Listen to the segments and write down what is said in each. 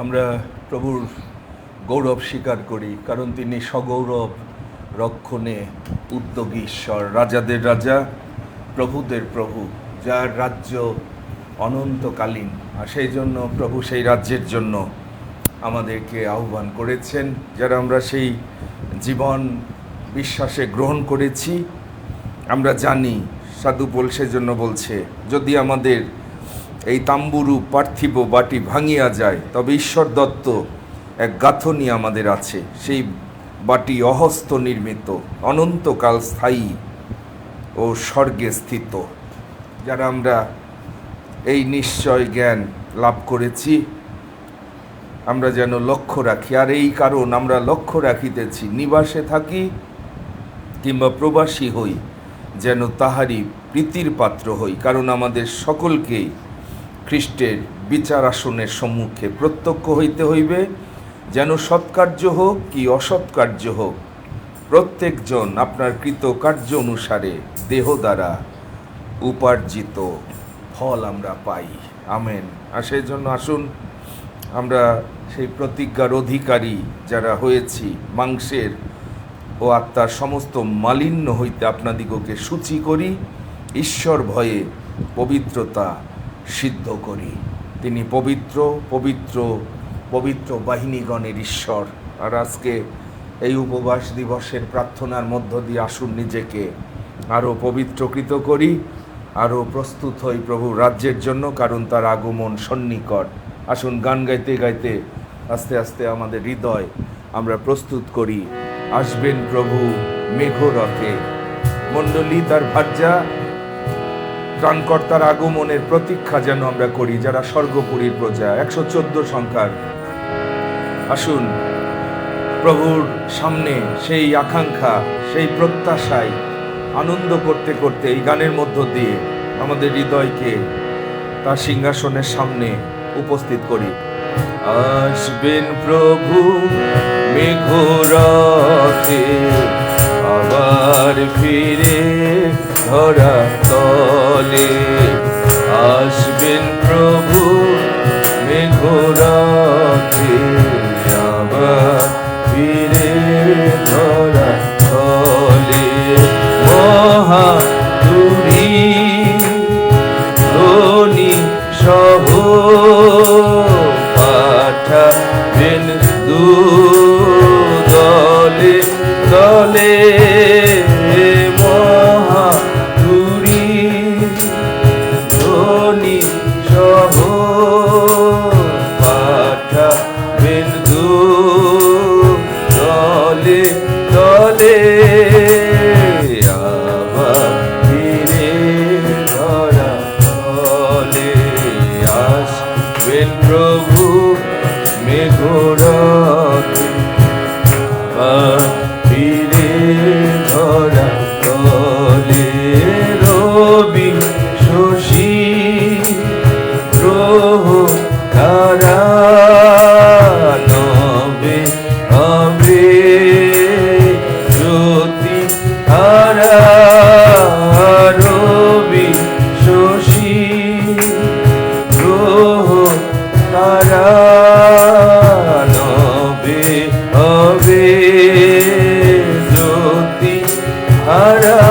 আমরা প্রভুর গৌরব স্বীকার করি, কারণ তিনি সগৌরব রক্ষণে উদ্যোগী ঈশ্বর, রাজাদের রাজা, প্রভুদের প্রভু, যার রাজ্য অনন্তকালীন। আর সেই জন্য প্রভু সেই রাজ্যের জন্য আমাদেরকে আহ্বান করেছেন, যারা আমরা সেই জীবন বিশ্বাসে গ্রহণ করেছি। আমরা জানি, সাধু পৌল সেজন্য বলছে, যদি আমাদের এই তাম্বুরূপ পার্থিব বাটি ভাঙিয়া যায়, তবে ঈশ্বর দত্ত এক গাঁথনি আমাদের আছে। সেই বাটি অহস্ত নির্মিত, অনন্তকাল স্থায়ী ও স্বর্গে স্থিত। যারা আমরা এই নিশ্চয় জ্ঞান লাভ করেছি, আমরা যেন লক্ষ্য রাখি। আর এই কারণ আমরা লক্ষ্য রাখিতেছি, নিবাসে থাকি কিংবা প্রবাসী হই, যেন তাহারই প্রীতির পাত্র হই। কারণ আমাদের সকলকেই খ্রিস্টের বিচার আসনের সম্মুখে প্রত্যক্ষ হইতে হইবে। যেন সৎকার্য হোক কি অসৎকার্য হোক, প্রত্যেকজন আপনার কৃত কার্য অনুসারে দেহ দ্বারা উপার্জিত ফল আমরা পাই। আমেন। আর সেই জন্য আসুন আমরা সেই প্রতিজ্ঞার অধিকারী যারা হয়েছি, মাংসের ও আত্মার সমস্ত মালিন্য হইতে আপনাদিগকে সূচি করি, ঈশ্বর ভয়ে পবিত্রতা সিদ্ধ করি। তিনি পবিত্র পবিত্র পবিত্র বাহিনীগণের ঈশ্বর। আর আজকে এই উপবাস দিবসের প্রার্থনার মধ্য দিয়ে আসুন নিজেকে আরও পবিত্রকৃত করি, আরও প্রস্তুত হই প্রভু রাজ্যের জন্য, কারণ তার আগমন সন্নিকট। আসুন গান গাইতে গাইতে আস্তে আস্তে আমাদের হৃদয় আমরা প্রস্তুত করি। আসবেন প্রভু মেঘরথে, মণ্ডলী তার ভার্যা, ত্রাণকর্তার আগমনের প্রতীক্ষা যেন আমরা করি, যারা স্বর্গপুরীর প্রজা। 114 সংখ্যার। আসুন প্রভুর সামনে সেই আকাঙ্ক্ষা, সেই প্রত্যাশায় আনন্দ করতে করতে এই গানের মধ্য দিয়ে আমাদের হৃদয়কে তার সিংহাসনের সামনে উপস্থিত করি। আসবেন প্রভু মেঘরথে, আবার ফিরে ধরা তলে। আসবেন প্রভু মেঘরথে, আবার ফিরে ধরা তলে। মহাদুরী ধ্বনি সহ পাঠাবেন দলে দলে। মহাদুরী ধ্বনি সহ পাঠাবেন দলে দলে। আবার ফিরে ধরা তলে। আসবেন প্রভু মেঘরথে, আবার ফিরে ধরা তলে। রবি শশী গ্রহ তারা নবে হবে জ্যোতি হারা। রবি শশী গ্রহ তারা নবে হবে জ্যোতি হারা।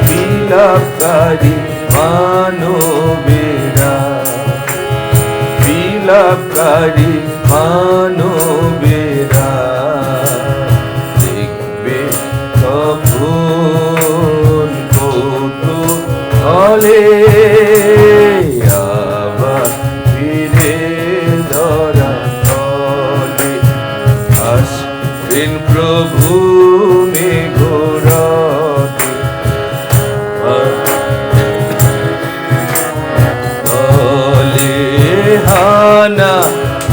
বিলাপকারী মানবেরা, বিলাপকারী মানবেরা দেখবে তখন কৌতূহলে। আবার ফিরে ধরা তলে। আসবেন প্রভু মেঘরথে, তলে। হানা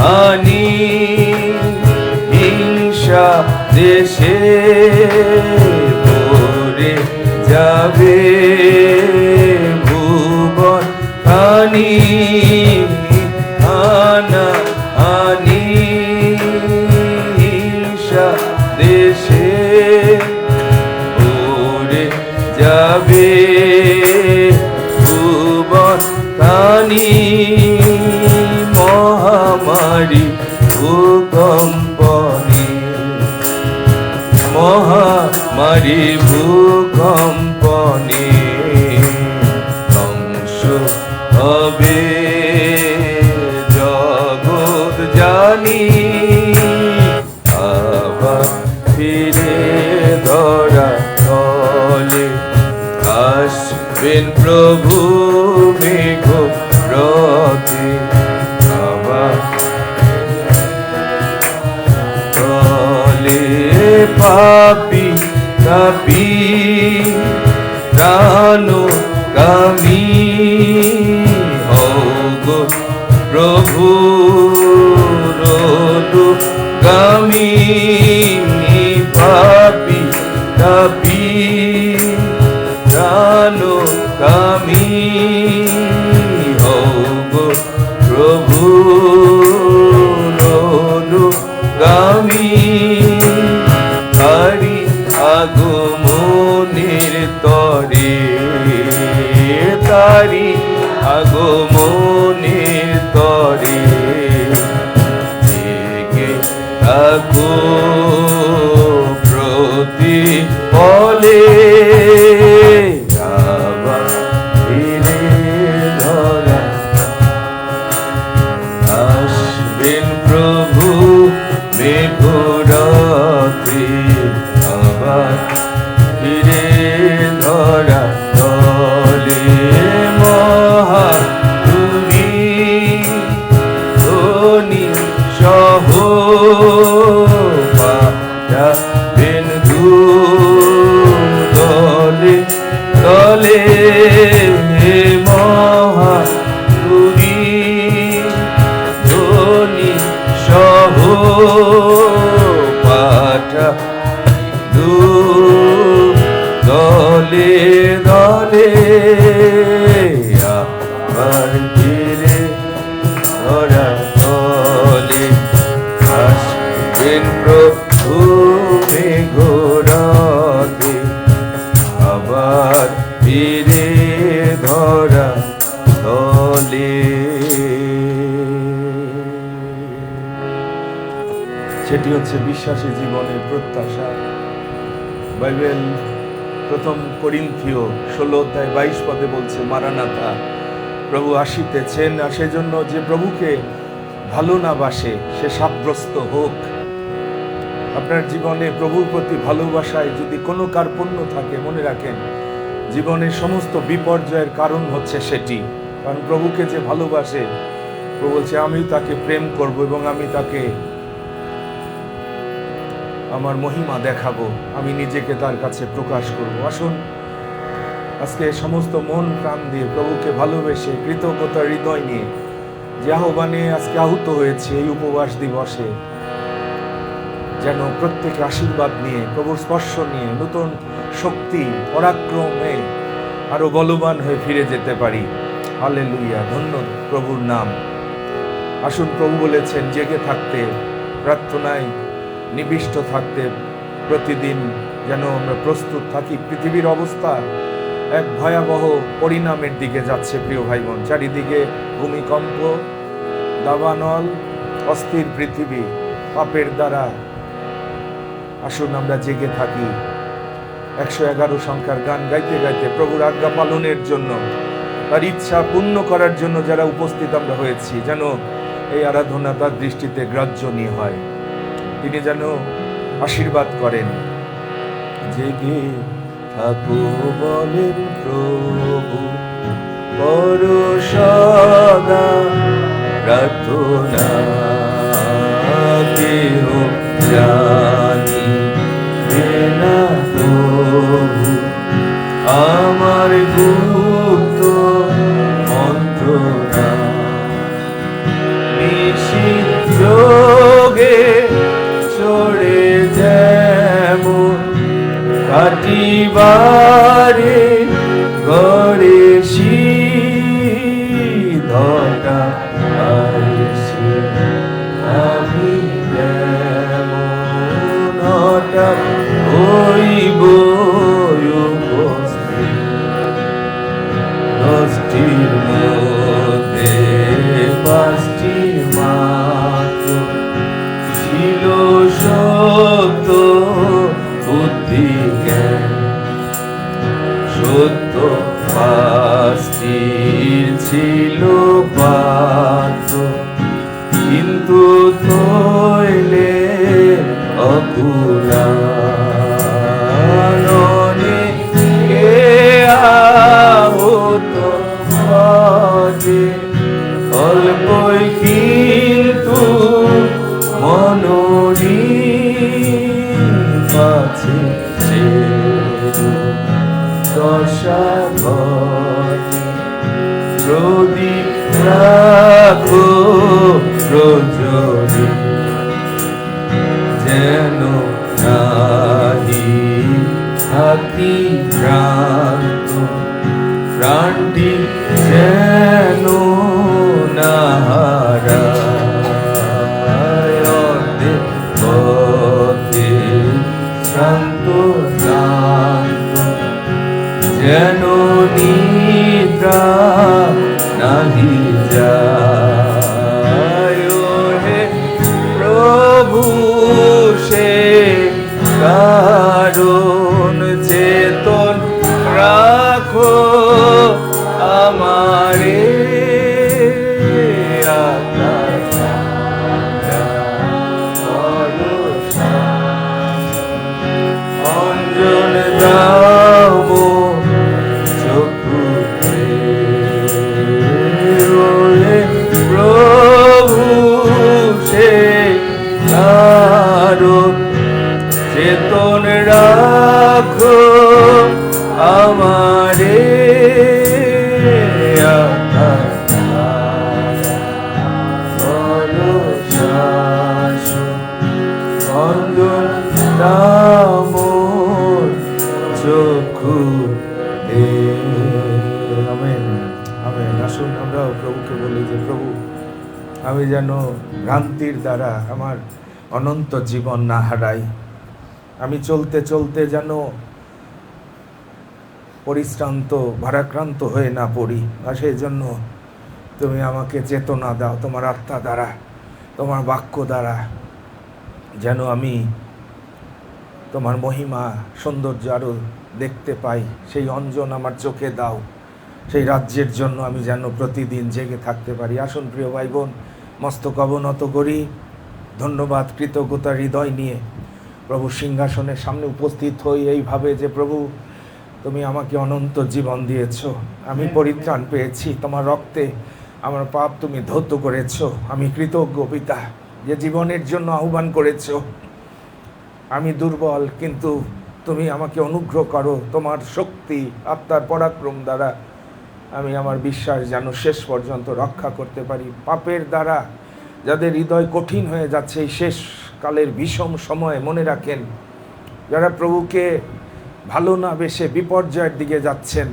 হানি হিংসা দেশে ভরে যাবে ভুবন হানি। হানা হানি হিংসা দেশে ভরে যাবে ভুবন হানি। মহামারী এই ভূকম্পনে ধ্বংস হবে জগৎ জানি, আবার ফিরে ধরা তলে আসবেন প্রভু মেঘ রথে, আবার তলে পাপি কাপি প্রাণকামী হগো প্রভু রোদগামী, পাপি কাপি প্রাণকামী হগো প্রভু রোদগামী, তারি আগমনের তরে, তারি আগমনের তরে জেগে থাকো প্রতি পলে, আবার ফিরে ধরা আসবেন প্রভু মেঘ রথে, আবার ফিরে ধরা তলে মহাতুরি ধ্বনি সহ পাঠাবেন দলে তলে মহাতুরি ধ্বনি সহ পাঠা দলে দলে, আবার ফিরে ধরা তলে আসবেন প্রভু মেঘ রথে, আবার ফিরে ধরা তলে। সেটি হচ্ছে বিশ্বাসী জীবনের প্রত্যাশা। বাইবেল প্রথম করিন্থীয় 16:22 বলছে, মারানাথা, প্রভু আসিতেছেন। আর সেজন্য যে প্রভুকে ভালো না বাসে সে সাব্যস্ত হোক। আপনার জীবনে প্রভুর প্রতি ভালোবাসায় যদি কোনো কার্পণ্য থাকে, মনে রাখেন জীবনের সমস্ত বিপর্যয়ের কারণ হচ্ছে সেটি। কারণ প্রভুকে যে ভালোবাসে, প্রভু বলছে আমি তাকে প্রেম করব এবং আমি তাকে আমার মহিমা দেখাবো, আমি নিজেকে তার কাছে প্রকাশ করব। আসুন আজকে সমস্ত মন প্রাণ দিয়ে প্রভুকে ভালোবেসে কৃতজ্ঞতার হৃদয় নিয়ে যে আহ্বানে আজকে আহুত হয়েছে এই উপবাস দিবসে, যেন প্রত্যেকে আশীর্বাদ নিয়ে, প্রভুর স্পর্শ নিয়ে নতুন শক্তি পরাক্রমে আরো বলবান হয়ে ফিরে যেতে পারি। হালেলুয়া, ধন্য প্রভুর নাম। আসুন, প্রভু বলেছেন জেগে থাকতে, প্রার্থনায় নিবিষ্ট থাকতে, প্রতিদিন যেন আমরা প্রস্তুত থাকি। পৃথিবীর অবস্থা এক ভয়াবহ পরিণামের দিকে যাচ্ছে প্রিয় ভাই বোন। চারিদিকে ভূমিকম্প, দাবানল, অস্থির পৃথিবী, পাপের দ্বারা। আসুন আমরা জেগে থাকি, 111 সংখ্যার গান গাইতে গাইতে প্রভুর আজ্ঞা পালনের জন্য, তার ইচ্ছা পূর্ণ করার জন্য যারা উপস্থিত আমরা হয়েছি, যেন এই আরাধনা তার দৃষ্টিতে গ্রাহ্যনীয় হয়। তিনি যেন আশীর্বাদ করেন। জেগে থাকো বলেন প্রভু, করো সদা প্রার্থনা, কেহ জানি না প্রভু আমার গুপ্ত মন্ত্রণা, যোগে চড়ে যেমন কাটিবারে গড়ে ধরা আমি যেমন হঠাৎ হইব তু তৈলে অকুলাননে কে আহত যে অল্পই কিন্তু মনোরি পাছে দশা প্রদীপ রাখো প্রজরি যেন নাহি থাকি ভ্রান্ত প্রাণটি যেন নাহারায় পথে শান্ত শান্ত যেন নিদ্রা নাহি যায় হে প্রভু সে কারণ চেতন রাখো আমারে অঞ্জন দাও প্রভু সে কারণ চেতন রাখো আমারে চক্ষু আমেন আমেন। আসুন আমরাও প্রভুকে বলি যে প্রভু আমি যেন ভ্রান্তির দ্বারা আমার অনন্ত জীবন না হারাই, আমি চলতে চলতে যেন পরিশ্রান্ত ভারাক্রান্ত হয়ে না পড়ি। আর সেই জন্য তুমি আমাকে চেতনা দাও তোমার আত্মা দ্বারা, তোমার বাক্য দ্বারা, যেন আমি তোমার মহিমা সৌন্দর্য আরও দেখতে পাই। সেই অঞ্জন আমার চোখে দাও, সেই রাজ্যের জন্য আমি যেন প্রতিদিন জেগে থাকতে পারি। আসুন প্রিয় ভাই বোন, মস্তক অবনত করি, ধন্যবাদ কৃতজ্ঞতা হৃদয় নিয়ে প্রভু সিংহাসনের সামনে উপস্থিত হই এইভাবে যে প্রভু তুমি আমাকে অনন্ত জীবন দিয়েছ, আমি পরিত্রাণ পেয়েছি তোমার রক্তে, আমার পাপ তুমি ধৌত করেছ। আমি কৃতজ্ঞ পিতা যে জীবনের জন্য আহ্বান করেছ। আমি দুর্বল, কিন্তু তুমি আমাকে অনুগ্রহ করো তোমার শক্তি আত্মার পরাক্রম দ্বারা আমি আমার বিশ্বাস যেন শেষ পর্যন্ত রক্ষা করতে পারি। পাপের দ্বারা যাদের হৃদয় কঠিন হয়ে যাচ্ছে এই শেষ কালের বিষম সময়ে, মনে রাখেন যারা প্রভুকে ভালো না বেশে বিপর্যয়ের দিকে যাচ্ছেন,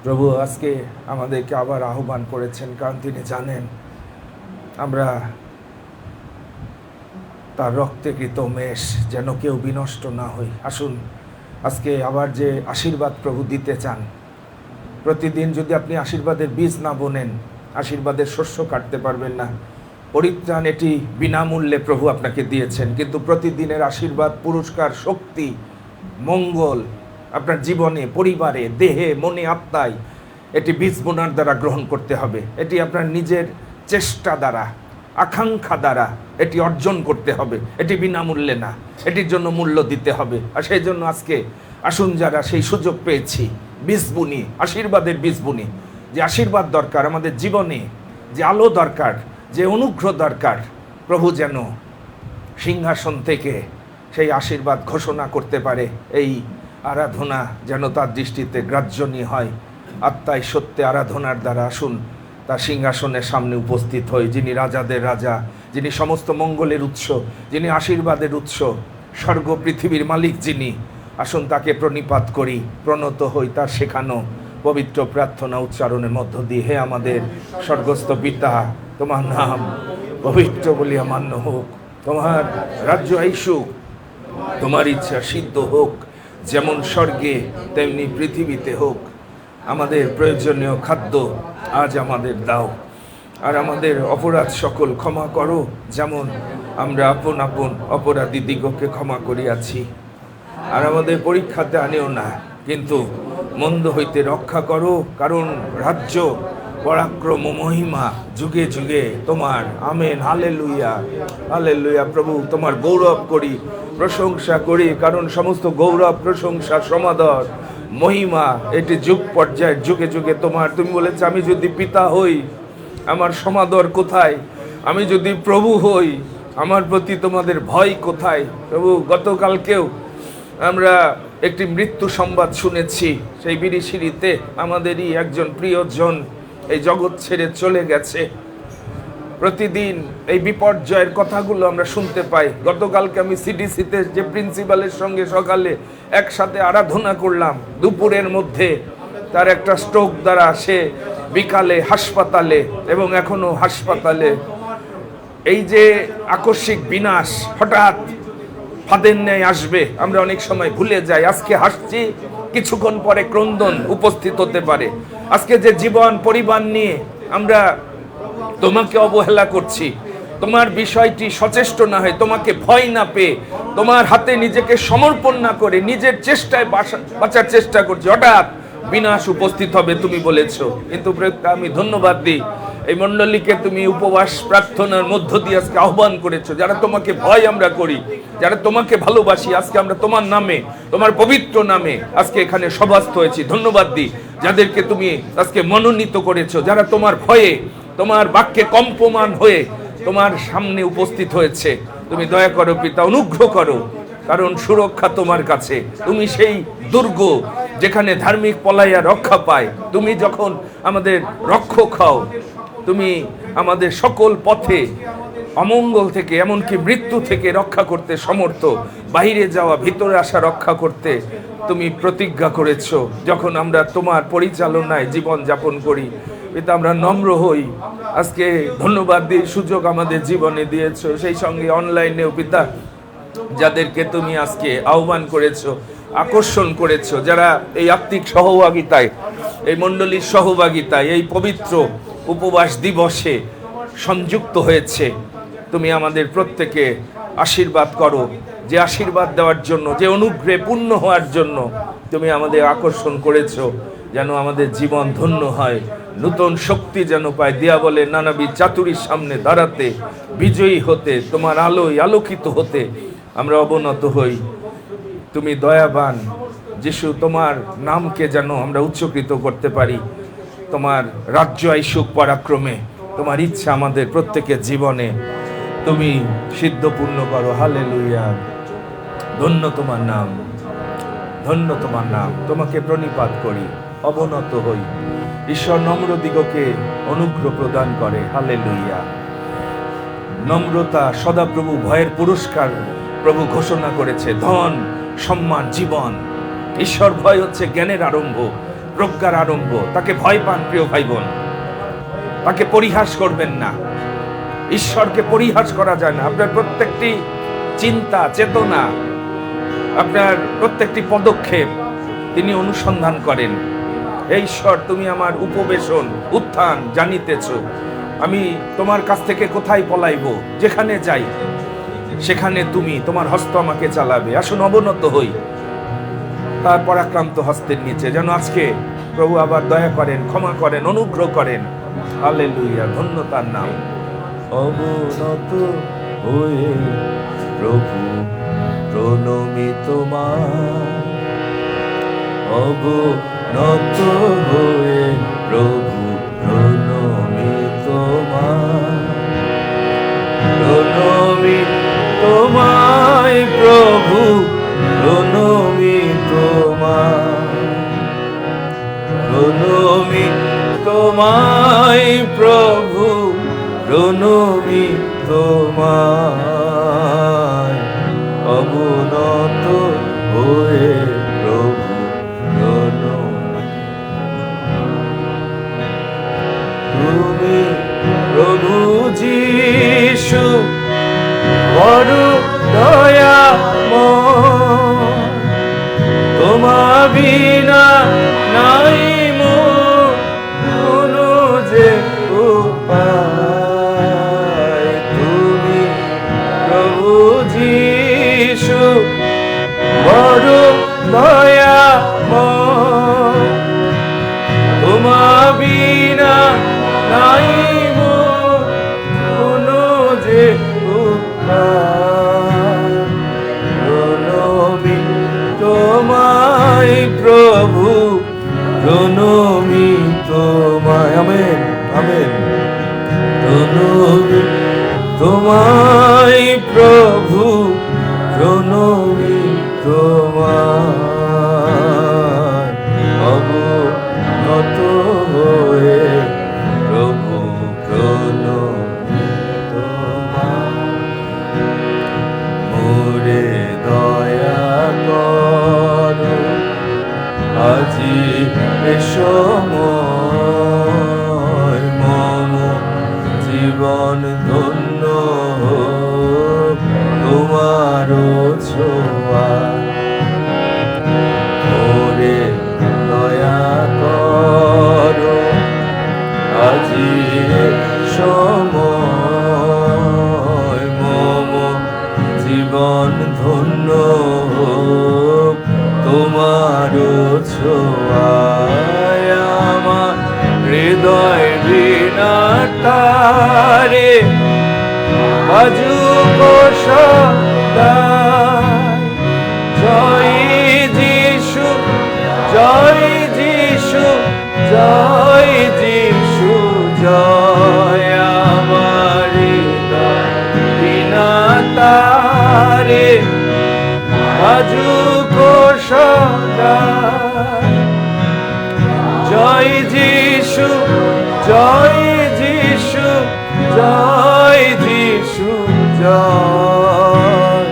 প্রভু আজকে আমাদেরকে আবার আহ্বান করেছেন, কারণ তিনি জানেন আমরা তার রক্তেকৃত মেষ, যেন কেউ বিনষ্ট না হই। আসুন আজকে আবার যে আশীর্বাদ প্রভু দিতে চান, প্রতিদিন যদি আপনি আশীর্বাদের বীজ না বোনেন আশীর্বাদের শস্য কাটতে পারবেন না। পরিত্রাণ এটি বিনামূল্যে প্রভু আপনাকে দিয়েছেন, কিন্তু প্রতিদিনের আশীর্বাদ, পুরস্কার, শক্তি, মঙ্গল আপনার জীবনে, পরিবারে, দেহে, মনে, আত্মায় এটি বীজ বোনার দ্বারা গ্রহণ করতে হবে। এটি আপনার নিজের চেষ্টা দ্বারা, আকাঙ্ক্ষা দ্বারা এটি অর্জন করতে হবে। এটি বিনামূল্যে না, এটির জন্য মূল্য দিতে হবে। আর সেই জন্য আজকে আসুন যারা সেই সুযোগ পেয়েছি, বীজ বুনি, আশীর্বাদের বীজ বুনি। যে আশীর্বাদ দরকার আমাদের জীবনে, যে আলো দরকার, যে অনুগ্রহ দরকার, প্রভু যেন সিংহাসন থেকে সেই আশীর্বাদ ঘোষণা করতে পারে। এই আরাধনা যেন তার দৃষ্টিতে গ্রাহ্যনীয় হয়। আত্মায় সত্যে আরাধনার দ্বারা আসুন তার সিংহাসনের সামনে উপস্থিত হই, যিনি রাজাদের রাজা, যিনি সমস্ত মঙ্গলের উৎস, যিনি আশীর্বাদের উৎস, স্বর্গ পৃথিবীর মালিক যিনি। আসুন তাকে প্রণিপাত করি, প্রণত হই তার শেখানো পবিত্র প্রার্থনা উচ্চারণের মধ্য দিয়ে। হে আমাদের স্বর্গস্থ পিতা, তোমার নাম পবিত্র বলিয়া মান্য হোক, তোমার রাজ্য আইসুক, তোমার ইচ্ছা সিদ্ধ হোক, যেমন স্বর্গে তেমনি পৃথিবীতে হোক। আমাদের প্রয়োজনীয় খাদ্য আজ আমাদের দাও, আর আমাদের অপরাধ সকল ক্ষমা করো, যেমন আমরা আপন আপন অপরাধী দিগকে ক্ষমা করিয়াছি। আর আমাদের পরীক্ষাতে আনিও না, কিন্তু মন্দ হইতে রক্ষা করো, কারণ রাজ্য, পরাক্রম ও মহিমা যুগে যুগে তোমার। Amen, hallelujah, hallelujah. প্রভু তোমার গৌরব করি, প্রশংসা করি, কারণ সমস্ত গৌরব, প্রশংসা, সমাদর, মহিমা এটি যুগ পর্যায়ে যুগে যুগে তোমার। তুমি বলেছ, আমি যদি পিতা হই আমার সমাদর কোথায়? আমি যদি প্রভু হই আমার প্রতি তোমাদের ভয় কোথায়? প্রভু, গতকালকেও আমরা একটি মৃত্যু সংবাদ শুনেছি। সেই বিরিশিরিতে আমাদেরই একজন প্রিয়জন এই জগৎ ছেড়ে চলে গেছে। প্রতিদিন এই বিপর্যয়ের কথাগুলো আমরা শুনতে পাই। গতকালকে আমি সিডিসিতে যে প্রিন্সিপালের সঙ্গে সকালে একসাথে আরাধনা করলাম, দুপুরের মধ্যে তার একটা স্ট্রোক দ্বারা সে বিকালে হাসপাতালে এবং এখনো হাসপাতালে। এই যে আকস্মিক বিনাশ হঠাৎ ফাঁদের ন্যায় আসবে, আমরা অনেক সময় ভুলে যাই। আজকে হাসছি, কিছুক্ষণ পরে ক্রন্দন উপস্থিত হতে পারে। আজকে যে জীবন পরিবার নিয়ে আমরা তোমাকে অবহেলা করছি, তোমার বিষয়টি সচেষ্ট না হয়ে, তোমাকে ভয় না পেয়ে, তোমার হাতে নিজেকে সমর্পণ না করে নিজের চেষ্টায় বাঁচার চেষ্টা করছি, হঠাৎ বিনাশ উপস্থিত হবে তুমি বলেছো। কিন্তু আমি ধন্যবাদ দিই, এই মণ্ডলীকে তুমি উপবাস প্রার্থনার মধ্য দিয়ে আজকে আহ্বান করেছো। যারা তোমাকে ভয় আমরা করি, যারা তোমাকে ভালোবাসি, আজকে আমরা তোমার নামে, তোমার পবিত্র নামে আজকে এখানে সভাস্থ হয়েছি। ধন্যবাদ দিই যাদেরকে তুমি আজকে মনোনীত করেছো, যারা তোমার ভয়ে, তোমার বাক্যে কম্পমান হয়ে তোমার সামনে উপস্থিত হয়েছে। তুমি দয়া করো পিতা, অনুগ্রহ করো, কারণ সুরক্ষা তোমার কাছে। তুমি সেই দুর্গ যেখানে ধার্মিক পলাইয়া রক্ষা পায়। তুমি যখন আমাদের রক্ষক হও, তুমি আমাদের সকল পথে অমঙ্গল থেকে, এমনকি মৃত্যু থেকে রক্ষা করতে সমর্থ। বাইরে যাওয়া, ভিতরে আসা রক্ষা করতে তুমি প্রতিজ্ঞা করেছো। যখন আমরা তোমার পরিচালনায় জীবন যাপন করি পিতা, আমরা নম্র হই। আজকে ধন্যবাদ দিই, সুযোগ আমাদের জীবনে দিয়েছো। সেই সঙ্গে অনলাইনেও পিতা যাদেরকে তুমি আজকে আহ্বান করেছো, আকর্ষণ করেছো, যারা এই আত্মিক সহভাগিতায়, এই মণ্ডলীর সহভাগিতায় এই পবিত্র উপবাস দিবসে সংযুক্ত হয়েছে, তুমি আমাদের প্রত্যেকে আশীর্বাদ করো। যে আশীর্বাদ দেওয়ার জন্য, যে অনুগ্রহে পূর্ণ হওয়ার জন্য তুমি আমাদের আকর্ষণ করেছো, যেন আমাদের জীবন ধন্য হয়, নূতন শক্তি যেন পায়, দিয়া বলে নানাবিধ চাতুরীর সামনে দাঁড়াতে, বিজয়ী হতে, তোমার আলোয় আলোকিত হতে আমরা অবনত হই। তুমি দয়াবান যিশু, তোমার নামকে যেন আমরা উচ্চকৃত করতে পারি। তোমার রাজ্য আইসুক পরাক্রমে, তোমার ইচ্ছা আমাদের প্রত্যেকের জীবনে তুমি সিদ্ধপূর্ণ করো। হালেলুয়া, ধন্য তোমার নাম, ধন্য তোমার নাম। তোমাকে প্রণিপাত করি, অবনত হই। ঈশ্বর নম্র দিগকে অনুগ্রহ প্রদান করে। হালেলুয়া। নম্রতা সদাপ্রভু ভয়ের পুরস্কার প্রভু ঘোষণা করেছে। ধন, সম্মান, জীবন। ঈশ্বর ভয় হচ্ছে জ্ঞানের আরম্ভ, প্রজ্ঞার আরম্ভ। তাকে ভয় পান প্রিয় ভাই বোন, তাকে পরিহাস করবেন না। ঈশ্বরকে পরিহাস করা যায় না। আপনার প্রত্যেকটি চিন্তা, চেতনা, আপনার প্রত্যেকটি পদক্ষেপ তিনি অনুসন্ধান করেন। হে ঈশ্বর, তুমি আমার উপবেশন, উত্থান জানিতেছ। আমি তোমার কাছ থেকে কোথায় পলাইব? যেখানে যাই সেখানে তুমি, তোমার হস্ত আমাকে চালাবে। আসুন অবনত হই তার পরাক্রান্ত হস্তের নিচে, যেন আজকে প্রভু আবার দয়া করেন, ক্ষমা করেন, অনুগ্রহ করেন। হালেলুয়া, ধন্য তার নাম। অবনত হয়ে প্রভু প্রণমি তোমার, অবনত হয়ে প্রভু প্রণমি তোমার, প্রণমি তোমায় প্রভু, প্রণমি তোমার, প্রণমি তোমায় প্রভু, প্রণমি তোমায়, অবনত হয়ে প্রভু প্রণমি। তুমি প্রভু যিশু বড় দয়াময়, তোমার বিনা নাই কোনো যে উপায়। তুমি প্রভু যিশু বড় দয়াময়, তোমার বিনা নাই কোনো যে উদ্ধার। প্রণমি তোমায় প্রভু, প্রণমি তোমায়। Amen amen. প্রণমি তোমায় প্রভু, প্রণমি তোমায়। অবনত হয়ে প্রভু প্রণমি তোমায়। মোরে দয়া করো আজি এ সময়, মম জীবন ধন্য হোক তোমার ছোঁয়া। মোরে দয়া করো আজি এ সময়, মম জীবন ধন্য হোক তোমার ছোঁয়ায়। আমার হৃদয় বিনাতারে বাজুক সদাই। জয় যিশু, জয় যিশু, জয় যিশু জয়। আমার হৃদয় বিনাতারে বাজুক সদাই। জয় যিশু, জয় যিশু, জয় যিশু জয়।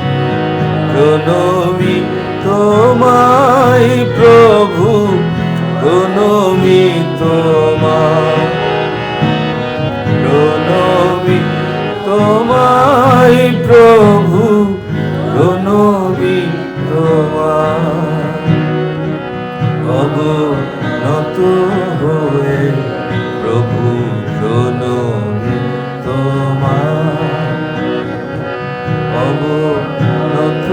প্রণমি তোমায় প্রভু, প্রণমি তোমায়। প্রণমি তোমায় প্রভু, প্রণমি তোমায়। অবনত হয়ে প্রভু প্রণমি তোমায়। অবনত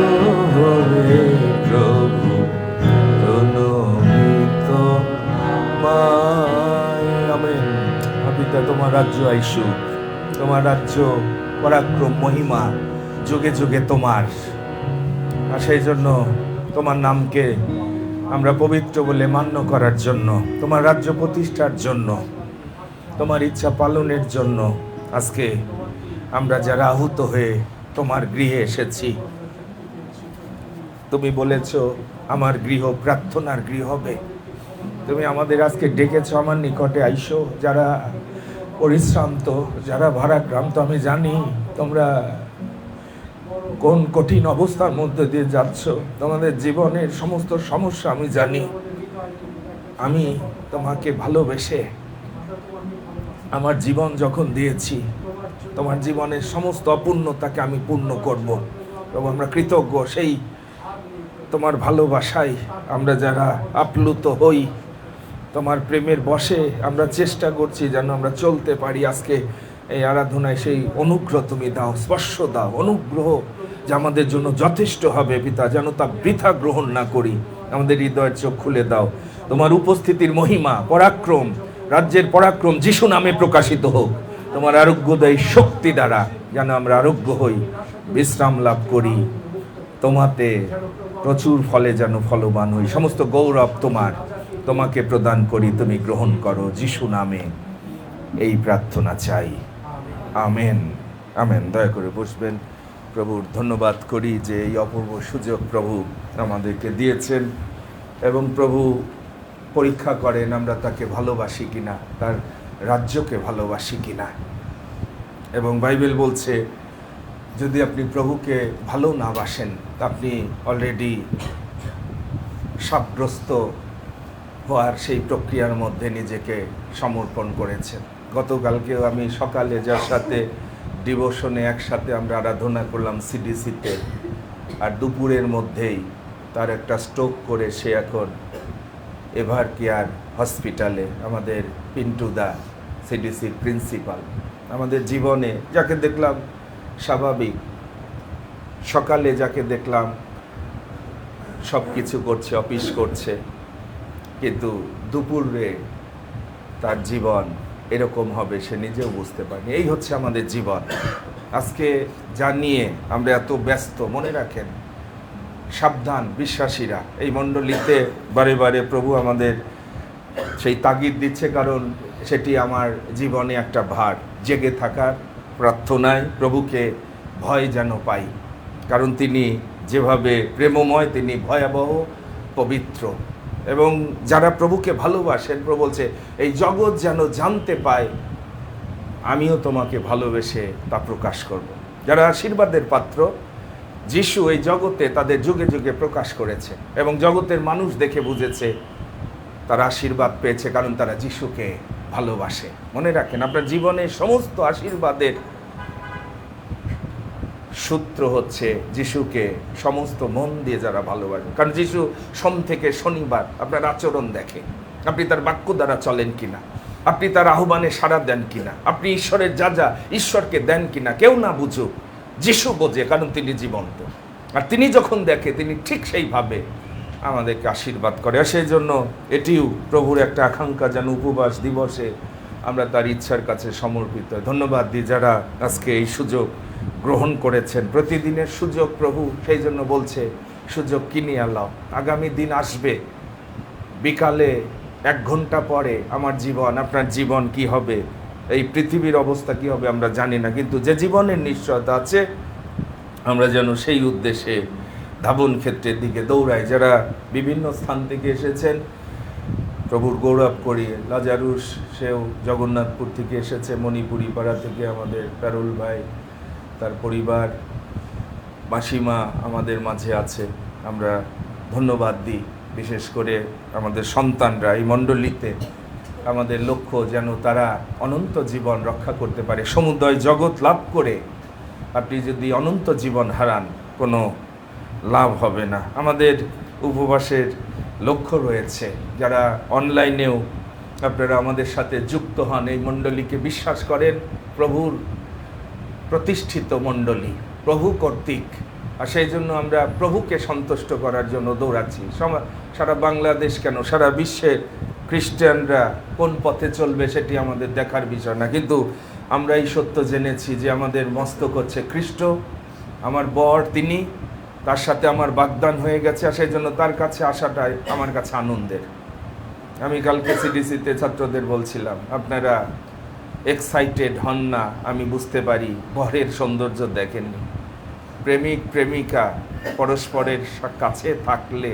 হয়ে প্রভু প্রণমি তোমায়। আমেন। পিতা, তোমার রাজ্য আইসুক, তোমার রাজ্য পরাক্রম মহিমা যুগে যুগে তোমার। আর সেই জন্য তোমার নামকে আমরা পবিত্র বলে মান্য করার জন্য, তোমার রাজ্য প্রতিষ্ঠার জন্য, তোমার ইচ্ছা পালনের জন্য আজকে আমরা যারা আহত হয়ে তোমার গৃহে এসেছি। তুমি বলেছ আমার গৃহ প্রার্থনার গৃহ হবে। তুমি আমাদের আজকে ডেকেছো আমার নিকটে আইসো। যারা পরিশ্রান্ত, যারা ভারাক্রান্ত, আমি জানি তোমরা কোন কঠিন অবস্থার মধ্যে দিয়ে যাচ্ছ। তোমাদের জীবনের সমস্ত সমস্যা আমি জানি। আমি তোমাকে ভালোবেসে আমার জীবন যখন দিয়েছি, তোমার জীবনের সমস্ত অপূর্ণতাকে আমি পূর্ণ করব। এবং আমরা কৃতজ্ঞ সেই তোমার ভালোবাসায় আমরা যারা আপ্লুত হই, তোমার প্রেমের বশে আমরা চেষ্টা করছি যেন আমরা চলতে পারি। আজকে এই আরাধনায় সেই অনুগ্রহ তুমি দাও, স্পর্শ দাও, অনুগ্রহ যা আমাদের জন্য যথেষ্ট হবে পিতা, যেন তা বৃথা গ্রহণ না করি। আমাদের হৃদয়ের চোখ খুলে দাও। তোমার উপস্থিতির মহিমা, পরাক্রম, রাজ্যের পরাক্রম যিশু নামে প্রকাশিত হোক। তোমার আরোগ্যদায়ী শক্তি দ্বারা যেন আমরা আরোগ্য হই, বিশ্রাম লাভ করি, তোমাতে প্রচুর ফলে যেন ফলবান হই। সমস্ত গৌরব তোমার, তোমাকে প্রদান করি, তুমি গ্রহণ করো। যিশু নামে এই প্রার্থনা চাই, আমেন আমেন। দয়া করে বসবেন। প্রভুর ধন্যবাদ করি যে এই অপূর্ব সুযোগ প্রভু আমাদেরকে দিয়েছেন, এবং প্রভু পরীক্ষা করেন আমরা তাকে ভালোবাসি কিনা, তার রাজ্যকে ভালোবাসি কিনা। এবং বাইবেল বলছে যদি আপনি প্রভুকে ভালো না বাসেন, আপনি অলরেডি শাপগ্রস্ত হওয়ার সেই প্রক্রিয়ার মধ্যে নিজেকে সমর্পণ করেছেন। গতকালকেও আমি সকালে যার সাথে ডিভোশনে একসাথে আমরা আরাধনা করলাম সিডিসিতে, আর দুপুরের মধ্যেই তার একটা স্ট্রোক করে সে এখন এভার কেয়ার হসপিটালে। আমাদের পিন্টু দা সিডিসির প্রিন্সিপাল, আমাদের জীবনে যাকে দেখলাম স্বাভাবিক, সকালে যাকে দেখলাম সব কিছু করছে, অফিস করছে, কিন্তু দুপুরে তার জীবন এরকম হবে সে নিজেও বুঝতে পারেনি। এই হচ্ছে আমাদের জীবন। আজকে যা নিয়ে আমরা এত ব্যস্ত, মনে রাখেন, সাবধান বিশ্বাসীরা। এই মণ্ডলীতে বারে বারে প্রভু আমাদের সেই তাগিদ দিচ্ছে, কারণ সেটি আমার জীবনে একটা ভার। জেগে থাকার প্রার্থনায় প্রভুকে ভয় যেন পাই, কারণ তিনি যেভাবে প্রেমময়, তিনি ভয়াবহ পবিত্র। এবং যারা প্রভুকে ভালোবাসেন, প্রভু বলছে এই জগৎ যেন জানতে পায় আমিও তোমাকে ভালোবেসে তা প্রকাশ করব। যারা আশীর্বাদের পাত্র, যিশু এই জগতে তাদের যুগে যুগে প্রকাশ করেছে এবং জগতের মানুষ দেখে বুঝেছে তারা আশীর্বাদ পেয়েছে, কারণ তারা যিশুকে ভালোবাসে। মনে রাখেন, আপনার জীবনে সমস্ত আশীর্বাদের সূত্র হচ্ছে যিশুকে সমস্ত মন দিয়ে যারা ভালোবাসে। কারণ যিশু সোম থেকে শনিবার আপনার আচরণ দেখে, আপনি তার বাক্য দ্বারা চলেন কিনা, আপনি তার আহ্বানে সাড়া দেন কিনা, আপনি ঈশ্বরের যা যা ঈশ্বরকে দেন কিনা। কেউ না বুঝুক, যিশু বোঝে, কারণ তিনি জীবন্ত। আর তিনি যখন দেখে, তিনি ঠিক সেইভাবে আমাদেরকে আশীর্বাদ করে। আর সেই জন্য এটিও প্রভুর একটা আকাঙ্ক্ষা, যেন উপবাস দিবসে আমরা তার ইচ্ছার কাছে সমর্পিত। ধন্যবাদ দিই যারা আজকে এই সুযোগ গ্রহণ করেছেন। প্রতিদিনের সুযোগ প্রভু, সেই জন্য বলছে সুযোগ কিনিয়ে আনলাম। আগামী দিন আসবে, বিকালে 1 ঘন্টা পরে আমার জীবন, আপনার জীবন কি হবে, এই পৃথিবীর অবস্থা কি হবে আমরা জানি না, কিন্তু যে জীবনের নিশ্চয়তা আছে আমরা যেন সেই উদ্দেশ্যে ধাবন ক্ষেত্রের দিকে দৌড়াই। যারা বিভিন্ন স্থান থেকে এসেছেন প্রভুর গৌরব করি। লাজারুস, সেও জগন্নাথপুর থেকে এসেছে, মণিপুরি পাড়া থেকে আমাদের প্যারুল ভাই, তার পরিবার, মাসিমা আমাদের মাঝে আছে। আমরা ধন্যবাদ দিই, বিশেষ করে আমাদের সন্তানরা এই মণ্ডলীতে। আমাদের লক্ষ্য যেন তারা অনন্ত জীবন রক্ষা করতে পারে। সমুদয় জগৎ লাভ করে আপনি যদি অনন্ত জীবন হারান, কোনো লাভ হবে না। আমাদের উপবাসের লক্ষ্য রয়েছে, যারা অনলাইনেও আপনারা আমাদের সাথে যুক্ত হন, এই মণ্ডলীকে বিশ্বাস করেন, প্রভুর প্রতিষ্ঠিত মণ্ডলী, প্রভু কর্তৃক। আর সেই জন্য আমরা প্রভুকে সন্তুষ্ট করার জন্য দৌড়াচ্ছি। সারা বাংলাদেশ কেন, সারা বিশ্বের খ্রিস্টানরা কোন পথে চলবে সেটি আমাদের দেখার বিষয় না, কিন্তু আমরা এই সত্য জেনেছি যে আমাদের মস্তক হচ্ছে খ্রিস্ট, আমার বর তিনি, তার সাথে আমার বাগদান হয়ে গেছে। আর সেই জন্য তার কাছে আসাটাই আমার কাছে আনন্দের। আমি কালকে সিডিসিতে ছাত্রদের বলছিলাম, আপনারা এক্সাইটেড হন না, আমি বুঝতে পারি, বরের সৌন্দর্য দেখেননি। প্রেমিক প্রেমিকা পরস্পরের কাছে থাকলে,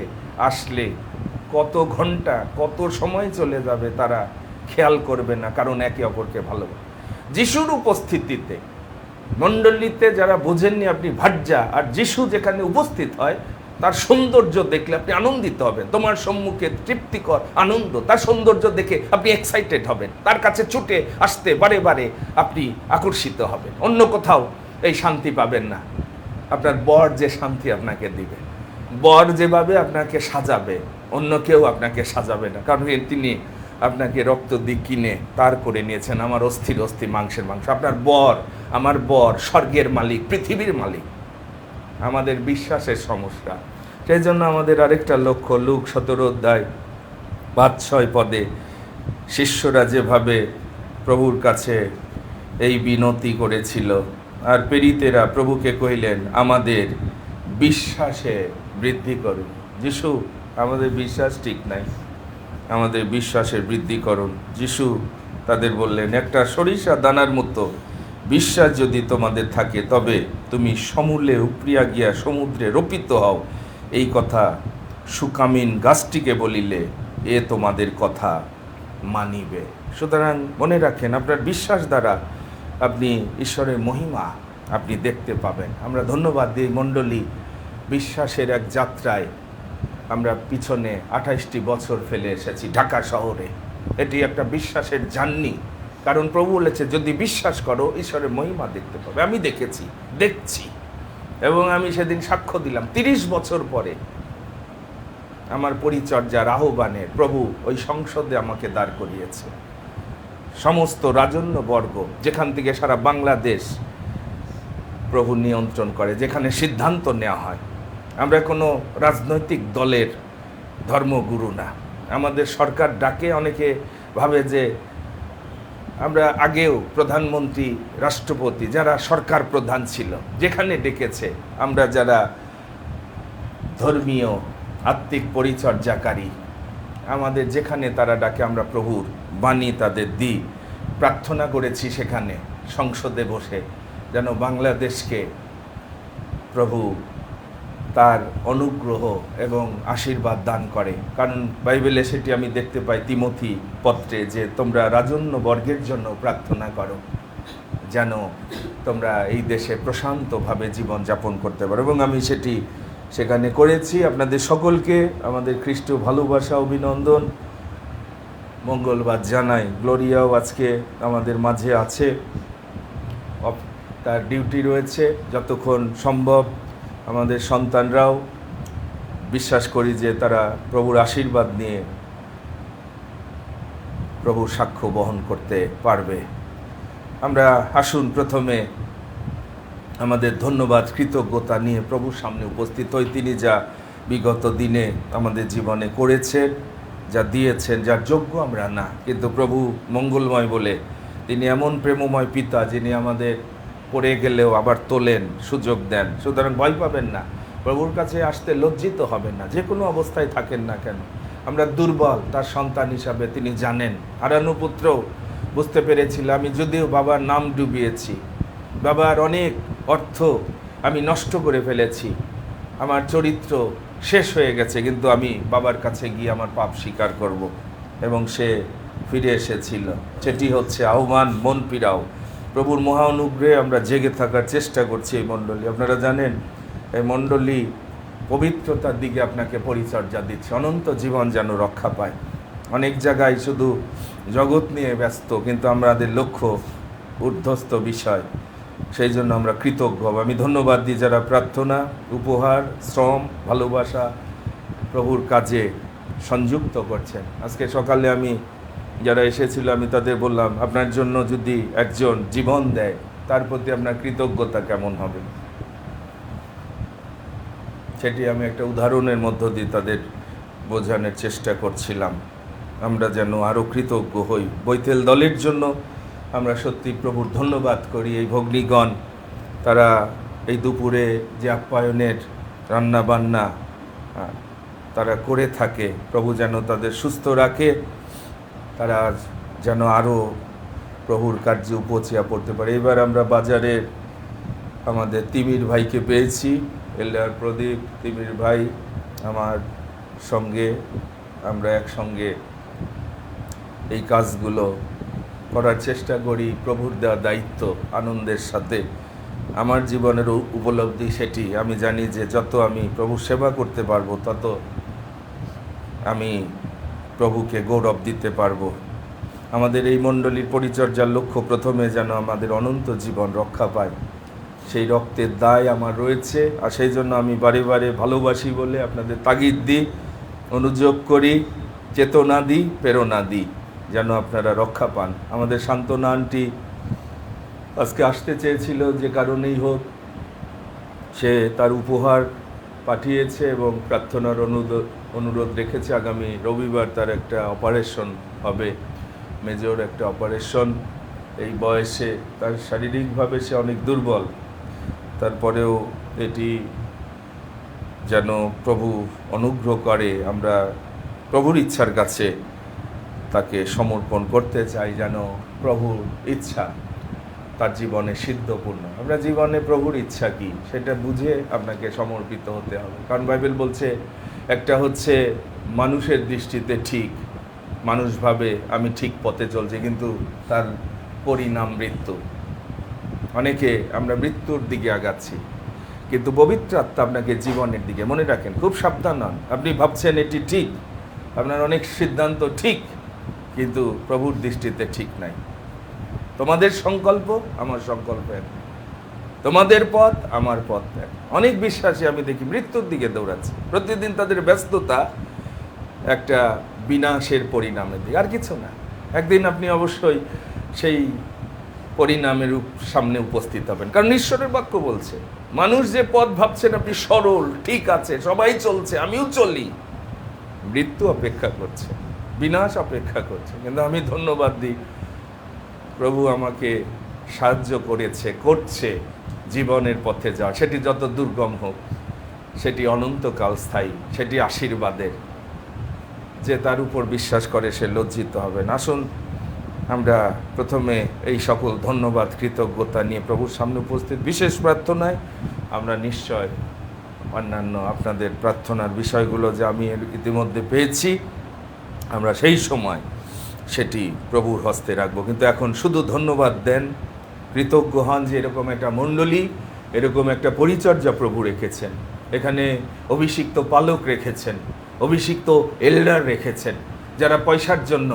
আসলে কত ঘন্টা, কত সময় চলে যাবে তারা খেয়াল করবে না, কারণ একে অপরকে ভালোবাসে। যিশুর উপস্থিতিতে মণ্ডলীতে যারা বোঝেননি, আপনি ভাজ্যা, আর যিশু যেখানে উপস্থিত হয় তার সৌন্দর্য দেখলে আপনি আনন্দিত হবেন। তোমার সম্মুখে তৃপ্তিকর আনন্দ, তার সৌন্দর্য দেখে আপনি এক্সাইটেড হবেন, তার কাছে ছুটে আসতে বারে বারে আপনি আকর্ষিত হবেন। অন্য কোথাও এই শান্তি পাবেন না। আপনার বর যে শান্তি আপনাকে দিবে, বর যেভাবে আপনাকে সাজাবে, অন্য কেউ আপনাকে সাজাবে না, কারণ তিনি আপনাকে রক্ত দিয়ে কিনে তার করে নিয়েছেন, আমার অস্থির অস্থি, মাংসের মাংস। আপনার বর, আমার বর স্বর্গের মালিক, পৃথিবীর মালিক। আমাদের বিশ্বাসের সমস্যা। সেই জন্য আমাদের আরেকটা লক্ষ্য, লুক 17 অধ্যায় 5-6 পদে শিষ্যরা যেভাবে প্রভুর কাছে এই বিনতি করেছিল, আর প্রেরিতেরা প্রভুকে কহিলেন আমাদের বিশ্বাসে বৃদ্ধি করুন। যিশু, আমাদের বিশ্বাস ঠিক নাই, আমাদের বিশ্বাসের বৃদ্ধি করুন। যিশু তাদের বললেন, একটা সরিষা দানার মতো বিশ্বাস যদি তোমাদের থাকে, তবে তুমি সমূলে উপরিয়া গিয়া সমুদ্রে রোপিত হও, এই কথা সুকামিন গাছটিকে বলিলে এ তোমাদের কথা মানিবে। সুতরাং মনে রাখেন, আপনার বিশ্বাস দ্বারা আপনি ঈশ্বরের মহিমা আপনি দেখতে পাবেন। আমরা ধন্যবাদ দিই, মণ্ডলী বিশ্বাসের এক যাত্রায় আমরা পিছনে 28টি বছর ফেলে এসেছি ঢাকা শহরে। এটি একটা বিশ্বাসের জার্নি, কারণ প্রভু বলেছে যদি বিশ্বাস করো ঈশ্বরের মহিমা দেখতে পাবে। আমি দেখেছি, দেখছি, এবং আমি সেদিন সাক্ষ্য দিলাম। 30 বছর পরে আমার পরিচর্যার আহ্বানে প্রভু ওই সংসদে আমাকে দাঁড় করিয়েছে। সমস্ত রাজন্যবর্গ, যেখান থেকে সারা বাংলাদেশ প্রভু নিয়ন্ত্রণ করে, যেখানে সিদ্ধান্ত নেওয়া হয়। আমরা কোনো রাজনৈতিক দলের ধর্মগুরু না। আমাদের সরকার ডাকে, অনেকে ভাবে যে আমরা আগেও প্রধানমন্ত্রী, রাষ্ট্রপতি, যারা সরকার প্রধান ছিল, যেখানে ডেকেছে, আমরা যারা ধর্মীয় আত্মিক পরিচর্যাকারী, আমাদের যেখানে তারা ডাকে আমরা প্রভুর বাণী তাদের দিই, প্রার্থনা করেছি সেখানে সংসদে বসে, যেন বাংলাদেশকে প্রভু তার অনুগ্রহ এবং আশীর্বাদ দান করে। কারণ বাইবেলে সেটি আমি দেখতে পাই তিমথি পত্রে, যে তোমরা রাজন্য বর্গের জন্য প্রার্থনা করো, যেন তোমরা এই দেশে প্রশান্তভাবে জীবনযাপন করতে পারো। এবং আমি সেটি সেখানে করেছি। আপনাদের সকলকে আমাদের খ্রিস্টীয় ভালোবাসা, অভিনন্দন, মঙ্গলবার জানাই। গ্লোরিয়াও আজকে আমাদের মাঝে আছে, তার ডিউটি রয়েছে যতক্ষণ সম্ভব। আমাদের সন্তানরাও বিশ্বাস করি যে তারা প্রভুর আশীর্বাদ নিয়ে প্রভুর সাক্ষ্য বহন করতে পারবে। আমরা আসুন প্রথমে আমাদের ধন্যবাদ, কৃতজ্ঞতা নিয়ে প্রভুর সামনে উপস্থিত হই। তিনি যা বিগত দিনে আমাদের জীবনে করেছেন, যা দিয়েছেন, যার যোগ্য আমরা না, কিন্তু প্রভু মঙ্গলময় বলে তিনি এমন প্রেমময় পিতা, যিনি আমাদের পড়ে গেলেও আবার তোলেন, সুযোগ দেন। সুতরাং ভয় পাবেন না, প্রভুর কাছে আসতে লজ্জিত হবেন না, যে কোনো অবস্থায় থাকেন না কেন। আমরা দুর্বল, তার সন্তান হিসাবে তিনি জানেন। হারানো পুত্র বুঝতে পেরেছিল, আমি যদিও বাবার নাম ডুবিয়েছি, বাবার অনেক অর্থ আমি নষ্ট করে ফেলেছি, আমার চরিত্র শেষ হয়ে গেছে, কিন্তু আমি বাবার কাছে গিয়ে আমার পাপ স্বীকার করব। এবং সে ফিরে এসেছিল। সেটি হচ্ছে আহ্বান, মন ফিরাও। প্রভুর মহা অনুগ্রহে আমরা জেগে থাকার চেষ্টা করছি। এই মণ্ডলী, আপনারা জানেন, এই মণ্ডলী পবিত্রতার দিকে আপনাকে পরিচর্যা দিচ্ছে, অনন্ত জীবন যেন রক্ষা পায়। অনেক জায়গায় শুধু জগৎ নিয়ে ব্যস্ত, কিন্তু আমাদের লক্ষ্য ঊর্ধ্বস্ত বিষয়। সেই জন্য আমরা কৃতজ্ঞ। আমি ধন্যবাদ দিই যারা প্রার্থনা, উপহার, শ্রম, ভালোবাসা প্রভুর কাজে সংযুক্ত করছেন। আজকে সকালে আমি যারা এসেছিল, আমি তাদের বললাম, আপনার জন্য যদি একজন জীবন দেয়, তার প্রতি আপনার কৃতজ্ঞতা কেমন হবে। সেটি আমি একটা উদাহরণের মধ্য দিয়ে তাদের বোঝানোর চেষ্টা করছিলাম। আমরা যেন আরও কৃতজ্ঞ হই। বৈতেল দলের জন্য আমরা সত্যি প্রভুর ধন্যবাদ করি। এই ভগ্নীগণ, তারা এই দুপুরে যে আপ্যায়নের রান্নাবান্না তারা করে থাকে, প্রভু যেন তাদের সুস্থ রাখে, তারা যেন আরও প্রভুর কার্যে উপচিয়া পড়তে পারে। এবার আমরা বাজারে আমাদের তিমির ভাইকে পেয়েছি, এলডার প্রদীপ তিমির ভাই আমার সঙ্গে, আমরা একসঙ্গে এই কাজগুলো করার চেষ্টা করি। প্রভুর দেওয়া দায়িত্ব আনন্দের সাথে। আমার জীবনের উপলব্ধি সেটি। আমি জানি যে যত আমি প্রভুর সেবা করতে পারবো, তত আমি প্রভুকে গৌরব দিতে পারবো। আমাদের এই মণ্ডলীর পরিচর্যার লক্ষ্য প্রথমে যেন আমাদের অনন্ত জীবন রক্ষা পায়, সেই রক্তের দায় আমার রয়েছে। আর সেই জন্য আমি বারে বারে ভালোবাসি বলে আপনাদের তাগিদ দিই, অনুযোগ করি, চেতনা দিই, প্রেরণা দিই, যেন আপনারা রক্ষা পান। আমাদের সান্ত্বনা আন্টি আজকে আসতে চেয়েছিল, যে কারণেই হোক সে তার উপহার পাঠিয়েছে এবং প্রার্থনার অনুরোধ রেখেছে। আগামী রবিবার তার একটা অপারেশন হবে, মেজর একটা অপারেশন। এই বয়সে তার শারীরিকভাবে সে অনেক দুর্বল, তারপরেও এটি যেন প্রভু অনুগ্রহ করে। আমরা প্রভুর ইচ্ছার কাছে তাকে সমর্পণ করতে চাই, যেন প্রভুর ইচ্ছা তার জীবনে সিদ্ধপূর্ণ। আমরা জীবনে প্রভুর ইচ্ছা কি সেটা বুঝে আপনাকে সমর্পিত হতে হবে। কারণ বাইবেল বলছে, একটা হচ্ছে মানুষের দৃষ্টিতে ঠিক, মানুষ ভাবে আমি ঠিক পথে চলছি, কিন্তু তার পরিণাম মৃত্যু। অনেকে আমরা মৃত্যুর দিকে আগাচ্ছি, কিন্তু পবিত্র আত্মা আপনাকে জীবনের দিকে। মনে রাখেন, খুব সাবধান হন। আপনি ভাবছেন এটি ঠিক, আপনার অনেক সিদ্ধান্ত ঠিক, কিন্তু প্রভুর দৃষ্টিতে ঠিক নাই। তোমাদের সংকল্প আমার সংকল্প এক, তোমাদের পথ আমার পথ এক। অনেক বিশ্বাসী আমি দেখি মৃত্যুর দিকে দৌড়াচ্ছে, প্রতিদিন তাদের ব্যস্ততা একটা বিনাশের পরিণামের দিকে, আর কিছু না। একদিন আপনি অবশ্যই সেই পরিণামের সামনে উপস্থিত হবেন। কারণ ঈশ্বরের বাক্য বলছে, মানুষ যে পথ ভাবছেন আপনি সরল, ঠিক আছে, সবাই চলছে, আমিও চলি, মৃত্যু অপেক্ষা করছে, বিনাশ অপেক্ষা করছে। কিন্তু আমি ধন্যবাদ দিই প্রভু আমাকে সাহায্য করছে জীবনের পথে যাওয়া, সেটি যত দুর্গম হোক, সেটি অনন্তকাল স্থায়ী, সেটি আশীর্বাদের। যে তার উপর বিশ্বাস করে সে লজ্জিত হবে না। আসুন আমরা প্রথমে এই সকল ধন্যবাদ কৃতজ্ঞতা নিয়ে প্রভুর সামনে উপস্থিত। বিশেষ প্রার্থনায় আমরা নিশ্চয় অন্যান্য আপনাদের প্রার্থনার বিষয়গুলো যে আমি ইতিমধ্যে পেয়েছি, আমরা সেই সময় সেটি প্রভুর হস্তে রাখবো। কিন্তু এখন শুধু ধন্যবাদ দেন, কৃতজ্ঞ হন যে এরকম একটা মণ্ডলী, এরকম একটা পরিচর্যা প্রভু রেখেছেন। এখানে অভিষিক্ত পালক রেখেছেন, অভিষিক্ত এল্ডার রেখেছেন, যারা পয়সার জন্য,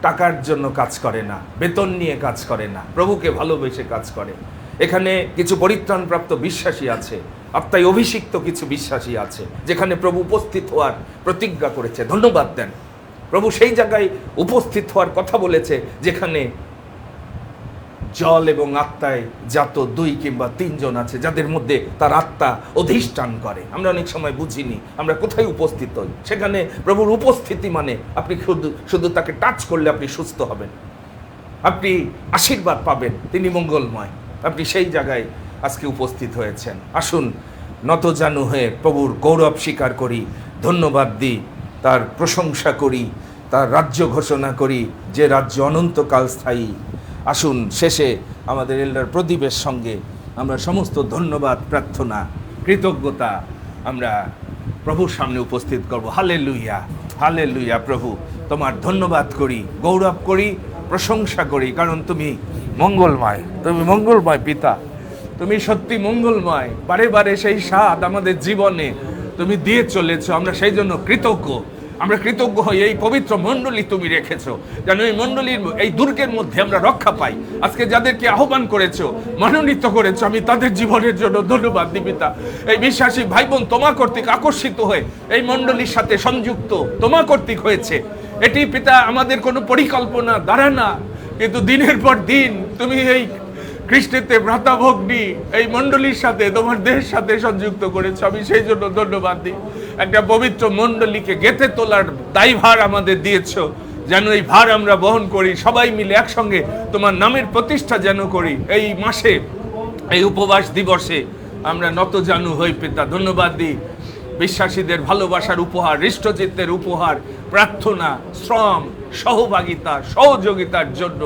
টাকার জন্য কাজ করে না, বেতন নিয়ে কাজ করে না, প্রভুকে ভালোবেসে কাজ করে। এখানে কিছু পরিত্রাণপ্রাপ্ত বিশ্বাসী আছে, আত্মায় অভিষিক্ত কিছু বিশ্বাসী আছে, যেখানে প্রভু উপস্থিত হওয়ার প্রতিজ্ঞা করেছে। ধন্যবাদ দেন, প্রভু সেই জায়গায় উপস্থিত হওয়ার কথা বলেছে যেখানে জল এবং আত্মায় জাত 2 কিংবা 3 জন আছে, যাদের মধ্যে তার আত্মা অধিষ্ঠান করে। আমরা অনেক সময় বুঝিনি আমরা কোথায় উপস্থিত হই। সেখানে প্রভুর উপস্থিতি মানে আপনি শুধু তাকে টাচ করলে আপনি সুস্থ হবেন, আপনি আশীর্বাদ পাবেন, তিনি মঙ্গলময়। আপনি সেই জায়গায় আজকে উপস্থিত হয়েছেন। আসুন নতজানু হয়ে প্রভুর গৌরব স্বীকার করি, ধন্যবাদ দিই, তার প্রশংসা করি, তার রাজ্য ঘোষণা করি, যে রাজ্য অনন্তকাল স্থায়ী। আসুন শেষে আমাদের এল্ডার প্রদীপের সঙ্গে আমরা সমস্ত ধন্যবাদ, প্রার্থনা, কৃতজ্ঞতা আমরা প্রভুর সামনে উপস্থিত করব। Hallelujah, hallelujah. প্রভু তোমার ধন্যবাদ করি, গৌরব করি, প্রশংসা করি, কারণ তুমি মঙ্গলময়, তুমি মঙ্গলময় পিতা, তুমি সত্যি মঙ্গলময়। বারে বারে সেই স্বাদ আমাদের জীবনে তুমি দিয়ে চলেছ, আমরা সেই জন্য কৃতজ্ঞ। আমরা কৃতজ্ঞ হই এই পবিত্র মণ্ডলী তুমি রেখেছো, যেন এই মণ্ডলীর এই দুর্গের মধ্যে আমরা রক্ষা পাই। আজকে যাদেরকে আহ্বান করেছো, মনোনীত করেছো, আমি তাদের জীবনের জন্য ধন্যবাদ দিই পিতা। এই বিশ্বাসী ভাই বোন তোমা কর্তৃক আকর্ষিত হয়ে এই মণ্ডলীর সাথে সংযুক্ত তোমা কর্তৃক হয়েছে। এটি পিতা আমাদের কোনো পরিকল্পনা দ্বারা না, কিন্তু দিনের পর দিন তুমি এই খ্রিস্টেতে ভ্রাতাভগ্নি এই মণ্ডলীর সাথে, তোমার দেহের সাথে সংযুক্ত করেছ। আমি সেই জন্য ধন্যবাদ দিই। একটা পবিত্র মণ্ডলীকে গেঁথে তোলার দায়ভার আমাদের দিয়েছ, যেন এই ভার আমরা বহন করি, সবাই মিলে একসঙ্গে তোমার নামের প্রতিষ্ঠা যেন করি। এই মাসে, এই উপবাস দিবসে আমরা নতজানু হই পিতা। ধন্যবাদ দিই বিশ্বাসীদের ভালোবাসার উপহার, হৃষ্টচিত্তের উপহার, প্রার্থনা, শ্রম, সহভাগিতা, সহযোগিতার জন্য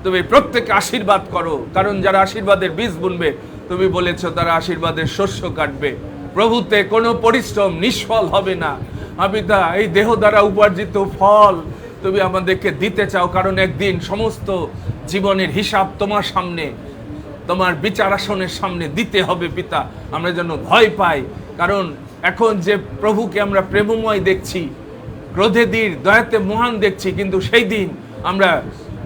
তুমি প্রত্যেককে আশীর্বাদ করো, কারণ যারা আশীর্বাদের বীজ বুনবে তুমি বলেছ তারা আশীর্বাদের শস্য কাটবে। প্রভুতে কোনো পরিশ্রম নিষ্ফল হবে না। পিতা এই দেহ দ্বারা উপার্জিত ফল তুমি আমাদেরকে দিতে চাও, কারণ একদিন সমস্ত জীবনের হিসাব তোমার সামনে, তোমার বিচার আসনের সামনে দিতে হবে পিতা। আমরা যেন ভয় পাই, কারণ এখন যে প্রভুকে আমরা প্রেমময় দেখছি, ক্রোধে দীর, দয়াতে মহান দেখছি, কিন্তু সেই দিন আমরা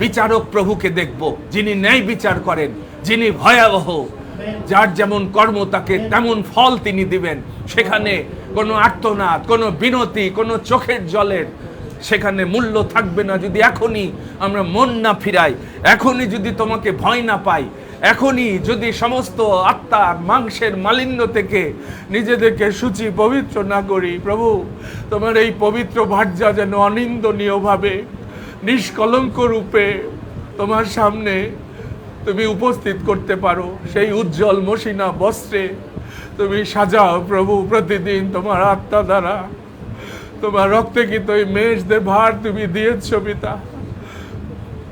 বিচারক প্রভুকে দেখব, যিনি ন্যায় বিচার করেন, যিনি ভয়াবহ, যার যেমন কর্ম তাকে তেমন ফল তিনি দিবেন। সেখানে কোনো আর্তনাদ, কোনো বিনতি, কোনো চোখের জলের সেখানে মূল্য থাকবে না, যদি এখনই আমরা মন না ফিরাই, এখনই যদি তোমাকে ভয় না পাই, এখনই যদি সমস্ত আত্মা মাংসের মালিন্য থেকে নিজেদেরকে সূচি পবিত্র না করি। প্রভু তোমার এই পবিত্র ভার্যা যেন অনিন্দনীয়ভাবে নিষ্কলঙ্ক রূপে তোমার সামনে তুমি উপস্থিত করতে পারো। সেই উজ্জ্বল মসিনা বস্ত্রে তুমি সাজাও প্রভু প্রতিদিন তোমার আত্মা দ্বারা। তোমার রক্তে কিন্তু এই মেষদের ভার তুমি দিয়েছ পিতা।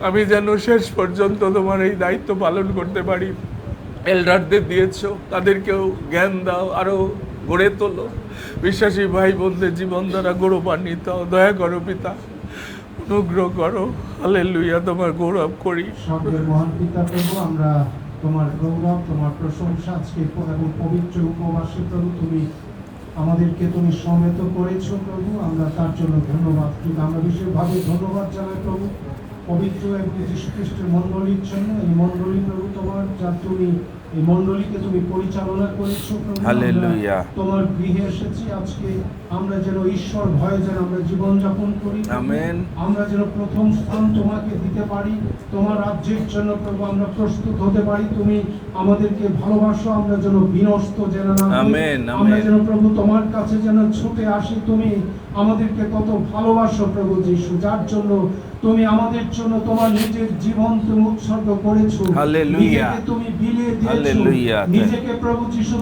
আমি যেন শেষ পর্যন্ত তোমার এই দায়িত্ব পালন করতে পারি। এল্ডারদের দিয়েছ, তাদেরকেও জ্ঞান দাও, আরো গড়ে তোলো। বিশ্বাসী ভাই বোনদের জীবন দ্বারা গৌরবান্বিত দয়া করো পিতা, অনুগ্রহ করো। হালেলুয়া, তোমার গৌরব করি। স্বর্গের মহান পিতা প্রভু, আমরা তোমার গৌরব, তোমার প্রশংসা আজকে এবং পবিত্র উপবাসে প্রভু তুমি আমাদেরকে তুমি সমবেত করেছো প্রভু, আমরা তার জন্য ধন্যবাদ। কিন্তু আমরা বিশেষভাবে ধন্যবাদ জানাই প্রভু পবিত্র এবং যীশু খ্রিস্টের মণ্ডলীর জন্য। এই মণ্ডলী প্রভু তোমার, যা তুমি এই মণ্ডলীকে তুমি পরিচালনা করেছো প্রভু। হালেলুয়া। তোমার গৃহে এসেছি আজকে, আমরা যেন ঈশ্বর ভয়ে যেন আমরা জীবনযাপন করি। আমেন। আমরা যেন প্রথম স্থান তোমাকে দিতে পারি, তোমার রাজ্যের জন্য প্রভু আমরা প্রস্তুত হতে পারি। তুমি আমাদেরকে ভালোবাসো, আমরা যেন বিনষ্ট যেন না হই। আমেন, আমরা আমেন। যেন প্রভু তোমার কাছে যেন ছুটে আসি। তুমি আমাদেরকে কত ভালোবাসো প্রভু যিশু, যার জন্য তুমি আমাদের জন্য তোমার নিজের জীবন তুমি উৎসর্গ করেছো। হালেলুয়া। নিজেকে তুমি বিলিয়ে দিয়েছো। হালেলুয়া। নিজেকে প্রভু যিশু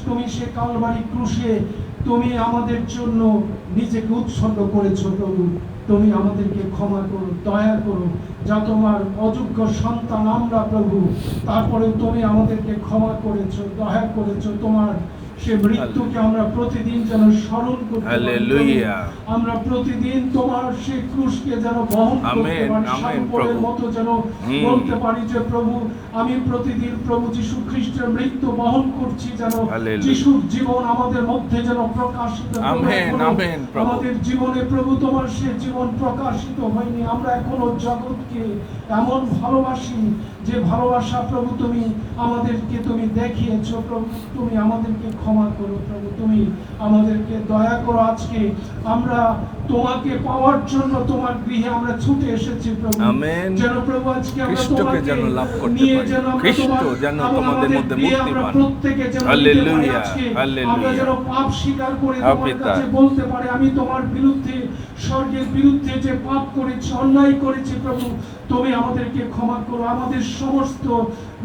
তুমি সে কালভারি ক্রুশে তুমি আমাদের জন্য নিজেকে উৎসর্গ করেছো। প্রভু তুমি আমাদেরকে ক্ষমা করো, দয়া করো, যা তোমার অযোগ্য সন্তান আমরা প্রভু, তারপরেও তুমি আমাদেরকে ক্ষমা করেছো, দয়া করেছো। তোমার সে মৃত্যুকে আমরা প্রতিদিন যেন স্মরণ করতে পারি। হালেলুয়া। আমরা প্রতিদিন তোমার সেই ক্রুশকে যেন বহন করতে পারি, সাপোলের মতো যেন বলতে পারি যে প্রভু আমি প্রতিদিন প্রভু যিশু খ্রিস্টের মৃত্যু বহন করছি, যেন যিশুর জীবন আমাদের মধ্যে যেন প্রকাশিত হয়। আমাদের জীবনে প্রভু তোমার সে জীবন প্রকাশিত হয়নি। আমরা এখনো জগৎকে এমন ভালোবাসি যে ভালোবাসা প্রভু তুমি আমাদেরকে তুমি দেখিয়েছো। প্রভু তুমি আমাদেরকে ক্ষমা করো, প্রভু তুমি আমাদেরকে দয়া করো। আজকে আমরা তোমাকে পাওয়ার জন্য তোমার গৃহে আমরা ছুটে এসেছি প্রভু। যেন প্রভু আজকে আমরা তোমাকে যেন লাভ করতে নিয়ে পারি, যেন আমরা খ্রিস্ট তোমার যেন তোমাদের মধ্যে মুক্তি পান। প্রত্যেকে যেন হালেলুয়া, আজকে হালেলুয়া। আমরা যেন পাপ স্বীকার করে তোমার কাছে বলতে পারি আমি তোমার বিরুদ্ধে, স্বর্গের বিরুদ্ধে যে পাপ করেছি, অন্যায় করেছি প্রভু তুমি আমাদেরকে ক্ষমা করো। আমাদের সমস্ত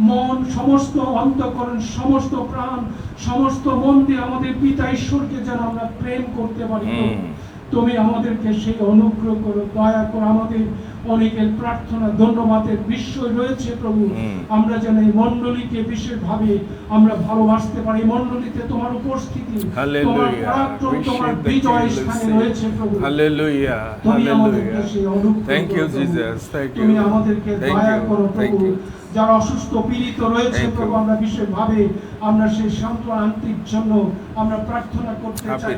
মন, সমস্ত অন্তঃকরণ, সমস্ত প্রাণ, সমস্ত মন দিয়ে আমাদের পিতা ঈশ্বরকে যেন আমরা প্রেম করতে পারি। তুমি আমাদেরকে সেই অনুগ্রহ করো, দয়া করো। আমাদের অনেকের প্রার্থনা ধন্যবাদের বিষয় রয়েছে প্রভু, আমরা যেন এই মণ্ডলীকে বিশেষভাবে আমরা ভালোবাসতে পারি। মণ্ডলীতে তোমার উপস্থিতি, তোমার পরাক্রম, তোমার বিজয় স্থানে রয়েছে প্রভু। হালেলুয়া, তুমি আমাদেরকে সেই অনুগ্রহ থ্যাংক ইউ করো প্রভু। Jesus, thank you. তুমি আমাদেরকে দয়া করো থ্যাংক প্রভু। ইউ। যারা অসুস্থ পীড়িত রয়েছে প্রভু আমরা বিশেষভাবে আমরা সেই সান্ত্বনা আনতির জন্য আমরা প্রার্থনা করতে চাই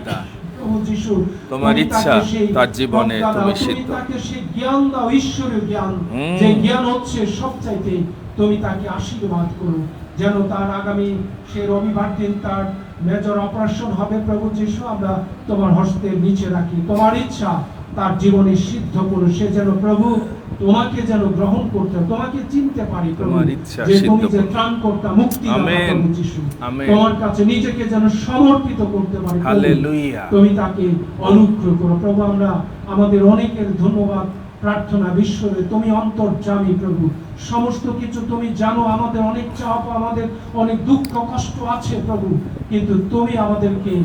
প্রভু যিশু। তোমার ইচ্ছা তার জীবনে তুমি সিদ্ধ। তাকে সেই জ্ঞান দাও, ঈশ্বরীয় জ্ঞান, যে জ্ঞান হচ্ছে সবচাইতে। তুমি তাকে আশীর্বাদ করো, যেন তার আগামী সেই রবিবার দিন তার মেজর অপারেশন হবে প্রভু যিশু, আমরা তোমার হস্তের নিচে রাখি। তোমার ইচ্ছা তার জীবনে সিদ্ধ করো, সে যেন প্রভু তোমাকে যেন গ্রহণ করতে, তোমাকে চিনতে পারি প্রভু, যে তুমি যে ত্রাণকর্তা, মুক্তিদাতা প্রভু যিশু। তোমার কাছে নিজেকে যেন সমর্পিত করতে পারি। হালেলুয়া। তুমি তাকে অনুগ্রহ করো প্রভু। আমরা আমাদের অনেকের ধন্যবাদ প্রার্থনা বিশ্বরে, তুমি অন্তর্যামী প্রভু, সমস্ত কিছু তুমি জানো। আমাদের অনেক চাপ, আমাদের অনেক দুঃখ কষ্ট আছে প্রভু, কিন্তু তুমি আমাদেরকে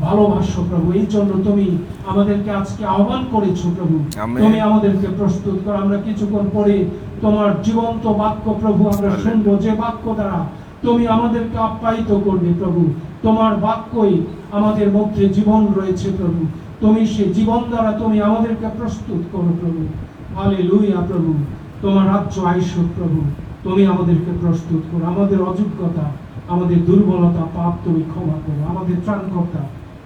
ভালোবাসো প্রভু। এই জন্য তুমি আমাদেরকে আজকে আহ্বান করেছো প্রভু। তুমি আমাদেরকে প্রস্তুত করো। আমরা কিছুক্ষণ পরে তোমার জীবন্ত বাক্য প্রভু আমরা শুনবো, যে বাক্য দ্বারা তুমি আমাদেরকে আপ্যায়িত করবে প্রভু। তোমার বাক্যই আমাদের মধ্যে জীবন রয়েছে প্রভু। তুমি সেই জীবন দ্বারা তুমি আমাদেরকে প্রস্তুত করো প্রভু। হালেলুয়া প্রভু। তোমার রাজ্য আইসো প্রভু। তুমি আমাদেরকে প্রস্তুত করো। আমাদের অযোগ্যতা, আমাদের দুর্বলতা, পাপ তুমি ক্ষমা করো। আমাদের ত্রাণকর্তা,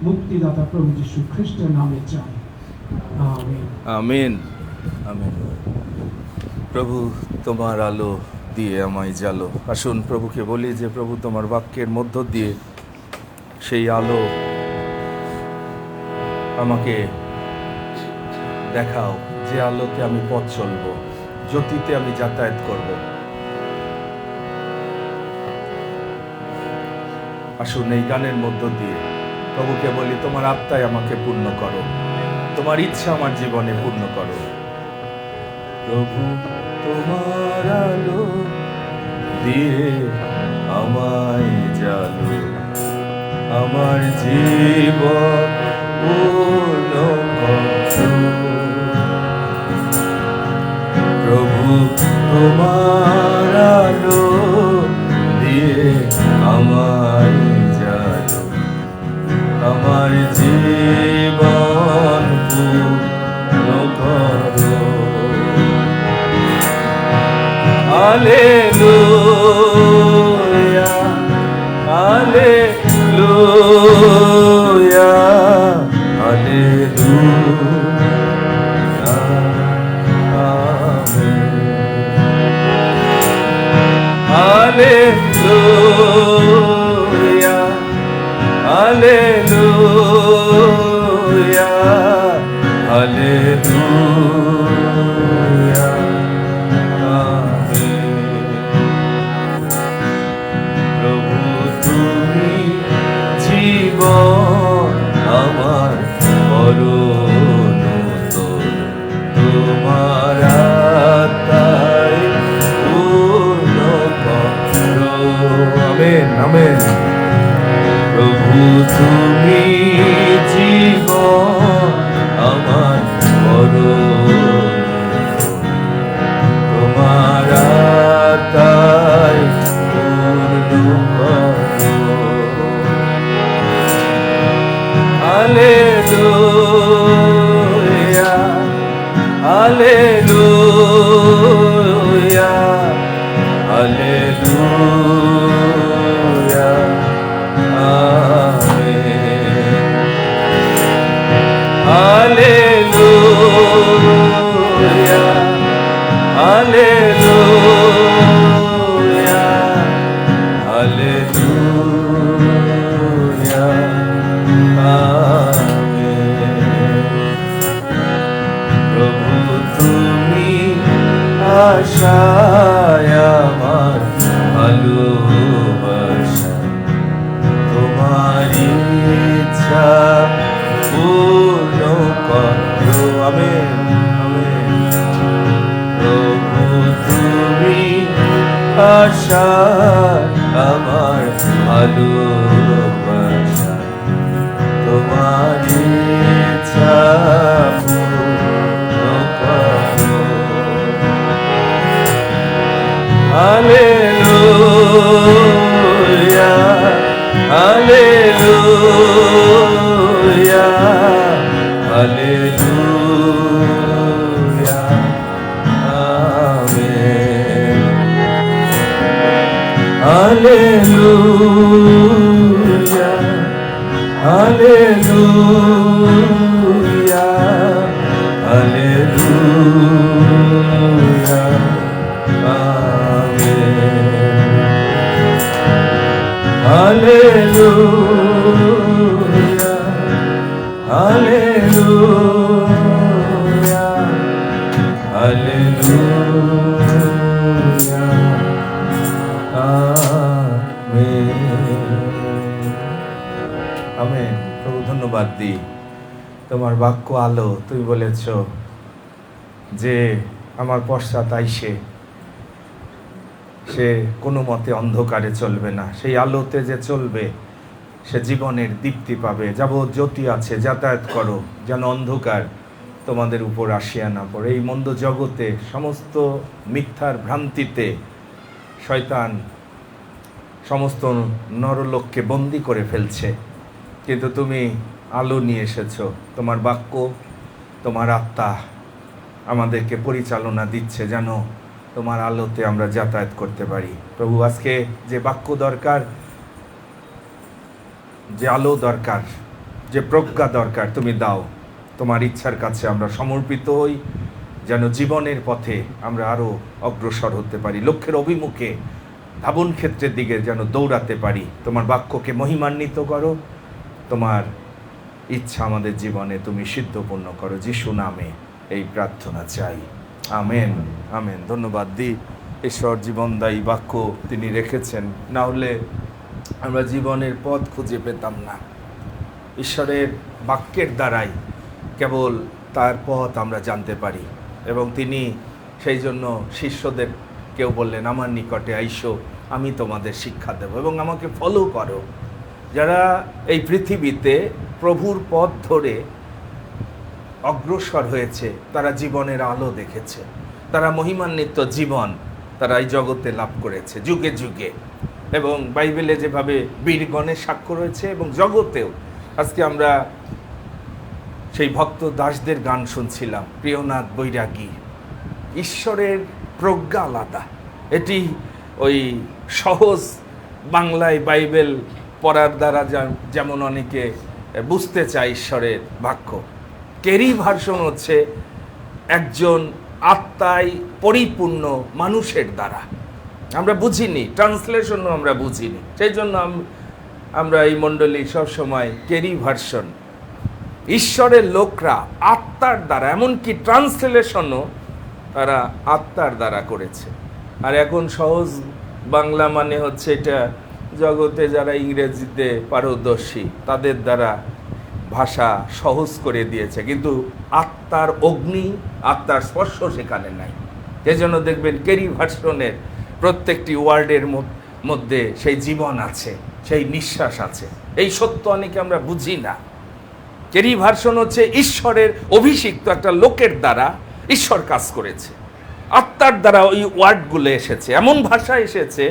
মুক্তিদাতা প্রভু যিশু খ্রিস্টের নামে চাই, আমেন। Amen, amen. প্রভু তোমার আলো দিয়ে আমায় জ্বালো। আসুন প্রভুকে বলি যে প্রভু তোমার বাক্যের মধ্য দিয়ে সেই আলো আমাকে দেখাও, যে আলোতে আমি পথ চলব, জ্যোতিতে আমি যাতায়াত করব। আসুন এই গানের মধ্য দিয়ে প্রভুকে বলি তোমার আত্মায় আমাকে পূর্ণ করো, তোমার ইচ্ছা আমার জীবনে পূর্ণ করো। প্রভু তোমার আলো দিয়ে আমায় জ্বালো, আমার জীবন পূর্ণ করো। প্রভু তোমার আলো দিয়ে আমায় জ্বালো, আমার জীবন পূর্ণ করো। Hallelujah, hallelujah, hallelujah, amen. Hallelujah, hallelujah, hallelujah, amen. প্রভু তুমি জীবন আমার পরম, তোমার Hallelujah, hallelujah, amen. Hallelujah, hallelujah, hallelujah, amen. প্রভু তুমি আশায় আমার ভালোবাসা, তোমার ইচ্ছা পূর্ণ করো। Amen, amen. প্রভু তুমি আশায় আমার ভালোবাসা, তোমার ইচ্ছা পূর্ণ করো। Hallelujah, hallelujah, hallelujah, amen. Hallelujah, hallelujah, hallelujah, amen. Hallelujah, hallelujah, hallelujah, amen. Amen. প্রভু ধন্যবাদ দিই, তোমার বাক্য আলো। তুমি বলেছ যে আমার পশ্চাৎ আইসে সে কোনো মতে অন্ধকারে চলবে না, সেই আলোতে যে চলবে সে জীবনের দীপ্তি পাবে। যাবৎ জ্যোতি আছে যাতায়াত করো, যেন অন্ধকার তোমাদের উপর আসিয়া না পড়ে। এই মন্দ জগতে সমস্ত মিথ্যার ভ্রান্তিতে শয়তান সমস্ত নরলোককে বন্দি করে ফেলছে, কিন্তু তুমি আলো নিয়ে এসেছো। তোমার বাক্য, তোমার আত্মা আমাদেরকে পরিচালনা দিচ্ছে, যেন তোমার আলোতে আমরা যাতায়াত করতে পারি। প্রভু, আজকে যে বাক্য দরকার, যে আলো দরকার, যে প্রজ্ঞা দরকার, তুমি দাও। তোমার ইচ্ছার কাছে আমরা সমর্পিত হই, যেন জীবনের পথে আমরা আরও অগ্রসর হতে পারি, লক্ষ্যের অভিমুখে ধাবন ক্ষেত্রের দিকে যেন দৌড়াতে পারি। তোমার বাক্যকে মহিমান্বিত করো, তোমার ইচ্ছা আমাদের জীবনে তুমি সিদ্ধপূর্ণ করো। যিশু নামে এই প্রার্থনা চাই, আমেন, আমেন। ধন্যবাদ দিই, ঈশ্বর জীবনদায়ী বাক্য তিনি রেখেছেন, না হলে আমরা জীবনের পথ খুঁজে পেতাম না। ঈশ্বরের বাক্যের দ্বারাই কেবল তার পথ আমরা জানতে পারি, এবং তিনি সেই জন্য শিষ্যদের কেউ বললেন, আমার নিকটে আইসো, আমি তোমাদের শিক্ষা দেব এবং আমাকে ফলো করো। যারা এই পৃথিবীতে প্রভুর পথ ধরে অগ্রসর হয়েছে, তারা জীবনের আলো দেখেছে, তারা মহিমান্বিত জীবন তারা এই জগতে লাভ করেছে যুগে যুগে। এবং বাইবেলে যেভাবে বীরগণের সাক্ষ্য রয়েছে এবং জগতেও, আজকে আমরা সেই ভক্ত দাসদের গান শুনছিলাম, প্রিয়নাথ বৈরাগী। ঈশ্বরের প্রজ্ঞা আলাদা। এটি ওই সহজ বাংলায় বাইবেল পড়ার দ্বারা যেমন অনেকে বুঝতে চায় ঈশ্বরের বাক্য, কেরি ভার্সন হচ্ছে একজন আত্মায় পরিপূর্ণ মানুষের দ্বারা। আমরা বুঝিনি, ট্রান্সলেশনও আমরা বুঝিনি, সেই জন্য আমরা এই মণ্ডলী সবসময় কেরি ভার্সন। ঈশ্বরের লোকরা আত্মার দ্বারা, এমনকি ট্রান্সলেশনও তারা আত্মার দ্বারা করেছে। আর এখন সহজ বাংলা মানে হচ্ছে এটা জগতে যারা ইংরেজিতে পারদর্শী তাদের দ্বারা ভাষা সহজ করে দিয়েছে, কিন্তু আত্মার অগ্নি, আত্মার স্পর্শ সেখানে নাই। এজন্য দেখবেন কেরি ভার্সনের প্রত্যেকটি ওয়ার্ডের মধ্যে সেই জীবন আছে, সেই নিঃশ্বাস আছে। এই সত্য অনেকে আমরা বুঝি না। কেরি ভার্সন হচ্ছে ঈশ্বরের অভিষিক্ত একটা লোকের দ্বারা ঈশ্বর কাজ করেছে, আত্মার দ্বারা ওই ওয়ার্ডগুলো এসেছে, এমন ভাষা এসেছে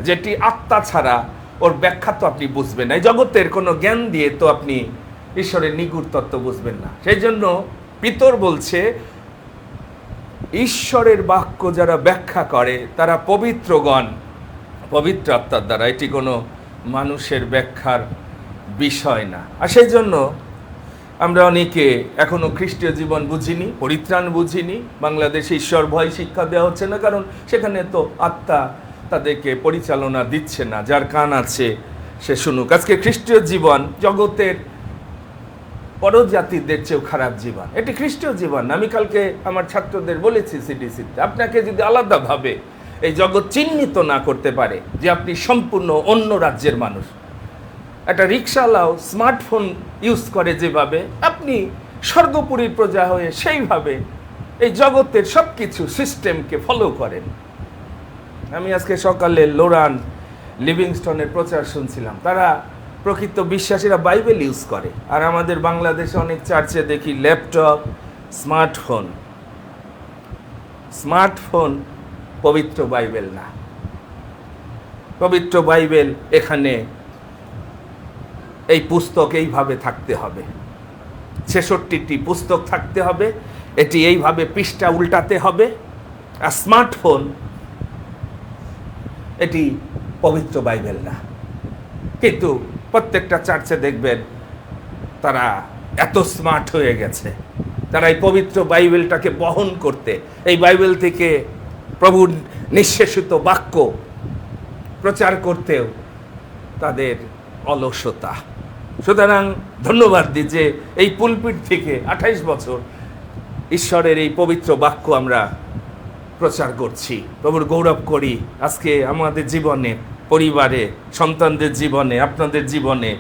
যেটি আত্মা ছাড়া ওর ব্যাখ্যা তো আপনি বুঝবেন না। এই জগতের কোনো জ্ঞান দিয়ে তো আপনি ঈশ্বরের নিগুড় তত্ত্ব বুঝবেন না। সেই জন্য পিতর বলছে ঈশ্বরের বাক্য যারা ব্যাখ্যা করে তারা পবিত্রগণ, পবিত্র আত্মার দ্বারা। এটি কোনো মানুষের ব্যাখ্যার বিষয় না। আর সেই জন্য আমরা অনেকে এখনো খ্রিস্টীয় জীবন বুঝিনি, পরিত্রাণ বুঝিনি। বাংলাদেশে ঈশ্বর ভয় শিক্ষা দেওয়া হচ্ছে না, কারণ সেখানে তো আত্মা তাদেরকে পরিচালনা দিচ্ছে না। যার কান আছে সে শুনুক। আজকে খ্রিস্টীয় জীবন জগতের পরজাতিদের চেয়েও খারাপ জীবন, এটি খ্রিস্টীয় জীবন। আমি কালকে আমার ছাত্রদের বলেছি সিডিসিতে, আপনাকে যদি আলাদাভাবে এই জগৎ চিহ্নিত না করতে পারে যে আপনি সম্পূর্ণ অন্য রাজ্যের মানুষ, একটা রিক্সাওয়ালাও স্মার্টফোন ইউজ করে যেভাবে, আপনি স্বর্গপুরীর প্রজা হয়ে সেইভাবে এই জগতের সব কিছু সিস্টেমকে ফলো করেন। আমি আজকে সকালে লোরান লিভিংস্টনের প্রচার শুনছিলাম। তারা প্রকৃত বিশ্বাসীরা বাইবেল ইউজ করে, আর আমাদের বাংলাদেশে অনেক চার্চে দেখি ল্যাপটপ, স্মার্টফোন। স্মার্টফোন পবিত্র বাইবেল না। পবিত্র বাইবেল এখানে এই পুস্তক এইভাবে থাকতে হবে, 66টি পুস্তক থাকতে হবে, এটি এইভাবে পৃষ্ঠা উল্টাতে হবে। আর স্মার্টফোন এটি পবিত্র বাইবেল না। কিন্তু প্রত্যেকটা চার্চে দেখবেন তারা এত স্মার্ট হয়ে গেছে, তারা এই পবিত্র বাইবেলটাকে বহন করতে, এই বাইবেল থেকে প্রভুর নিঃশেষিত বাক্য প্রচার করতেও তাদের অলসতা। সুতরাং ধন্যবাদ দিই যে এই পুলপিট থেকে 28 বছর ঈশ্বরের এই পবিত্র বাক্য আমরা প্রচার করছি। প্রভুর গৌরব করি। আজকে আমাদের জীবনে, পরিবারে, সন্তানদের জীবনে, আপনাদের জীবনে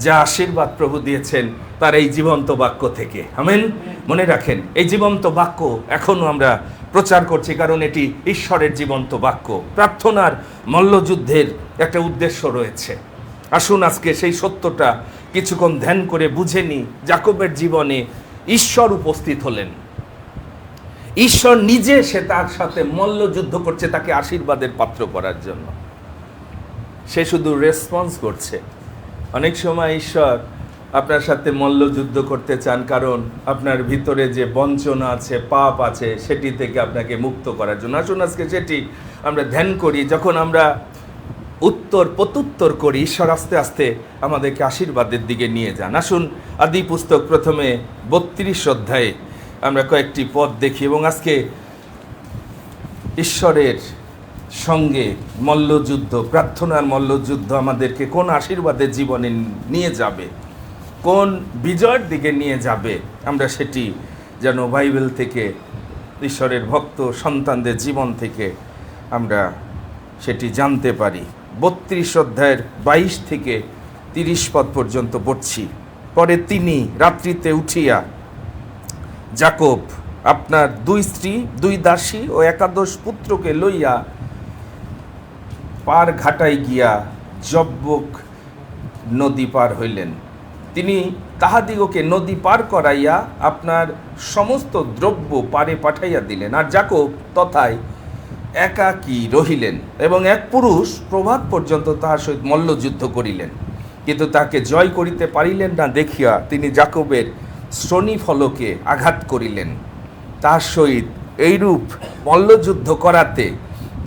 যা আশীর্বাদ প্রভু দিয়েছেন তার এই জীবন্ত বাক্য থেকে। আমেন। মনে রাখেন, এই জীবন্ত বাক্য এখনো আমরা প্রচার করছি, কারণ এটি ঈশ্বরের জীবন্ত বাক্য। প্রার্থনার মল্লযুদ্ধের একটা উদ্দেশ্য রয়েছে। আসুন আজকে সেই সত্যটা কিছুক্ষণ ধ্যান করে বুঝে নিই। যাকবের জীবনে ঈশ্বর উপস্থিত হলেন, ঈশ্বর নিজে সে তার সাথে মল্লযুদ্ধ করছে তাকে আশীর্বাদের পাত্র করার জন্য। সে শুধু রেসপন্স করছে। অনেক সময় ঈশ্বর আপনার সাথে মল্লযুদ্ধ করতে চান, কারণ আপনার ভিতরে যে বঞ্চনা আছে, পাপ আছে, সেটি থেকে আপনাকে মুক্ত করার জন্য। আসুন আজকে সেটি আমরা ধ্যান করি। যখন আমরা উত্তর প্রত্যুত্তর করি, ঈশ্বর আস্তে আস্তে আমাদেরকে আশীর্বাদের দিকে নিয়ে যান। আসুন আদি পুস্তক প্রথমে 32 অধ্যায়ে আমরা কয়েকটি পদ দেখি, এবং আজকে ঈশ্বরের সঙ্গে মল্লযুদ্ধ, প্রার্থনার মল্লযুদ্ধ আমাদেরকে কোন আশীর্বাদের জীবনে নিয়ে যাবে, কোন বিজয়ের দিকে নিয়ে যাবে, আমরা সেটি যেন বাইবেল থেকে, ঈশ্বরের ভক্ত সন্তানদের জীবন থেকে আমরা সেটি জানতে পারি। 32 অধ্যায়ের 22 থেকে 30 পদ পর্যন্ত পড়ছি। পরে তিনি রাত্রিতে উঠিয়া যাকব আপনার 2 স্ত্রী, 2 দাসী ও 11 পুত্রকে লইয়া পার ঘাটায় গিয়া জব্বক নদী পার হইলেন। তিনি তাহাদিগকে নদী পার করাইয়া আপনার সমস্ত দ্রব্য পারে পাঠাইয়া দিলেন। আর যাকব তথায় একাকী রহিলেন, এবং এক পুরুষ প্রভাত পর্যন্ত তাহার সহিত মল্লযুদ্ধ করিলেন, কিন্তু তাকে জয় করিতে পারিলেন না দেখিয়া তিনি যাকবের শ্রোণীফলকে আঘাত করিলেন। তাহার সহিত এইরূপ মল্লযুদ্ধ করাতে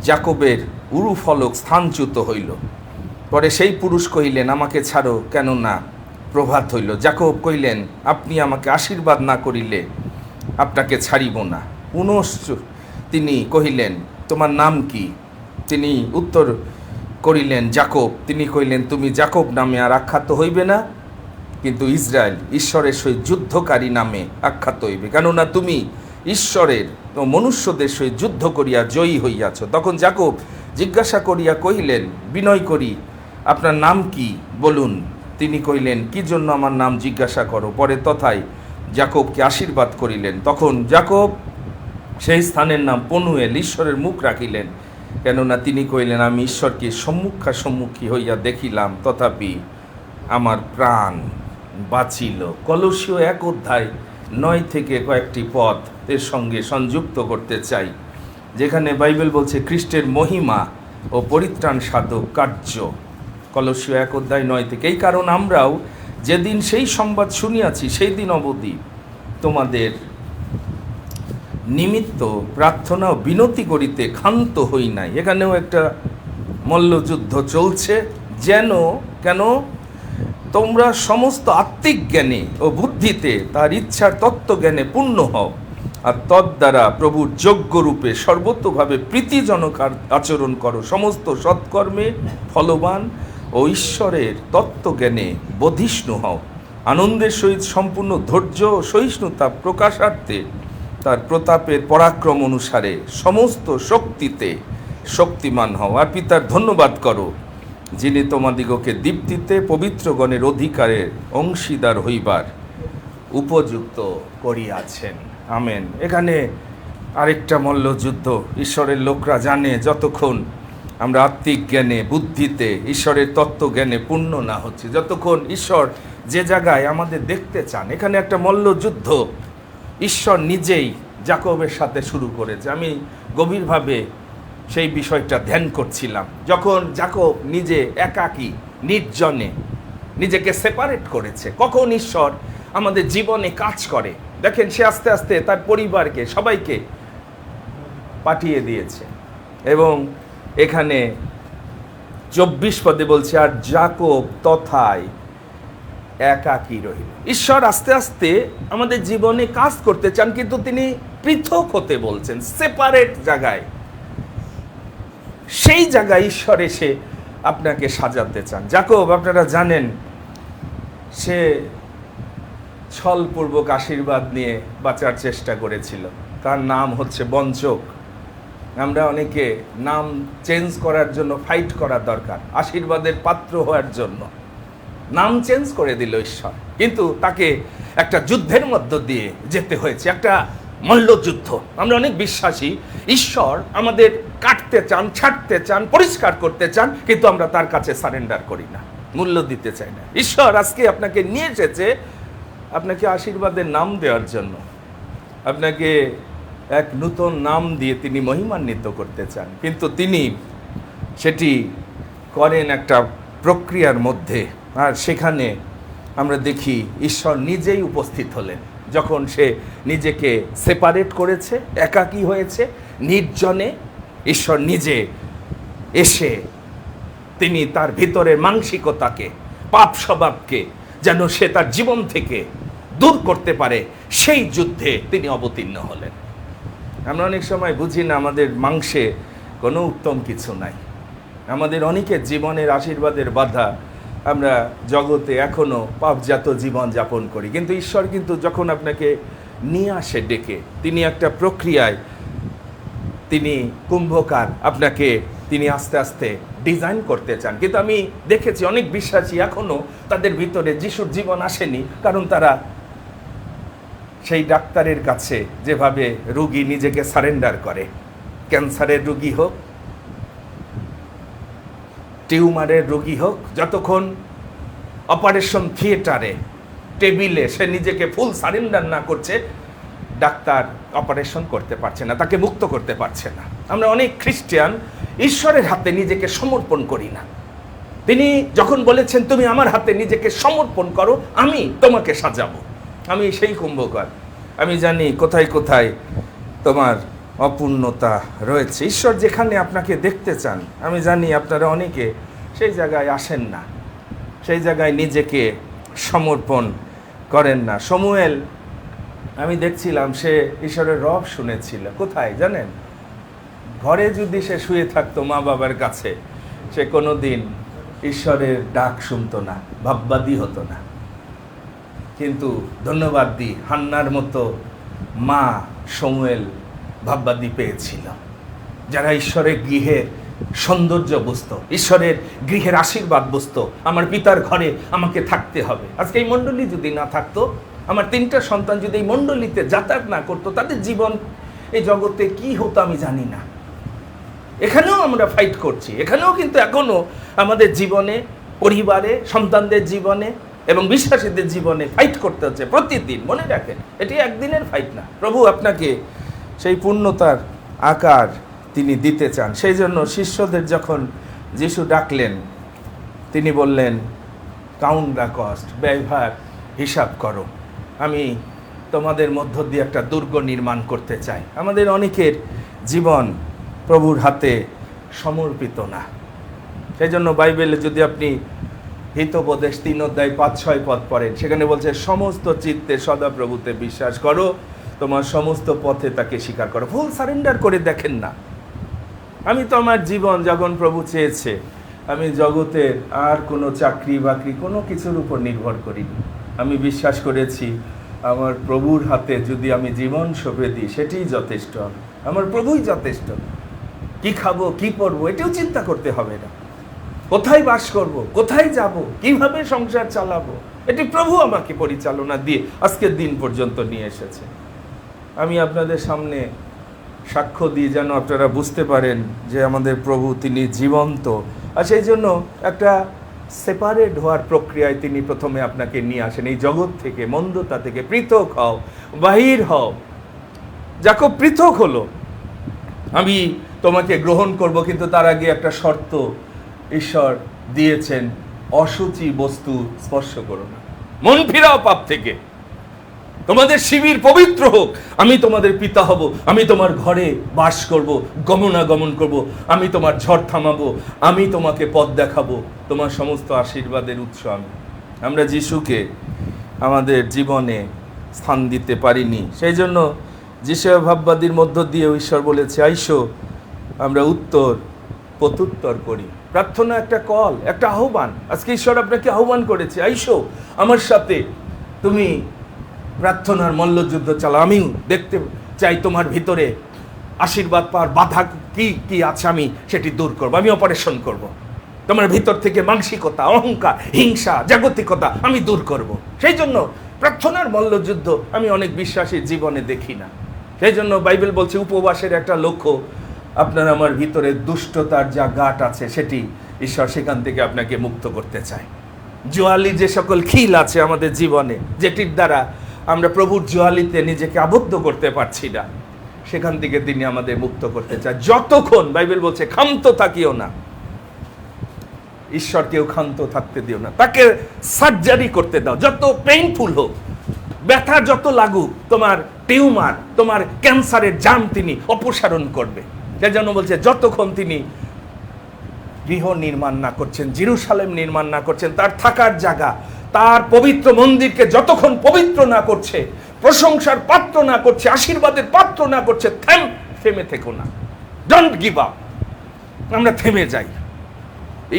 যাকবের উরুফলক স্থানচ্যুত হইল। পরে সেই পুরুষ কহিলেন, আমাকে ছাড়ো, কেন না প্রভাত হইল। যাকব কহিলেন, আপনি আমাকে আশীর্বাদ না করিলে আপনাকে ছাড়িব না। পুনশ্চ তিনি কহিলেন, তোমার নাম কি? তিনি উত্তর করিলেন, যাকব। তিনি কহিলেন, তুমি যাকব নামে আর আখ্যাত হইবে না, কিন্তু ইসরায়েল, ঈশ্বরের সহিত যুদ্ধকারী নামে আখ্যাত হইবে, কেননা তুমি ঈশ্বরের ও মনুষ্যদের সহিত যুদ্ধ করিয়া জয়ী হইয়াছ। তখন যাকব জিজ্ঞাসা করিয়া কহিলেন, বিনয় করি আপনার নাম কি বলুন। তিনি কহিলেন, কি জন্য আমার নাম জিজ্ঞাসা করো? পরে তথায় যাকবকে আশীর্বাদ করিলেন। তখন যাকব সেই স্থানের নাম পনুয়েল, ঈশ্বরের মুখ রাখিলেন, কেননা তিনি কহিলেন, আমি ঈশ্বরকে সম্মুখী হইয়া দেখিলাম, তথাপি আমার প্রাণ বাঁচিল। কলসীয় 1 অধ্যায় 9 থেকে কয়েকটি পদ এর সঙ্গে সংযুক্ত করতে চাই, যেখানে বাইবেল বলছে খ্রিস্টের মহিমা ও পরিত্রাণ সাধক কার্য। কলসীয় 1 অধ্যায় 9 থেকে। এই কারণ আমরাও যেদিন সেই সংবাদ শুনিয়াছি, সেই দিন অবধি তোমাদের নিমিত্ত প্রার্থনা ও বিনতি করিতে ক্ষান্ত হই নাই। এখানেও একটা মল্লযুদ্ধ চলছে। কেন তোমরা সমস্ত আত্মিক জ্ঞানে ও বুদ্ধিতে তার ইচ্ছার তত্ত্বজ্ঞানে পূর্ণ হও, আর তদ্বারা প্রভুর যোগ্যরূপে সর্বতোভাবে প্রীতিজনক আচরণ করো, সমস্ত সৎকর্মে ফলবান ও ঈশ্বরের তত্ত্বজ্ঞানে বোধিষ্ণু হও, আনন্দের সহিত সম্পূর্ণ ধৈর্য ও সহিষ্ণুতা প্রকাশার্থে তার প্রতাপের পরাক্রম অনুসারে সমস্ত শক্তিতে শক্তিমান হও, আর পিতার ধন্যবাদ করো, যিনি তোমাদিগকে দীপ্তিতে পবিত্রগণের অধিকারের অংশীদার হইবার উপযুক্ত করিয়াছেন। আমেন। এখানে আরেকটা মল্লযুদ্ধ। ঈশ্বরের লোকরা জানে যতক্ষণ আমরা আত্মিক জ্ঞানে বুদ্ধিতে ঈশ্বরের তত্ত্বজ্ঞানে পূর্ণ না হচ্ছে, যতক্ষণ ঈশ্বর যে জায়গায় আমাদের দেখতে চান, এখানে একটা মল্লযুদ্ধ ঈশ্বর নিজেই যাকবের সাথে শুরু করেছে। আমি গভীরভাবে সেই বিষয়টা ধ্যান করছিলাম। যখন যাকব নিজে একাকী নির্জনে নিজেকে সেপারেট করেছে, কখন ঈশ্বর আমাদের জীবনে কাজ করে দেখেন, সে আস্তে আস্তে তার পরিবারকে সবাইকে পাঠিয়ে দিয়েছে। এবং এখানে 24 পদে বলছে, আর যাকব তথায় একাকী রহিল। ঈশ্বর আস্তে আস্তে আমাদের জীবনে কাজ করতে চান, কিন্তু তিনি পৃথক হতে বলছেন, সেপারেট জায়গায়। সেই জায়গায় ঈশ্বর এসে আপনাকে সাজাতে চান। যাকব আপনারা জানেন, সে ছলপূর্বক আশীর্বাদ নিয়ে বাঁচার চেষ্টা করেছিল। তার নাম হচ্ছে বঞ্চক। আমরা অনেকে নাম চেঞ্জ করার জন্য ফাইট করার দরকার, আশীর্বাদের পাত্র হওয়ার জন্য নাম চেঞ্জ করে দিল ঈশ্বর, কিন্তু তাকে একটা যুদ্ধের মধ্য দিয়ে যেতে হয়েছে, একটা মল্লযুদ্ধ। আমরা অনেক বিশ্বাসী ঈশ্বর আমাদের কাটতে চান, ছাড়তে চান, পরিষ্কার করতে চান, কিন্তু আমরা তার কাছে সারেন্ডার করি না, মূল্য দিতে চাই না। ঈশ্বর আজকে আপনাকে নিয়ে এসেছে আপনাকে আশীর্বাদের নাম দেওয়ার জন্য, আপনাকে এক নূতন নাম দিয়ে তিনি মহিমান্বিত করতে চান, কিন্তু তিনি সেটি করেন একটা প্রক্রিয়ার মধ্যে। আর সেখানে আমরা দেখি ঈশ্বর নিজেই উপস্থিত হলেন, যখন সে নিজেকে সেপারেট করেছে, একাকী হয়েছে, নির্জনে ঈশ্বর নিজে এসে তিনি তার ভিতরের মানসিকতাকে, পাপ স্বভাবকে যেন সে তার জীবন থেকে দূর করতে পারে, সেই যুদ্ধে তিনি অবতীর্ণ হলেন। আমরা অনেক সময় বুঝি না আমাদের মাংসে কোনো উত্তম কিছু নাই, আমাদের অনেকের জীবনের আশীর্বাদের বাধা, আমরা জগতে এখনো পাপজাত জীবন যাপন করি। কিন্তু ঈশ্বর কিন্তু যখন আপনাকে নিয়ে আসে ডেকে, তিনি একটা প্রক্রিয়ায়, তিনি কুম্ভকার, আপনাকে তিনি আস্তে আস্তে ডিজাইন করতে চান। কিন্তু আমি দেখেছি অনেক বিশ্বাসী এখনো তাদের ভিতরে যিশুর জীবন আসেনি, কারণ তারা সেই ডাক্তারের কাছে যেভাবে রোগী নিজেকে সারেন্ডার করে, ক্যান্সারের রোগী হোক, টিউমারের রোগী হোক, যতক্ষণ অপারেশন থিয়েটারে টেবিলে সে নিজেকে ফুল সারেন্ডার না করছে, ডাক্তার অপারেশন করতে পারছে না, তাকে মুক্ত করতে পারছে না। আমরা অনেক খ্রিস্টান ঈশ্বরের হাতে নিজেকে সমর্পণ করি না। তিনি যখন বলেছেন তুমি আমার হাতে নিজেকে সমর্পণ করো, আমি তোমাকে সাজাবো। আমি সেই কুম্ভকার, আমি জানি কোথায় কোথায় তোমার অপূর্ণতা রয়েছে। ঈশ্বর যেখানে আপনাকে দেখতে চান, আমি জানি আপনারা অনেকে সেই জায়গায় আসেন না, সেই জায়গায় নিজেকে সমর্পণ করেন না। শমুয়েল, আমি দেখছিলাম সে ঈশ্বরের রব শুনেছিল কোথায় জানেন? ঘরে যদি সে শুয়ে থাকতো মা বাবার কাছে, সে কোনোদিন ঈশ্বরের ডাক শুনতো না, ভাববাদী হতো না। কিন্তু ধন্যবাদ দিই, হান্নার মতো মা শমুয়েল ভাববাদী পেয়েছিল, যারা ঈশ্বরের গৃহের সৌন্দর্য বুঝতো, ঈশ্বরের গৃহের আশীর্বাদ বুঝতো। আমার পিতার ঘরে আমাকে থাকতে হবে। আজকে এই মণ্ডলী যদি না থাকতো, আমার 3টা সন্তান যদি এই মণ্ডলীতে যাতায়াত না করতো, তাদের জীবন এই জগতে কি হতো আমি জানি না। এখানেও আমরা ফাইট করছি, এখানেও কিন্তু এখনো আমাদের জীবনে, পরিবারে, সন্তানদের জীবনে এবং বিশ্বাসীদের জীবনে ফাইট করতে হচ্ছে প্রতিদিন। মনে রাখেন, এটি একদিনের ফাইট না। প্রভু আপনাকে সেই পূর্ণতার আকার তিনি দিতে চান। সেই জন্য শিষ্যদের যখন যিশু ডাকলেন, তিনি বললেন কাউন্ট দ্য কস্ট, ব্যয়ভার হিসাব করো। আমি তোমাদের মধ্য দিয়ে একটা দুর্গ নির্মাণ করতে চাই। আমাদের অনেকের জীবন প্রভুর হাতে সমর্পিত না। সেই জন্য বাইবেলে যদি আপনি হিতোপদেশ 3 অধ্যায় 5-6 পদ পড়েন, সেখানে বলছে সমস্ত চিত্তে সদাপ্রভুতে বিশ্বাস করো, তোমার সমস্ত পথে তাকে স্বীকার করো। ফুল সারেন্ডার করে দেখেন না। আমি তো আমার জীবন যখন প্রভু চেয়েছে, আমি জগতের আর কোনো চাকরি বাকরি কোনো কিছুর উপর নির্ভর করিনি। আমি বিশ্বাস করেছি আমার প্রভুর হাতে যদি আমি জীবন সঁপে দিই সেটাই যথেষ্ট হবে, আমার প্রভুই যথেষ্ট। কি খাবো, কি পরবো, এটাও চিন্তা করতে হবে না। কোথায় বাস করব, কোথায় যাব, কিভাবে সংসার চালাবো, এটি প্রভু আমাকে পরিচালনা দিয়ে আজকের দিন পর্যন্ত নিয়ে এসেছে। আমি আপনাদের সামনে সাক্ষ্য দিই যেন আপনারা বুঝতে পারেন যে আমাদের প্রভু তিনি জীবন্ত। আর সেই জন্য একটা সেপারেট হওয়ার প্রক্রিয়ায় তিনি প্রথমে আপনাকে নিয়ে আসেন। এই জগৎ থেকে, মন্দতা থেকে পৃথক হও, বাহির হও। যাকব পৃথক হলো, আমি তোমাকে গ্রহণ করব, কিন্তু তার আগে একটা শর্ত ঈশ্বর দিয়েছেন, অশুচি বস্তু স্পর্শ করো না, মন ফিরাও পাপ থেকে, তোমাদের শিবির পবিত্র হোক, আমি তোমাদের পিতা হব, আমি তোমার ঘরে বাস করব, গমনাগমন করব, আমি তোমার ঝড় থামাবো, আমি তোমাকে পথ দেখাবো, তোমার সমস্ত আশীর্বাদের উৎস আমি। আমরা যিশুকে আমাদের জীবনে স্থান দিতে পারিনি। সেই জন্য যিশু ভাববাদীর মধ্য দিয়ে ঈশ্বর বলেছে, আইসো আমরা উত্তর প্রত্যুত্তর করি। প্রার্থনা একটা কল, একটা আহ্বান। আজকে ঈশ্বর আপনাকে আহ্বান করেছে, আইসো আমার সাথে, তুমি প্রার্থনার মল্লযুদ্ধ চালাও। আমিও দেখতে চাই তোমার ভিতরে আশীর্বাদ পাওয়ার বাধা কি কি আছে, আমি সেটি দূর করব, আমি অপারেশন করব। তোমার ভিতর থেকে মানসিকতা, অহংকার, হিংসা, জাগতিকতা আমি দূর করব। সেই জন্য প্রার্থনার মল্লযুদ্ধ আমি অনেক বিশ্বাসীর জীবনে দেখি না। সেই জন্য বাইবেল বলছে উপবাসের একটা লক্ষ্য, আপনার আমার ভিতরে দুষ্টতার যা গাঁট আছে সেটি ঈশ্বর সেখান থেকে আপনাকে মুক্ত করতে চায়। জোয়ালি যে সকল খিল আছে আমাদের জীবনে, যেটির দ্বারা আমরা প্রভুর জোয়ালিতে নিজেকে আবদ্ধ করতে পারছি না, সেখান থেকে তিনি আমাদের মুক্ত করতে চায়। যতক্ষণ বাইবেল বলছে ক্ষান্ত থাকিও না, ঈশ্বরকেও ক্ষান্ত থাকতে দিও না, তাকে সার্জারি করতে দাও। যত পেইনফুল হোক, ব্যথা যত লাগুক, তোমার টিউমার, তোমার ক্যান্সারের জাম তিনি অপসারণ করবে। সেই জন্য বলছে যতক্ষণ তিনি গৃহ নির্মাণ না করছেন, জেরুসালেম নির্মাণ না করছেন, তার থাকার জায়গা, তার পবিত্র মন্দিরকে যতক্ষণ পবিত্র না করছে, প্রশংসার পাত্র না করছে, আশীর্বাদের পাত্র না করছে, থেমে থেকো না, ডোন্ট গিভ আপ। আমরা থেমে যাই।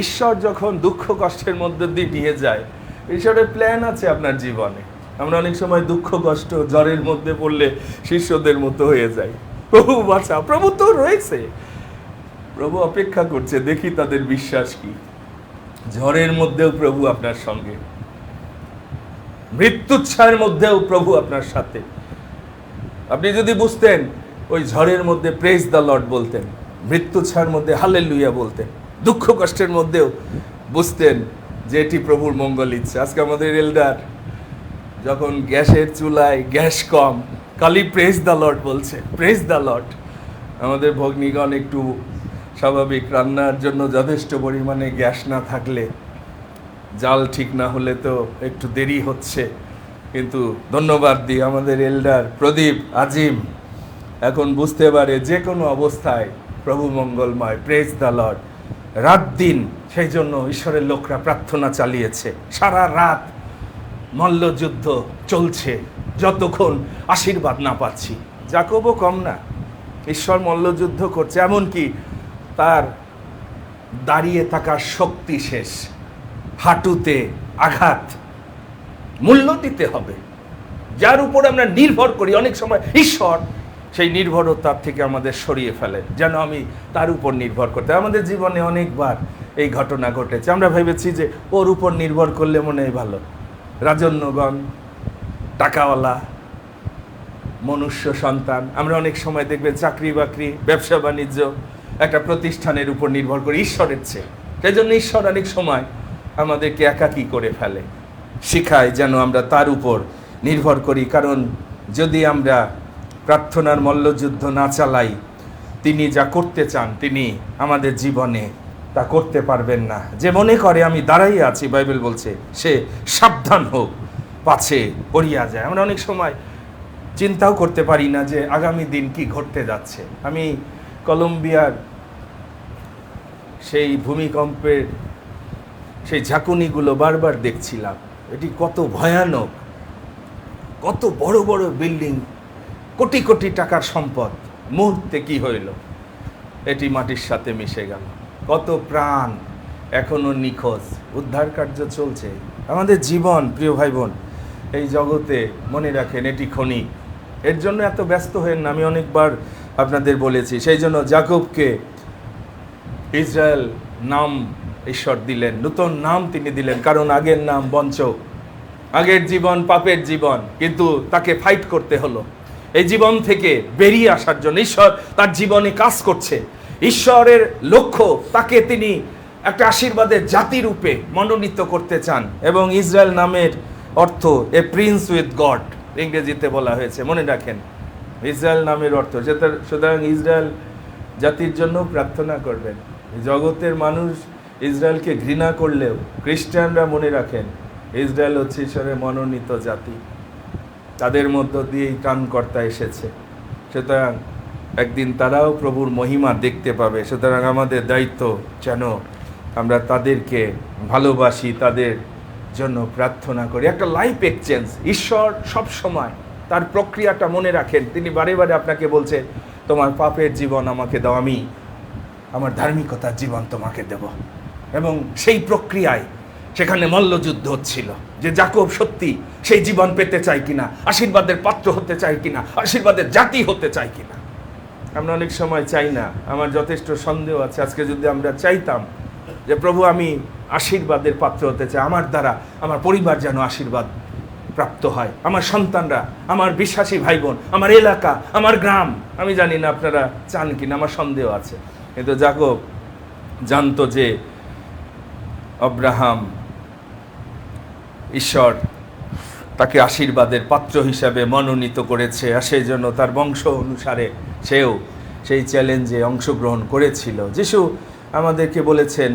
ঈশ্বর যখন দুঃখ কষ্টের মধ্যে দিয়ে নিয়ে যায়, ঈশ্বরের প্ল্যান আছে আপনার জীবনে। আমরা অনেক সময় দুঃখ কষ্ট জ্বরের মধ্যে পড়লে শিষ্যদের মতো হয়ে যায়, প্রভু বাঁচাও। প্রভু তো রয়েছে, প্রভু অপেক্ষা করছে, দেখি তাদের বিশ্বাস কি। ঝড়ের মধ্যেও প্রভু আপনার সঙ্গে, মৃত্যুচ্ছায়ের মধ্যেও প্রভু আপনার সাথে। আপনি যদি বুঝতেন, ওই ঝড়ের মধ্যে প্রেজ দ্য লর্ড বলতেন, মৃত্যুচ্ছায়ের মধ্যে হালেলুয়া বলতেন, দুঃখ কষ্টের মধ্যেও বুঝতেন যে এটি প্রভুর মঙ্গল ইচ্ছে। আজকে আমাদের এল্ডার যখন গ্যাসের চুলায় গ্যাস কম, খালি প্রেজ দ্য লর্ড বলছে, প্রেজ দ্য লর্ড। আমাদের ভগ্নীগণ একটু স্বাভাবিক, রান্নার জন্য যথেষ্ট পরিমাণে গ্যাস না থাকলে, জাল ঠিক না হলে তো একটু দেরি হচ্ছে, কিন্তু ধন্যবাদ দিই আমাদের এল্ডার প্রদীপ আজিম এখন বুঝতে পারে যে কোনো অবস্থায় প্রভু মঙ্গলময়, প্রেজ দ্য লর্ড। রাত দিন সেই জন্য ঈশ্বরের লোকরা প্রার্থনা চালিয়েছে, সারা রাত মল্লযুদ্ধ চলছে যতক্ষণ আশীর্বাদ না পাচ্ছি। যাকবও কম না, ঈশ্বর মল্লযুদ্ধ করছে, এমনকি তার দাঁড়িয়ে থাকার শক্তি শেষ, হাঁটুতে আঘাত। মূল্য দিতে হবে যার উপর আমরা নির্ভর করি। অনেক সময় ঈশ্বর সেই নির্ভরতার থেকে আমাদের সরিয়ে ফেলে, যেন আমি তার উপর নির্ভর করতে। আমাদের জীবনে অনেকবার এই ঘটনা ঘটেছে, আমরা ভেবেছি যে ওর উপর নির্ভর করলে মনে হয় ভালো। রাজন্যগণ, টাকাওয়ালা, মনুষ্য সন্তান, আমরা অনেক সময় দেখবেন চাকরি বাকরি, ব্যবসা বাণিজ্য, একটা প্রতিষ্ঠানের উপর নির্ভর করি ঈশ্বরের চেয়ে। সেই জন্য ঈশ্বর অনেক সময় আমাদেরকে একাকী করে ফেলে, শিখায় যেন আমরা তার উপর নির্ভর করি। কারণ যদি আমরা প্রার্থনার মল্লযুদ্ধ না চালাই, তিনি যা করতে চান তিনি আমাদের জীবনে তা করতে পারবেন না। যে মনে করে আমি দাঁড়াই আছি, বাইবেল বলছে সে সাবধান হোক, পাছে পড়িয়া যায়। আমরা অনেক সময় চিন্তাও করতে পারি না যে আগামী দিন কি ঘটতে যাচ্ছে। আমি কলম্বিয়ার সেই ভূমিকম্পের সেই ঝাঁকুনিগুলো বারবার দেখছিলাম। এটি কত ভয়ানক, কত বড় বড় বিল্ডিং, কোটি কোটি টাকার সম্পদ মুহূর্তে কি হইল, এটি মাটির সাথে মিশে গেল। কত প্রাণ এখনো নিখোঁজ, উদ্ধার কার্য চলছে। আমাদের জীবন, প্রিয় ভাই বোন, এই জগতে মনে রাখেন এটি ক্ষণিক। এর জন্য এত ব্যস্ত হয়েন না, আমি অনেকবার আপনাদের বলেছি। সেই জন্য যাকবকে ইসরায়েল নাম ঈশ্বর দিলেন, নতুন নাম তিনি দিলেন, কারণ আগের নাম বঞ্চক, আগের জীবন পাপের জীবন, কিন্তু তাকে ফাইট করতে হলো এই জীবন থেকে বেরিয়ে আসার জন্য। ঈশ্বর তার জীবনে কাজ করছে। ঈশ্বরের লক্ষ্য, তাকে তিনি একটা আশীর্বাদের জাতি রূপে মনোনীত করতে চান। এবং ইসরায়েল নামের অর্থ এ প্রিন্স উইথ গড, ইংরেজিতে বলা হয়েছে, মনে রাখেন ইসরায়েল নামের অর্থ। সুতরাং ইসরায়েল জাতির জন্য প্রার্থনা করবেন। জগতের মানুষ ইসরায়েলকে ঘৃণা করলেও খ্রিস্টানরা মনে রাখেন ইসরায়েল হচ্ছে ঈশ্বরের মনোনীত জাতি, তাদের মধ্য দিয়েই ত্রাণকর্তা এসেছে। সুতরাং একদিন তারাও প্রভুর মহিমা দেখতে পাবে। সুতরাং আমাদের দায়িত্ব যেন আমরা তাদেরকে ভালোবাসি, তাদের জন্য প্রার্থনা করি। একটা লাইফ এক্সচেঞ্জ। ঈশ্বর সব সময় তার প্রক্রিয়াটা মনে রাখেন। তিনি বারে বারে আপনাকে বলছে, তোমার পাপের জীবন আমাকে দাও, আমি আমার ধার্মিকতার জীবন তোমাকে দেব। এবং সেই প্রক্রিয়ায় সেখানে মল্লযুদ্ধ হচ্ছিল যে যাকব সত্যি সেই জীবন পেতে চাই কিনা, আশীর্বাদের পাত্র হতে চাই কিনা, আশীর্বাদের জাতি হতে চাই কিনা। আমরা অনেক সময় চাই না। আমার যথেষ্ট সন্দেহ আছে, আজকে যদি আমরা চাইতাম যে প্রভু আমি আশীর্বাদের পাত্র হতে চাই, আমার দ্বারা আমার পরিবার যেন আশীর্বাদ প্রাপ্ত হয়, আমার সন্তানরা, আমার বিশ্বাসী ভাই বোন, আমার এলাকা, আমার গ্রাম। আমি জানি না আপনারা চান কিনা, আমার সন্দেহ আছে। কিন্তু যাকব জানতো যে আব্রাহাম, ঈশ্বর তাকে আশীর্বাদের পাত্র হিসাবে মনোনীত করেছে, আর সেই জন্য তার বংশ অনুসারে সেও সেই চ্যালেঞ্জে অংশগ্রহণ করেছিল। যিশু আমাদেরকে বলেছেন,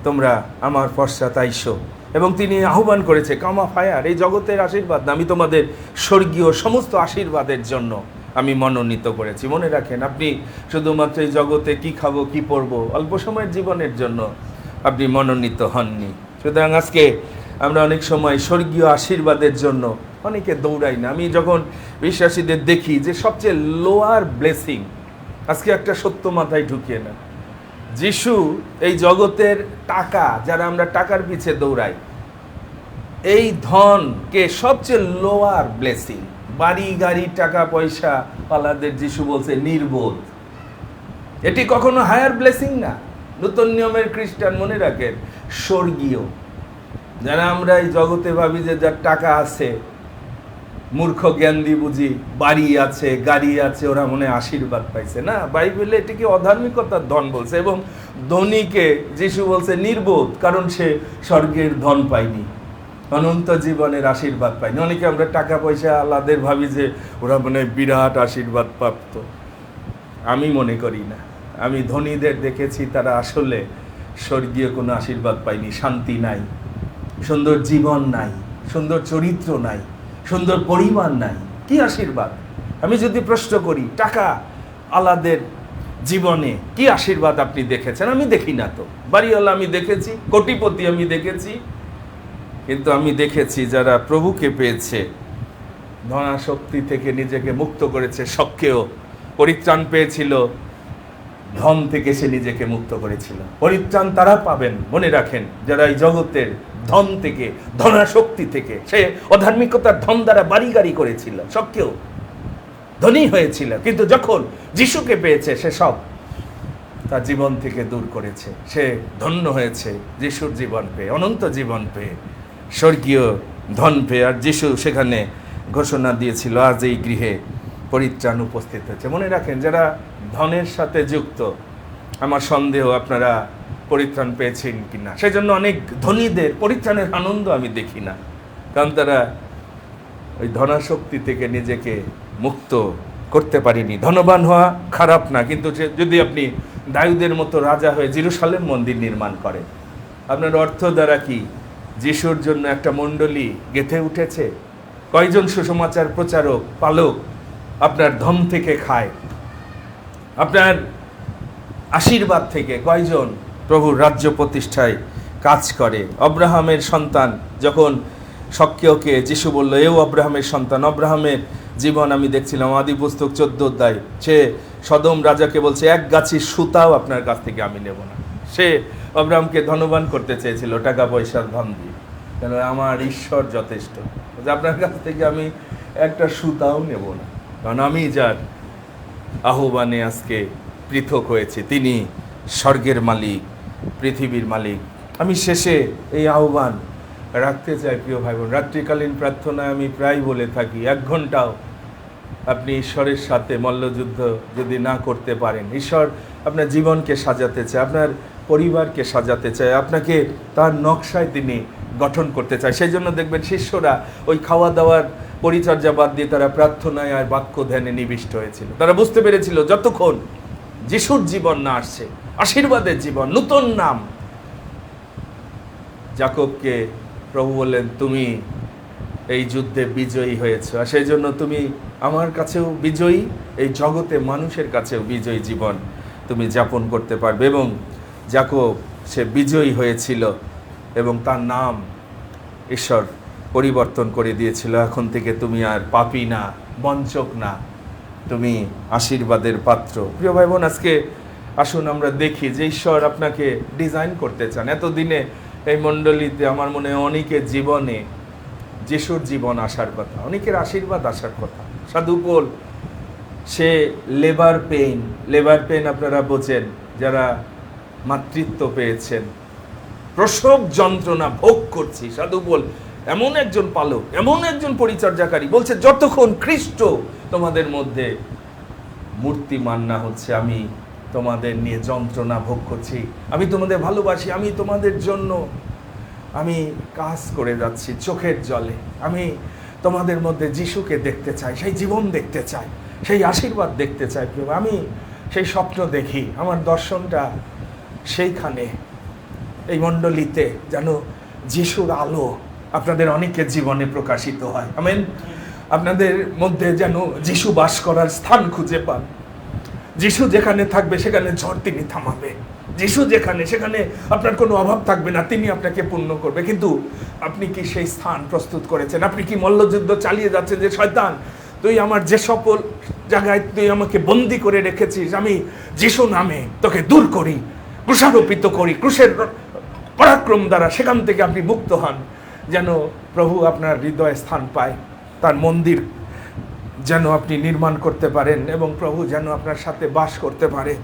তোমরা আমার পশ্চাৎ আইসো, এবং তিনি আহ্বান করেছে, কামা ফায়ার, এই জগতের আশীর্বাদ না, আমি তোমাদের স্বর্গীয় সমস্ত আশীর্বাদের জন্য আমি মনোনীত করেছি। মনে রাখেন, আপনি শুধুমাত্র এই জগতে কি খাবো, কি পরবো, অল্প সময়ের জীবনের জন্য আপনি মনোনীত হননি। সুতরাং আজকে আমরা অনেক সময় স্বর্গীয় আশীর্বাদের জন্য অনেকে দৌড়াই না। আমি যখন বিশ্বাসীদের দেখি যে সবচেয়ে লোয়ার ব্লেসিং, আজকে একটা সত্য মাথায় ঢুকিয়ে না, যিশু এই জগতের টাকা, যারা আমরা টাকার পিছে দৌড়াই, এই ধনকে সবচেয়ে লোয়ার ব্লেসিং, বাড়ি গাড়ি টাকা পয়সা পালাদের যিশু বলছে নির্বোধ। এটি কখনো হায়ার ব্লেসিং না। নতুন নিয়মের খ্রিস্টান মনে রাখেন, স্বর্গীয়। যারা আমরা এই জগতে ভাবি যে যার টাকা আছে, মূর্খ জ্ঞান দিয়ে বুঝি বাড়ি আছে, গাড়ি আছে, ওরা মনে আশীর্বাদ পাইছে। না, বাইবেলে এটিকে অধার্মিকতার ধন বলছে। এবং ধনীকে যিশু বলছে নির্বোধ, কারণ সে স্বর্গের ধন পায়নি, অনন্ত জীবনের আশীর্বাদ পায়নি। অনেকে আমরা টাকা পয়সা আলাদের ভাবি যে ওরা মনে বিরাট আশীর্বাদ প্রাপ্ত। আমি মনে করি না। আমি ধনীদের দেখেছি, তারা আসলে স্বর্গীয় কোনো আশীর্বাদ পায়নি। শান্তি নাই, সুন্দর জীবন নাই, সুন্দর চরিত্র নাই, সুন্দর পরিবার নাই। কি আশীর্বাদ? আমি যদি প্রশ্ন করি, টাকা আলাদের জীবনে কি আশীর্বাদ আপনি দেখেছেন? আমি দেখি না তো। বাড়িওয়ালা আমি দেখেছি, কোটিপতি আমি দেখেছি, কিন্তু আমি দেখেছি যারা প্রভুকে পেয়েছে, ধনাশক্তি থেকে নিজেকে মুক্ত করেছে, শখকেও পরিত্রাণ পেয়েছিল, ধন থেকে সে নিজেকে মুক্ত করেছিল। পরিত্রাণ তারা পাবেন, মনে রাখেন, যারা এই জগতের ধন থেকে, ধনাশক্তি থেকে, সে অধার্মিকতার ধন দ্বারা বাড়ি গাড়ি করেছিল, শখকেও ধনী হয়েছিল, কিন্তু যখন যিশুকে পেয়েছে সে সব তার জীবন থেকে দূর করেছে। সে ধন্য হয়েছে যিশুর জীবন পেয়ে, অনন্ত জীবন পেয়ে, স্বর্গীয় ধন পেয়ে। আর যিশু সেখানে ঘোষণা দিয়েছিল, আজ এই গৃহে পরিত্রাণ উপস্থিত হয়েছে। মনে রাখেন, যারা ধনের সাথে যুক্ত, আমার সন্দেহ আপনারা পরিত্রাণ পেয়েছেন কিনা। সেই জন্য অনেক ধনীদের পরিত্রাণের আনন্দ আমি দেখি না, কারণ তারা ওই ধনাশক্তি থেকে নিজেকে মুক্ত করতে পারিনি। ধনবান হওয়া খারাপ না, কিন্তু যদি আপনি দাউদের মতো রাজা হয়ে জেরুজালেম মন্দির নির্মাণ করেন, আপনার অর্থ দ্বারা কি যিশুর জন্য একটা মণ্ডলী গেঁথে উঠেছে? কয়জন সুসমাচার প্রচারক, পালক আপনার ধন থেকে খায়, আপনার আশীর্বাদ থেকে কয়জন প্রভুর রাজ্য প্রতিষ্ঠায় কাজ করে? অব্রাহামের সন্তান যখন শক্যকে যিশু বলল, এও অব্রাহামের সন্তান। অব্রাহামের জীবন আমি দেখছিলাম আদি পুস্তক 14 অধ্যায়। সে সদম রাজাকে বলছে, এক গাছি সুতাও আপনার কাছ থেকে আমি নেব না। সে অব্রাহামকে ধনবান করতে চেয়েছিল টাকা পয়সার ধন দিয়ে, কেন আমার ঈশ্বর যথেষ্ট, আপনার কাছ থেকে আমি একটা সুতাও নেব না, কারণ আমি যার আহ্বানে আজকে পৃথক হয়েছে তিনি স্বর্গের মালিক, পৃথিবীর মালিক। আমি শেষে এই আহ্বান রাখতে চাই প্রিয় ভাই বোন। রাত্রিকালীন প্রার্থনায় আমি প্রায় বলে থাকি, 1 ঘন্টাও আপনি ঈশ্বরের সাথে মল্লযুদ্ধ যদি না করতে পারেন, ঈশ্বর আপনার জীবনকে সাজাতে চায়, আপনার পরিবারকে সাজাতে চায়, আপনাকে তার নকশায় তিনি গঠন করতে চায়। সেই জন্য দেখবেন শিষ্যরা ওই খাওয়া দাওয়ার পরিচর্যা বাদ দিয়ে তারা প্রার্থনায় আর বাক্য ধ্যানে নিবিষ্ট হয়েছিল। তারা বুঝতে পেরেছিল যতক্ষণ যিশুর জীবন না আসছে, আশীর্বাদের জীবন, নতুন নাম। যাকবকে প্রভু বললেন, তুমি এই যুদ্ধে বিজয়ী হয়েছ, আর সেই জন্য তুমি আমার কাছেও বিজয়ী, এই জগতে মানুষের কাছেও বিজয়ী জীবন তুমি যাপন করতে পারবে। এবং যাকব সে বিজয়ী হয়েছিল এবং তার নাম ঈশ্বর পরিবর্তন করে দিয়েছিল। এখন থেকে তুমি আর পাপী না, বঞ্চক না, তুমি আশীর্বাদের পাত্র। প্রিয় ভাই বোন, আজকে আসুন আমরা দেখি যে ঈশ্বর আপনাকে ডিজাইন করতে চান। এতদিনে এই মণ্ডলীতে আমার মনে হয় অনেকের জীবনে যিশুর জীবন আসার কথা, অনেকের আশীর্বাদ আসার কথা। সাধু পৌল, সে লেবার পেইন আপনারা বোঝেন যারা মাতৃত্ব পেয়েছেন, প্রসব যন্ত্রণা ভোগ করছি। সাধু পৌল এমন একজন পালক, এমন একজন পরিচর্যাকারী, বলছে যতক্ষণ খ্রিস্ট তোমাদের মধ্যে মূর্তিমান না হচ্ছে, আমি তোমাদের নিয়ে যন্ত্রণা ভোগ করছি, আমি তোমাদের ভালোবাসি, আমি তোমাদের জন্য আমি কাজ করে যাচ্ছি চোখের জলে। আমি তোমাদের মধ্যে যিশুকে দেখতে চাই, সেই জীবন দেখতে চাই, সেই আশীর্বাদ দেখতে চাই। আমি সেই স্বপ্ন দেখি, আমার দর্শনটা সেইখানে, এই মণ্ডলীতে যেন যিশুর আলো আপনাদের অনেকের জীবনে প্রকাশিত হয়। আমেন। আপনাদের মধ্যে যেন যিশু বাস করার স্থান খুঁজে পান। যিশু যেখানে থাকবে সেখানে ঝড় তিনি থামাবে। যিশু যেখানে, সেখানে আপনার কোনো অভাব থাকবে না, তিনি আপনাকে পূর্ণ করবে। কিন্তু আপনি কি সেই স্থান প্রস্তুত করেছেন? আপনি কি মল্লযুদ্ধ চালিয়ে যাচ্ছেন যে শয়তান তুই আমার যে সকল জায়গায় তুই আমাকে বন্দি করে রেখেছিস, আমি যিশু নামে তোকে দূর করি, ক্রুশারোপিত করি, ক্রুশের পরাক্রম দ্বারা সেখান থেকে আপনি মুক্ত হন, যেন প্রভু আপনার হৃদয়ে স্থান পায়, তার মন্দির যেন আপনি নির্মাণ করতে পারেন এবং প্রভু যেন আপনার সাথে বাস করতে পারে,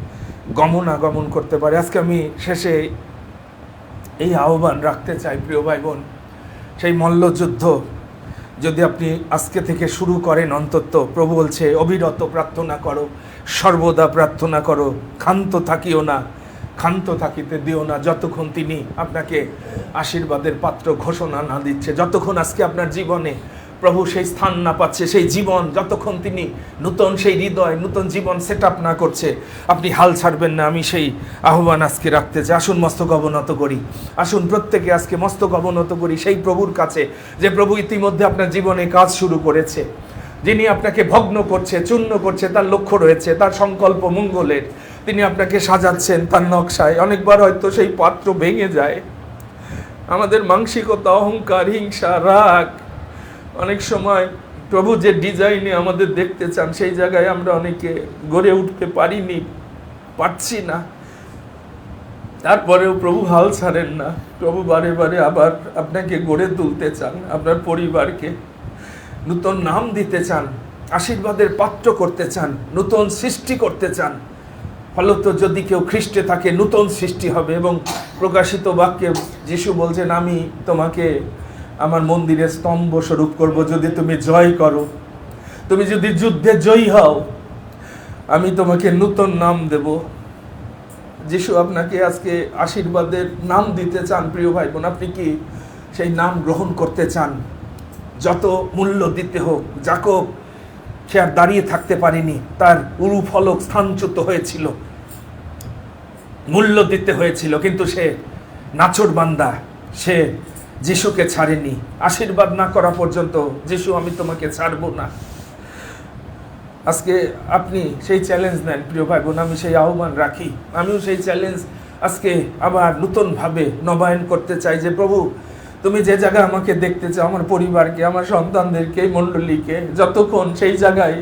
গমনাগমন করতে পারে। আজকে আমি শেষে এই আহ্বান রাখতে চাই প্রিয় ভাই বোন, সেই মল্লযুদ্ধ যদি আপনি আজকে থেকে শুরু করেন, অন্তত প্রভু বলছে অবিরত প্রার্থনা করো, সর্বদা প্রার্থনা করো, ক্ষান্ত থাকিও না, ক্ষান্ত থাকিতে দিও না, যতক্ষণ তিনি আপনাকে আশীর্বাদের পাত্র ঘোষণা না দিচ্ছে, যতক্ষণ আজকে আপনার জীবনে প্রভু সেই স্থান না পাচ্ছে, সেই জীবন যতক্ষণ তিনি নূতন সেই হৃদয়, নূতন জীবন সেট আপ না করছে, আপনি হাল ছাড়বেন না। আমি সেই আহ্বান আজকে রাখতে চাই। আসুন মস্তক অবনত করি, আসুন প্রত্যেকে আজকে মস্তক অবনত করি সেই প্রভুর কাছে, যে প্রভু ইতিমধ্যে আপনার জীবনে কাজ শুরু করেছে, যিনি আপনাকে ভগ্ন করছে, চূর্ণ করছে, তার লক্ষ্য রয়েছে, তার সংকল্প মঙ্গলের, তিনি আপনাকে সাজাচ্ছেন তার নকশায়। অনেকবার হয়তো সেই পাত্র ভেঙে যায়, আমাদের মানসিকতা, অহংকার, হিংসা, রাগ, অনেক সময় প্রভু যে ডিজাইনে আমাদের দেখতে চান সেই জায়গায় আমরা অনেকে গড়ে উঠতে পারছি না। তারপরেও প্রভু হাল ছাড়েন না, প্রভু বারে বারে আবার আপনাকে গড়ে তুলতে চান, আপনার পরিবারকে নূতন নাম দিতে চান, আশীর্বাদের পাত্র করতে চান, নূতন সৃষ্টি করতে চান। ফলত যদি কেউ খ্রিস্টে থাকে নূতন সৃষ্টি হবে। এবং প্রকাশিত বাক্যে যিশু বলছেন, আমি তোমাকে আমার মন্দিরে স্তম্ভ স্বরূপ করব, যদি তুমি জয় করো, তুমি যদি যুদ্ধে জয়ী হও, আমি তোমাকে নূতন নাম দেব। যিশু আপনাকে আজকে আশীর্বাদের নাম দিতে চান প্রিয় ভাই বোন। আপনি কি সেই নাম গ্রহণ করতে চান? যত মূল্য দিতে হোক, যাকব সে আর দাঁড়িয়ে থাকতে পারেনি, তার উরু ফলক স্থানচ্যুত হয়েছিল, মূল্য দিতে হয়েছিল, কিন্তু সে নাছোড় বান্দা, সে যিশুকে ছাড়েনি। আশীর্বাদ না করা পর্যন্ত যিশু, আমি তোমাকে ছাড়বো না। আজকে আপনি সেই চ্যালেঞ্জ নেন প্রিয় ভাই বোন, আমি সেই আহ্বান রাখি, আমিও সেই চ্যালেঞ্জ আজকে আবার নতুনভাবে নবায়ন করতে চাই যে প্রভু তুমি যে জায়গায় আমাকে দেখতে চাও, আমার পরিবারকে, আমার সন্তানদেরকে, এই মণ্ডলীকে, যতক্ষণ সেই জায়গায়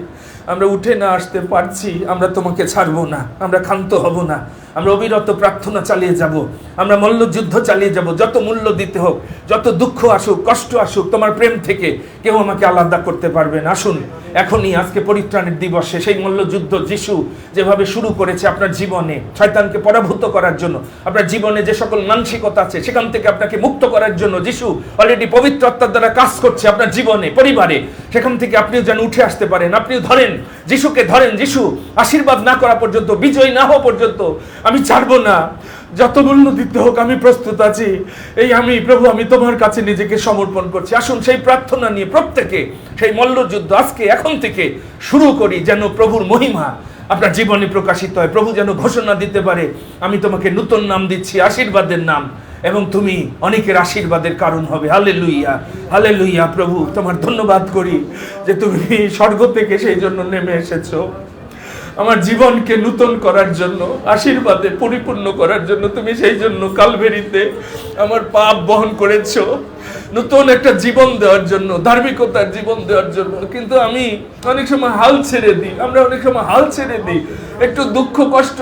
আমরা উঠে না আসতে পারছি, আমরা তোমাকে ছাড়বো না, আমরা ক্ষান্ত হব না, আমরা অবিরত প্রার্থনা চালিয়ে যাব, আমরা মল্লযুদ্ধ চালিয়ে যাব, যত মূল্য দিতে হোক, যত দুঃখ আসুক, কষ্ট আসুক, তোমার প্রেম থেকে কেউ আমাকে আলাদা করতে পারবে না। আসুন এখনই, আজকে পরিত্রাণের দিবসে সেই মল্লযুদ্ধ যিশু যেভাবে শুরু করেছে আপনার জীবনে শয়তানকে পরাভূত করার জন্য, আপনার জীবনে যে সকল মানসিকতা আছে সেখান থেকে আপনাকে মুক্ত করার জন্য যিশু অলরেডি পবিত্র আত্মার দ্বারা কাজ করছে আপনার জীবনে, পরিবারে, সেখান থেকে আপনিও যেন উঠে আসতে পারেন। আপনিও ধরেন যিশুকে, ধরেন যিশু আশীর্বাদ না করা পর্যন্ত, বিজয় না হওয়া পর্যন্ত আমি ছাড়বো না, যত মূল্য দিতে হোক আমি প্রস্তুত আছি। এই আমি প্রভু, আমি তোমার কাছে নিজেকে সমর্পণ করছি। আসুন সেই প্রার্থনা নিয়ে প্রত্যেকে সেই মল্লযুদ্ধ আজকে এখন থেকে শুরু করি, যেন প্রভুর মহিমা আপনার জীবনে প্রকাশিত হয়। প্রভু যেন ঘোষণা দিতে পারে, আমি তোমাকে নতুন নাম দিচ্ছি, আশীর্বাদের নাম, এবং তুমি অনেকের আশীর্বাদের কারণ হবে। Hallelujah, hallelujah. প্রভু তোমার ধন্যবাদ করি যে তুমি স্বর্গ থেকে সেই জন্য নেমে এসেছো, আমার জীবনকে নূতন করার জন্য, আশীর্বাদে পরিপূর্ণ করার জন্য। তুমি সেই জন্য কালভেরিতে আমার পাপ বহন করেছো, নতুন একটা জীবন দেওয়ার জন্য, ধার্মিকতার জীবন দেওয়ার জন্য। কিন্তু আমি অনেক সময় হাল ছেড়ে দিই, আমরা অনেক সময় হাল ছেড়ে দিই, একটু দুঃখ কষ্ট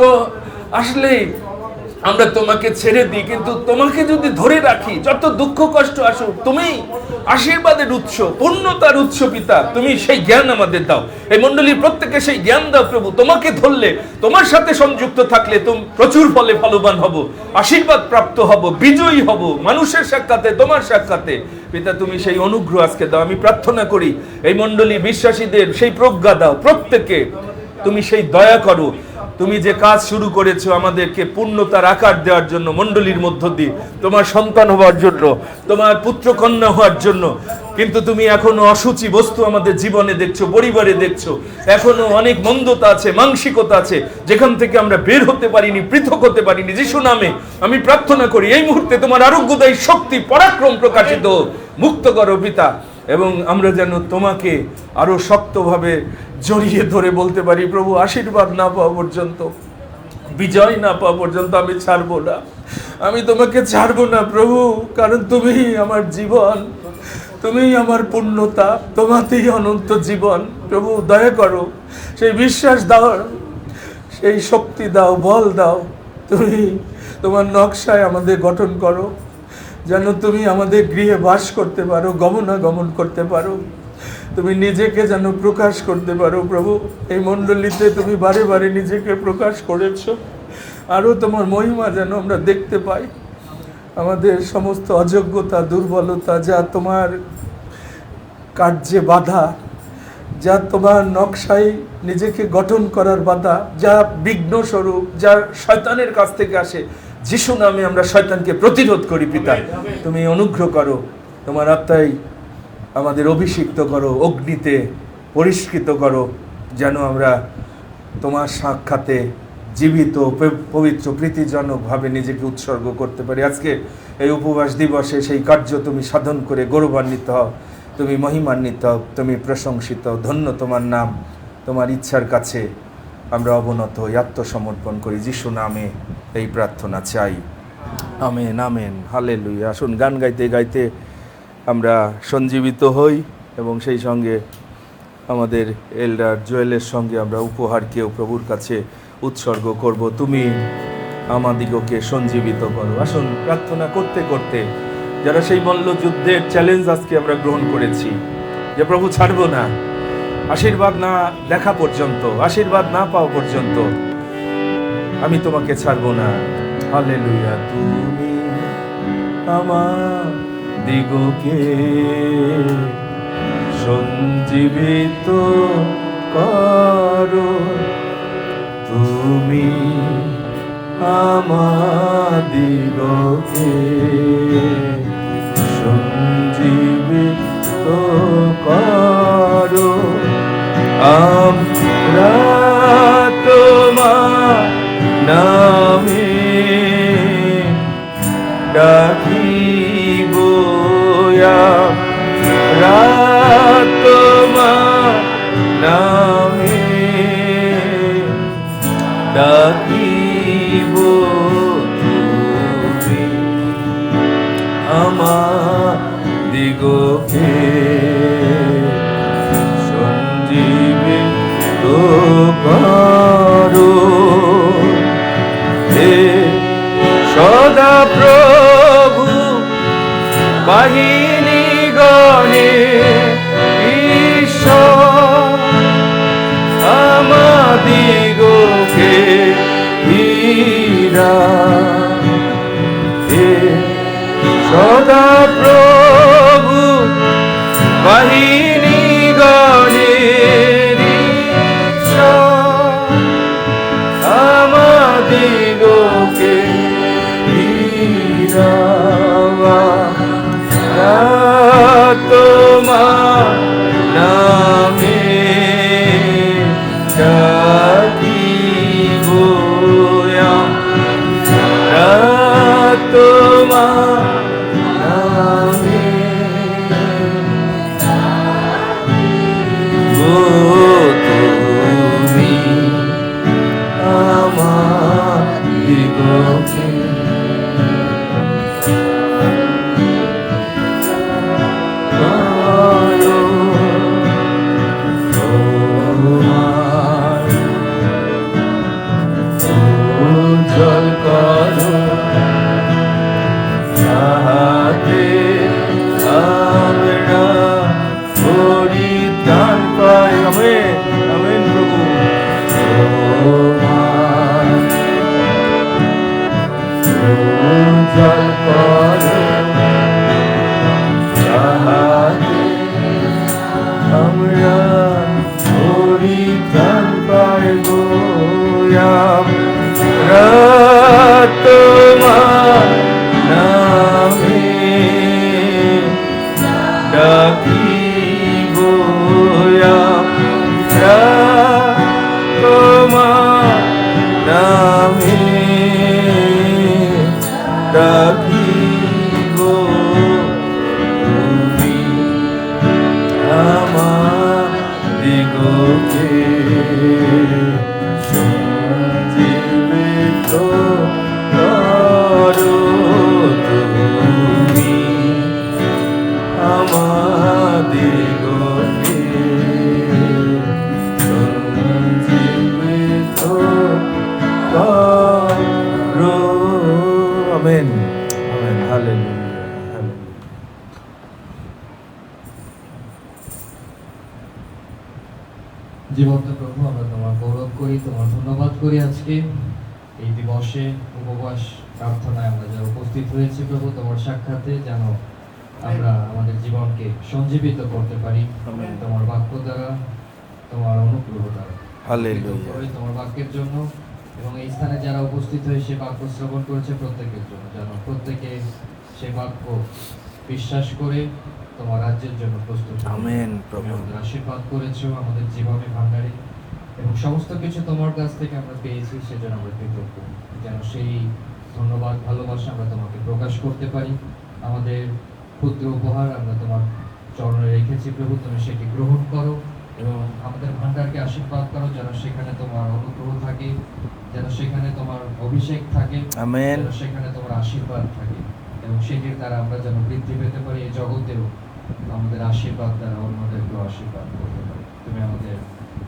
আসলেই আমরা তোমাকে ছেড়ে দিই। কিন্তু তোমাকে যদি ধরে রাখি, যত দুঃখ কষ্ট আসুক, তুমি আশীর্বাদের উৎস, পূর্ণতার উৎস পিতা, তুমি সেই জ্ঞান আমাদের দাও। এই মণ্ডলীর প্রত্যেকে সেই জ্ঞান দাও প্রভু। তোমাকে ধরলে, তোমার সাথে সংযুক্ত থাকলে তুমি প্রচুর ফলে ফলবান হব, আশীর্বাদ প্রাপ্ত হব, বিজয়ী হব, মানুষের সাক্ষাতে, তোমার সাক্ষাতে। পিতা তুমি সেই অনুগ্রহ আজকে দাও। আমি প্রার্থনা করি এই মণ্ডলী বিশ্বাসীদের সেই প্রজ্ঞা দাও, প্রত্যেকে তুমি সেই দয়া করো। তুমি যে কাজ শুরু করেছো আমাদেরকে পূর্ণতার আকার দেওয়ার জন্য, মণ্ডলীর মধ্য দিয়ে তোমার সন্তান হওয়ার জন্য, তোমার পুত্র কন্যা হওয়ার জন্য, কিন্তু তুমি এখনো অসুচি বস্তু আমাদের জীবনে দেখছো, পরিবারে দেখছো, এখনো অনেক মন্দতা আছে, মানসিকতা আছে, যেখান থেকে আমরা বের হতে পারিনি, পৃথক হতে পারিনি। যিশু নামে আমি প্রার্থনা করি এই মুহূর্তে তোমার আরোগ্যদায়ী শক্তি, পরাক্রম প্রকাশিত, মুক্ত করো পিতা, এবং আমরা যেন তোমাকে আরো শক্তভাবে জড়িয়ে ধরে বলতে পারি, প্রভু আশীর্বাদ না পাওয়া পর্যন্ত, বিজয় না পাওয়া পর্যন্ত আমি ছাড়বো না, আমি তোমাকে ছাড়বো না প্রভু, কারণ তুমি আমার জীবন, তুমি আমার পূর্ণতা, তোমাতেই অনন্ত জীবন। প্রভু দয়া করো, সেই বিশ্বাস দাও, সেই শক্তি দাও, বল দাও। তুমি তোমার নকশায় আমাদের গঠন করো, যেন তুমি আমাদের গৃহে বাস করতে পারো, গমনাগমন করতে পারো, তুমি নিজেকে যেন প্রকাশ করতে পারো। প্রভু এই মণ্ডলীতে তুমি বারে বারে নিজেকে প্রকাশ করেছো, আরও তোমার মহিমা যেন আমরা দেখতে পাই। আমাদের সমস্ত অযোগ্যতা, দুর্বলতা, যা তোমার কার্যে বাধা, যা তোমার নকশায় নিজেকে গঠন করার বাধা, যা বিঘ্ন স্বরূপ, যা শয়তানের কাছ থেকে আসে, যিশু নামে আমরা শয়তানকে প্রতিরোধ করি পিতা। তুমি অনুগ্রহ করো, তোমার আত্মাই আমাদের অভিষিক্ত করো, অগ্নিতে পরিষ্কৃত করো, যেন আমরা তোমার সাক্ষাতে জীবিত, পবিত্র, প্রীতিজনকভাবে নিজেকে উৎসর্গ করতে পারি। আজকে এই উপবাস দিবসে সেই কার্য তুমি সাধন করে গৌরবান্বিত হও, তুমি মহিমান্বিত হও, তুমি প্রশংসিত। ধন্য তোমার নাম। তোমার ইচ্ছার কাছে আমরা অবনত হই, আত্মসমর্পণ করি। যিশু নামে এই প্রার্থনা চাই, আমেন, আমেন, হালেলুয়া। আসুন গান গাইতে গাইতে আমরা সঞ্জীবিত হই, এবং সেই সঙ্গে আমাদের এল্ডার জোয়েলের সঙ্গে আমরা উপহারকেও প্রভুর কাছে উৎসর্গ করব। তুমি আমাদিগকে সঞ্জীবিত করো। আসুন প্রার্থনা করতে করতে, যারা সেই মল্লযুদ্ধের চ্যালেঞ্জ আজকে আমরা গ্রহণ করেছি, যে প্রভু ছাড়বো না, আশীর্বাদ না দেখা পর্যন্ত, আশীর্বাদ না পাওয়া পর্যন্ত আমি তোমাকে ছাড়বো না। হালেলুয়া। তুমি আমার দিগকে সঞ্জীবিত করো, তুমি আমাদিগকে সঞ্জীবিত করো। আমরা তোমার নামে ডাকিব, আমরা তোমার নামে আমার দিগকে সঞ্জীবিত করো হে সদা প্রভু বাহিনী গণে ঈশ্বর আমাদিগকে হীরা হে সদা প্রভু বাহিনী গণে ঈশ্বর আমাদিগকে হীরা তোমার নামে ডাকিব তোমার নামে তুমি আমার দিগকে জল করো তাহাতে আমরা পরিত্রাণ পাই। আমেন আমেন প্রভু জল করো তাহাতে আমরা পরিত্রাণ পাইব। তোমার নামে ডাকিব তোমার নামে ডাকিব তুমি আমার দিগকে করো তুমি আমাদিগকে সঞ্জীবিত করো। Amen amen hallelujah hallelujah. জীবন্ত প্রভু, আমরা তোমার গৌরব করি, তোমার ধন্যবাদ করি। আজকে এই দিবসে উপবাস প্রার্থনায় আমরা যারা উপস্থিত হয়েছি প্রভু, তোমার সাক্ষাতে যেন আমরা আমাদের জীবনকে সঞ্জীবিত করতে পারি তোমার বাক্য দ্বারা, তোমার অনুগ্রহ দ্বারা। হালেলুয়া। করি তোমার বাক্যের জন্য এবং এই স্থানে যারা উপস্থিত হয়ে সে বাক্য শ্রবণ করেছে প্রত্যেকের জন্য, যেন প্রত্যেকে সে বাক্য বিশ্বাস করে তোমার রাজ্যের জন্য প্রস্তুত। আমেন প্রভু। আমাদের আশীর্বাদ করেছো আমাদের জীবনে ভান্ডারে এবং সমস্ত কিছু তোমার কাছ থেকে আমরা পেয়েছি, সেজন্য আমরা কৃতজ্ঞ। যেন সেই ধন্যবাদ ভালোবাসা আমরা তোমাকে প্রকাশ করতে পারি। আমাদের ক্ষুদ্র উপহার আমরা তোমার চরণে রেখেছি প্রভু, তুমি সেটি গ্রহণ করো এবং আমাদের ভান্ডারকে আশীর্বাদ করো, যেন সেখানে তোমার অনুগ্রহ থাকে, যেন সেখানে তোমার অভিষেক থাকে, আমেন। যেন সেখানে তোমার আশীর্বাদ থাকে এবং সেটির দ্বারা আমরা যেন বৃদ্ধি পেতে পারি এই জগতেও, আমাদের আশীর্বাদ দ্বারা অন্যদেরকেও আশীর্বাদ করতে পারি। তুমি আমাদের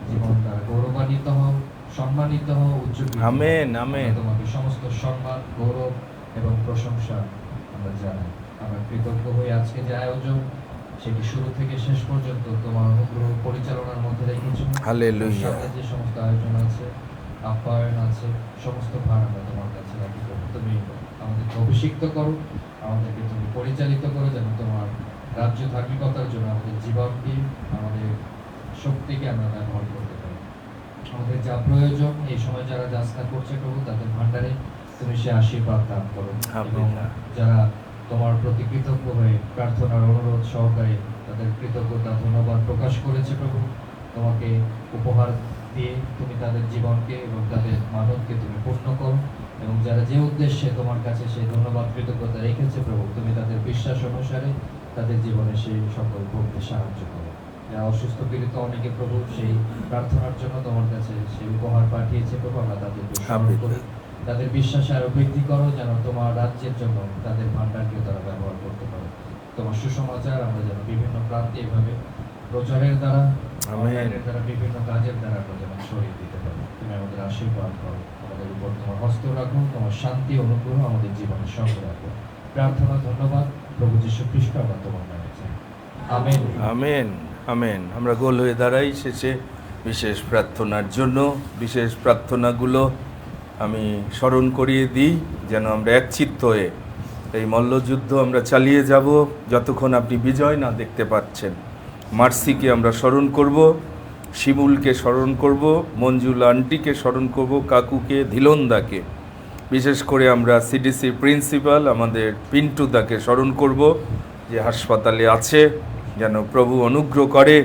জীবন দ্বারা গৌরবান্বিত হও, সম্মানিত হও, উজ্জ্বল। Amen amen. তোমাকে সমস্ত সম্মান, গৌরব এবং প্রশংসা আমরা জানাই। আমরা কৃতজ্ঞ হয়ে আজকে যে আয়োজন সেটি শুরু থেকে শেষ পর্যন্ত তোমার অনুগ্রহ পরিচালনার মধ্যে রেখেছো। হালেলুয়া। সাথে যে সমস্ত আয়োজন আছে, আপ্যায়ন আছে, সমস্ত ভার আমরা তোমার কাছে রাখি। তুমি আমাদেরকে অভিষিক্ত করো, আমাদেরকে তুমি পরিচালিত করো, যেন তোমার রাজ্য ধার্মিকতার জন্য আমাদের জীবনকে, আমাদের শক্তিকে আমরা ব্যবহার করতে পারি। আমাদের যা প্রয়োজন এই সময় যারা যাচনা করছে প্রভু, তাদের ভান্ডারে তুমি সে আশীর্বাদ দান করো এবং যারা তোমার প্রতি কৃতজ্ঞ হয়ে প্রার্থনার অনুরোধ সহকারে তাদের কৃতজ্ঞতা ধন্যবাদ প্রকাশ করেছে প্রভু, তোমাকে উপহার দিয়ে তুমি তাদের জীবনকে এবং তাদের মানবকে তুমি পূর্ণ করো এবং যারা যে উদ্দেশ্যে তোমার কাছে সেই ধন্যবাদ কৃতজ্ঞতা রেখেছে প্রভু, তুমি তাদের বিশ্বাস অনুসারে তাদের জীবনে সেই সকল করতে সাহায্য করো। যারা অসুস্থ পীড়িত অনেকে প্রভু সেই প্রার্থনার জন্য তোমার কাছে সেই উপহার পাঠিয়েছে প্রভু, আমরা তাদেরকে স্মরণ করি। তাদের বিশ্বাসে আরো বৃদ্ধি করো, যেন তোমার রাজ্যের জন্য তাদের ভান্ডারকে তারা ব্যবহার করতে তোমার সুসমাচার আমরা যেন বিভিন্ন প্রান্তে এভাবে প্রচারের দ্বারা, আমেন। অনলাইনের দ্বারা, বিভিন্ন কাজের দ্বারা আমরা যেন ছড়িয়ে দিতে পারি। তুমি আমাদের আশীর্বাদ করো, আমাদের উপর তোমার হস্ত রাখো, তোমার শান্তি অনুগ্রহ আমাদের জীবনের সঙ্গে রাখো। প্রার্থনা, ধন্যবাদ প্রভু যীশু খ্রিস্ট, আমরা তোমার নামে চাই। আমেন। Amen, amen. আমরা গোল হয়ে দাঁড়াই শেষে বিশেষ প্রার্থনার জন্য। বিশেষ প্রার্থনাগুলো আমি স্মরণ করিয়ে দিই, যেন আমরা একচিত্ত হয়ে এই মল্লযুদ্ধ আমরা চালিয়ে যাব যতক্ষণ আপনি বিজয় না দেখতে পাচ্ছেন। মার্সিকে আমরা স্মরণ করব, শিমুলকে স্মরণ করব, মঞ্জুলা আন্টিকে স্মরণ করব, কাকুকে, ধীলনদাকে। বিশেষ করে আমরা সিডিসি প্রিন্সিপাল আমাদের পিন্টুদাকে স্মরণ করব, যে হাসপাতালে আছে। যেন প্রভু অনুগ্রহ করে,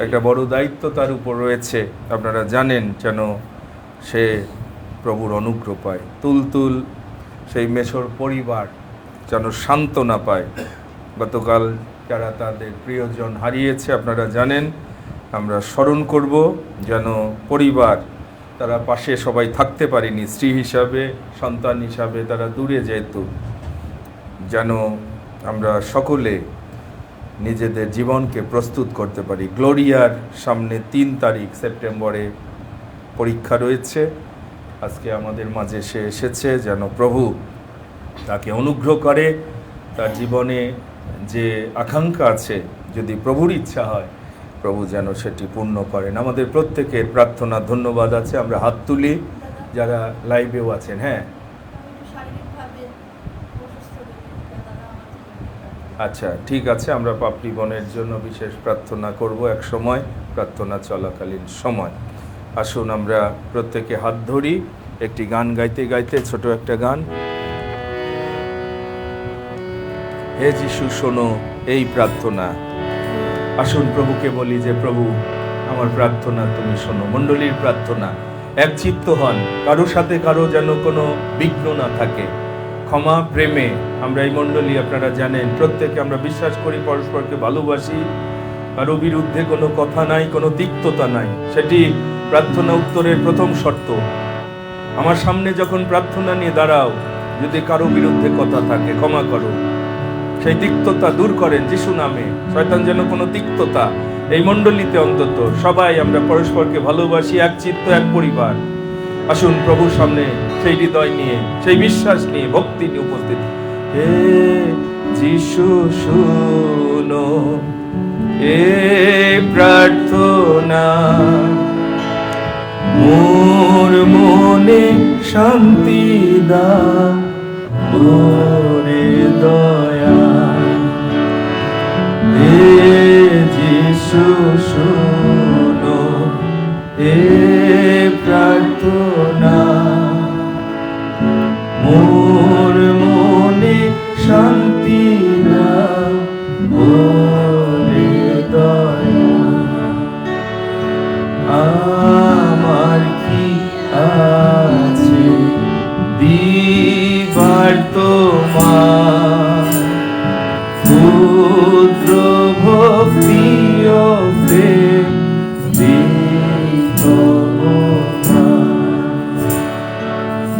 একটা বড় দায়িত্ব তার উপর রয়েছে, আপনারা জানেন, যেন সে প্রভুর অনুগ্রহ পায়। তুলতুল সেই মেছর পরিবার যেন সান্ত্বনা পায়। গতকাল যারা তাদের প্রিয়জন হারিয়েছে আপনারা জানেন, আমরা স্মরণ করব, যেন পরিবার তারা পাশে সবাই থাকতে পারেনি, স্ত্রী হিসাবে, সন্তান হিসাবে তারা দূরে যেত, যেন আমরা সকলে নিজেদের জীবনকে প্রস্তুত করতে পারি। গ্লোরিয়ার সামনে 3 তারিখ সেপ্টেম্বরে পরীক্ষা রয়েছে। আজকে আমাদের মাঝে সে এসেছে, যেন প্রভু তাকে অনুগ্রহ করে, তার জীবনে যে আকাঙ্ক্ষা আছে, যদি প্রভুর ইচ্ছা হয়, প্রভু যেন সেটি পূর্ণ করেন। আমাদের প্রত্যেকের প্রার্থনা ধন্যবাদ আছে। আমরা হাত তুলি যারা লাইভেও আছেন। হ্যাঁ, আচ্ছা, ঠিক আছে। আমরা পাপড়ি বোনের জন্য বিশেষ প্রার্থনা করব এক সময়, প্রার্থনা চলাকালীন সময়। আসুন আমরা প্রত্যেকে হাত ধরি, একটি গান গাইতে গাইতে, ছোট একটা গান। হে যিশু, শোনো এই প্রার্থনা। আসুন প্রভুকে বলি যে প্রভু, আমার প্রার্থনা তুমি শোনো। মণ্ডলীর প্রার্থনা, একচিত্ত হন, কারো সাথে কারো যেন কোনো বিঘ্ন না থাকে। ক্ষমা, প্রেমে আমরা এই মণ্ডলী, আপনারা জানেন, প্রত্যেকে আমরা বিশ্বাস করি পরস্পরকে ভালোবাসি। কারো বিরুদ্ধে কোনো কথা নাই, কোনো তিক্ততা নাই। সেটি প্রার্থনা উত্তরের প্রথম শর্ত। আমার সামনে যখন প্রার্থনা নিয়ে দাঁড়াও, যদি কারো বিরুদ্ধে কথা থাকে, ক্ষমা করো। সেই তিক্ততা দূর করেন যিশু নামে। শয়তান যেন কোনো তিক্ততা এই মণ্ডলীতে, অন্তত সবাই আমরা পরস্পরকে ভালোবাসি, এক চিত্ত, এক পরিবার। আসুন প্রভুর সামনে সেই হৃদয় নিয়ে, সেই বিশ্বাস নিয়ে, ভক্তি নিয়ে উপস্থিত। হে যিশু, শোনো এই প্রার্থনা, মোর মনে শান্তি দাও, ওরে দয়া। হে যিশু, শোনো এই প্রার্থনা, মোর মনে শান্তি দাও, ওরে দয়া। আমার কি আছে দিবার তোমার, পুত্র ভক্তি ও প্রেম দিও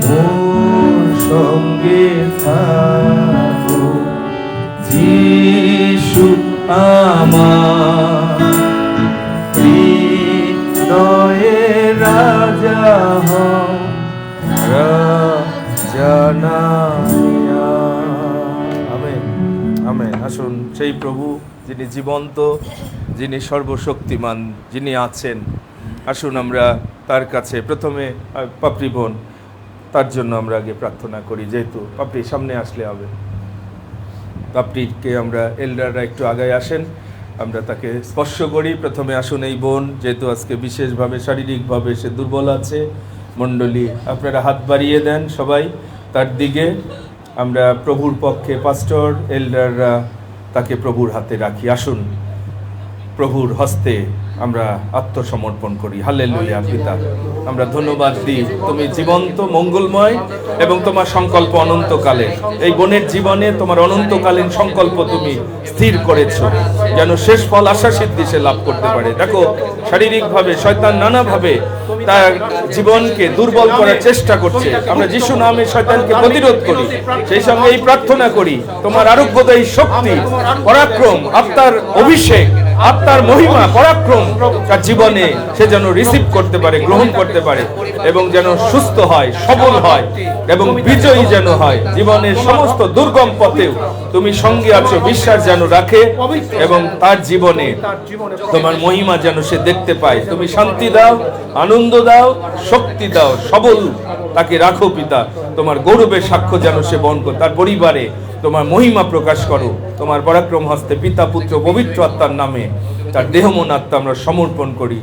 মোর সঙ্গে থাকো যিশু আমার, হৃদয়ে রাজা হও, রাজা নাইয়া। Amen, amen. আসুন সেই প্রভু যিনি জীবন্ত, যিনি সর্বশক্তিমান, যিনি আছেন, আসুন আমরা তার কাছে প্রথমে পাপড়ি বোন, তার জন্য আমরা আগে প্রার্থনা করি। যেহেতু পাপড়ি সামনে আসলে হবে, পাপড়িকে আমরা এল্ডাররা একটু আগায় আসেন, আমরা তাকে স্পর্শ করি। প্রথমে আসুন এই বোন, যেহেতু আজকে বিশেষভাবে শারীরিকভাবে সে দুর্বল আছে। মণ্ডলী আপনারা হাত বাড়িয়ে দেন সবাই তার দিকে। আমরা প্রভুর পক্ষে পাস্টর, এল্ডাররা তাকে প্রভুর হাতে রাখি। আসুন প্রভুর হস্তে আমরা আত্মসমর্পণ করি। হালেলুয়া। পিতা, আমরা ধন্যবাদ দিই, তুমি জীবন্ত, মঙ্গলময় এবং তোমার সংকল্প অনন্তকালের। এই বোনের জীবনে তোমার অনন্তকালীন সংকল্প তুমি স্থির করেছো, যেন শেষ ফল আশা সিদ্ধি সে লাভ করতে পারে। দেখো শারীরিকভাবে শয়তান নানাভাবে তার জীবনকে দুর্বল করার চেষ্টা করছে, আমরা যিশু নামে শয়তানকে প্রতিরোধ করি। সেই সঙ্গে এই প্রার্থনা করি তোমার আরোগ্যদায়ী শক্তি, পরাক্রম, আত্মার অভিষেক, আত্মার মহিমা, পরাক্রম তার জীবনে সে যেন রিসিভ করতে পারে, গ্রহণ করতে পারে, এবং যেন সুস্থ হয়, সবল হয় এবং বিজয়ী যেন হয়। জীবনের সমস্ত দুর্গম পথেও তুমি সঙ্গে আছো বিশ্বাস যেন রাখে, এবং তার জীবনে তোমার মহিমা যেন সে দেখতে পায়। তুমি শান্তি দাও, আনন্দ দাও, শক্তি দাও, সবল তাকে রাখো পিতা। তোমার গৌরবের সাক্ষ্য যেন সে বহন করে, তার পরিবারে তোমার মহিমা প্রকাশ করো। তোমার পরাক্রম হস্তে পিতা, পুত্র, পবিত্র আত্মার নামে তার দেহ মন আত্মা আমরা সমর্পণ করি।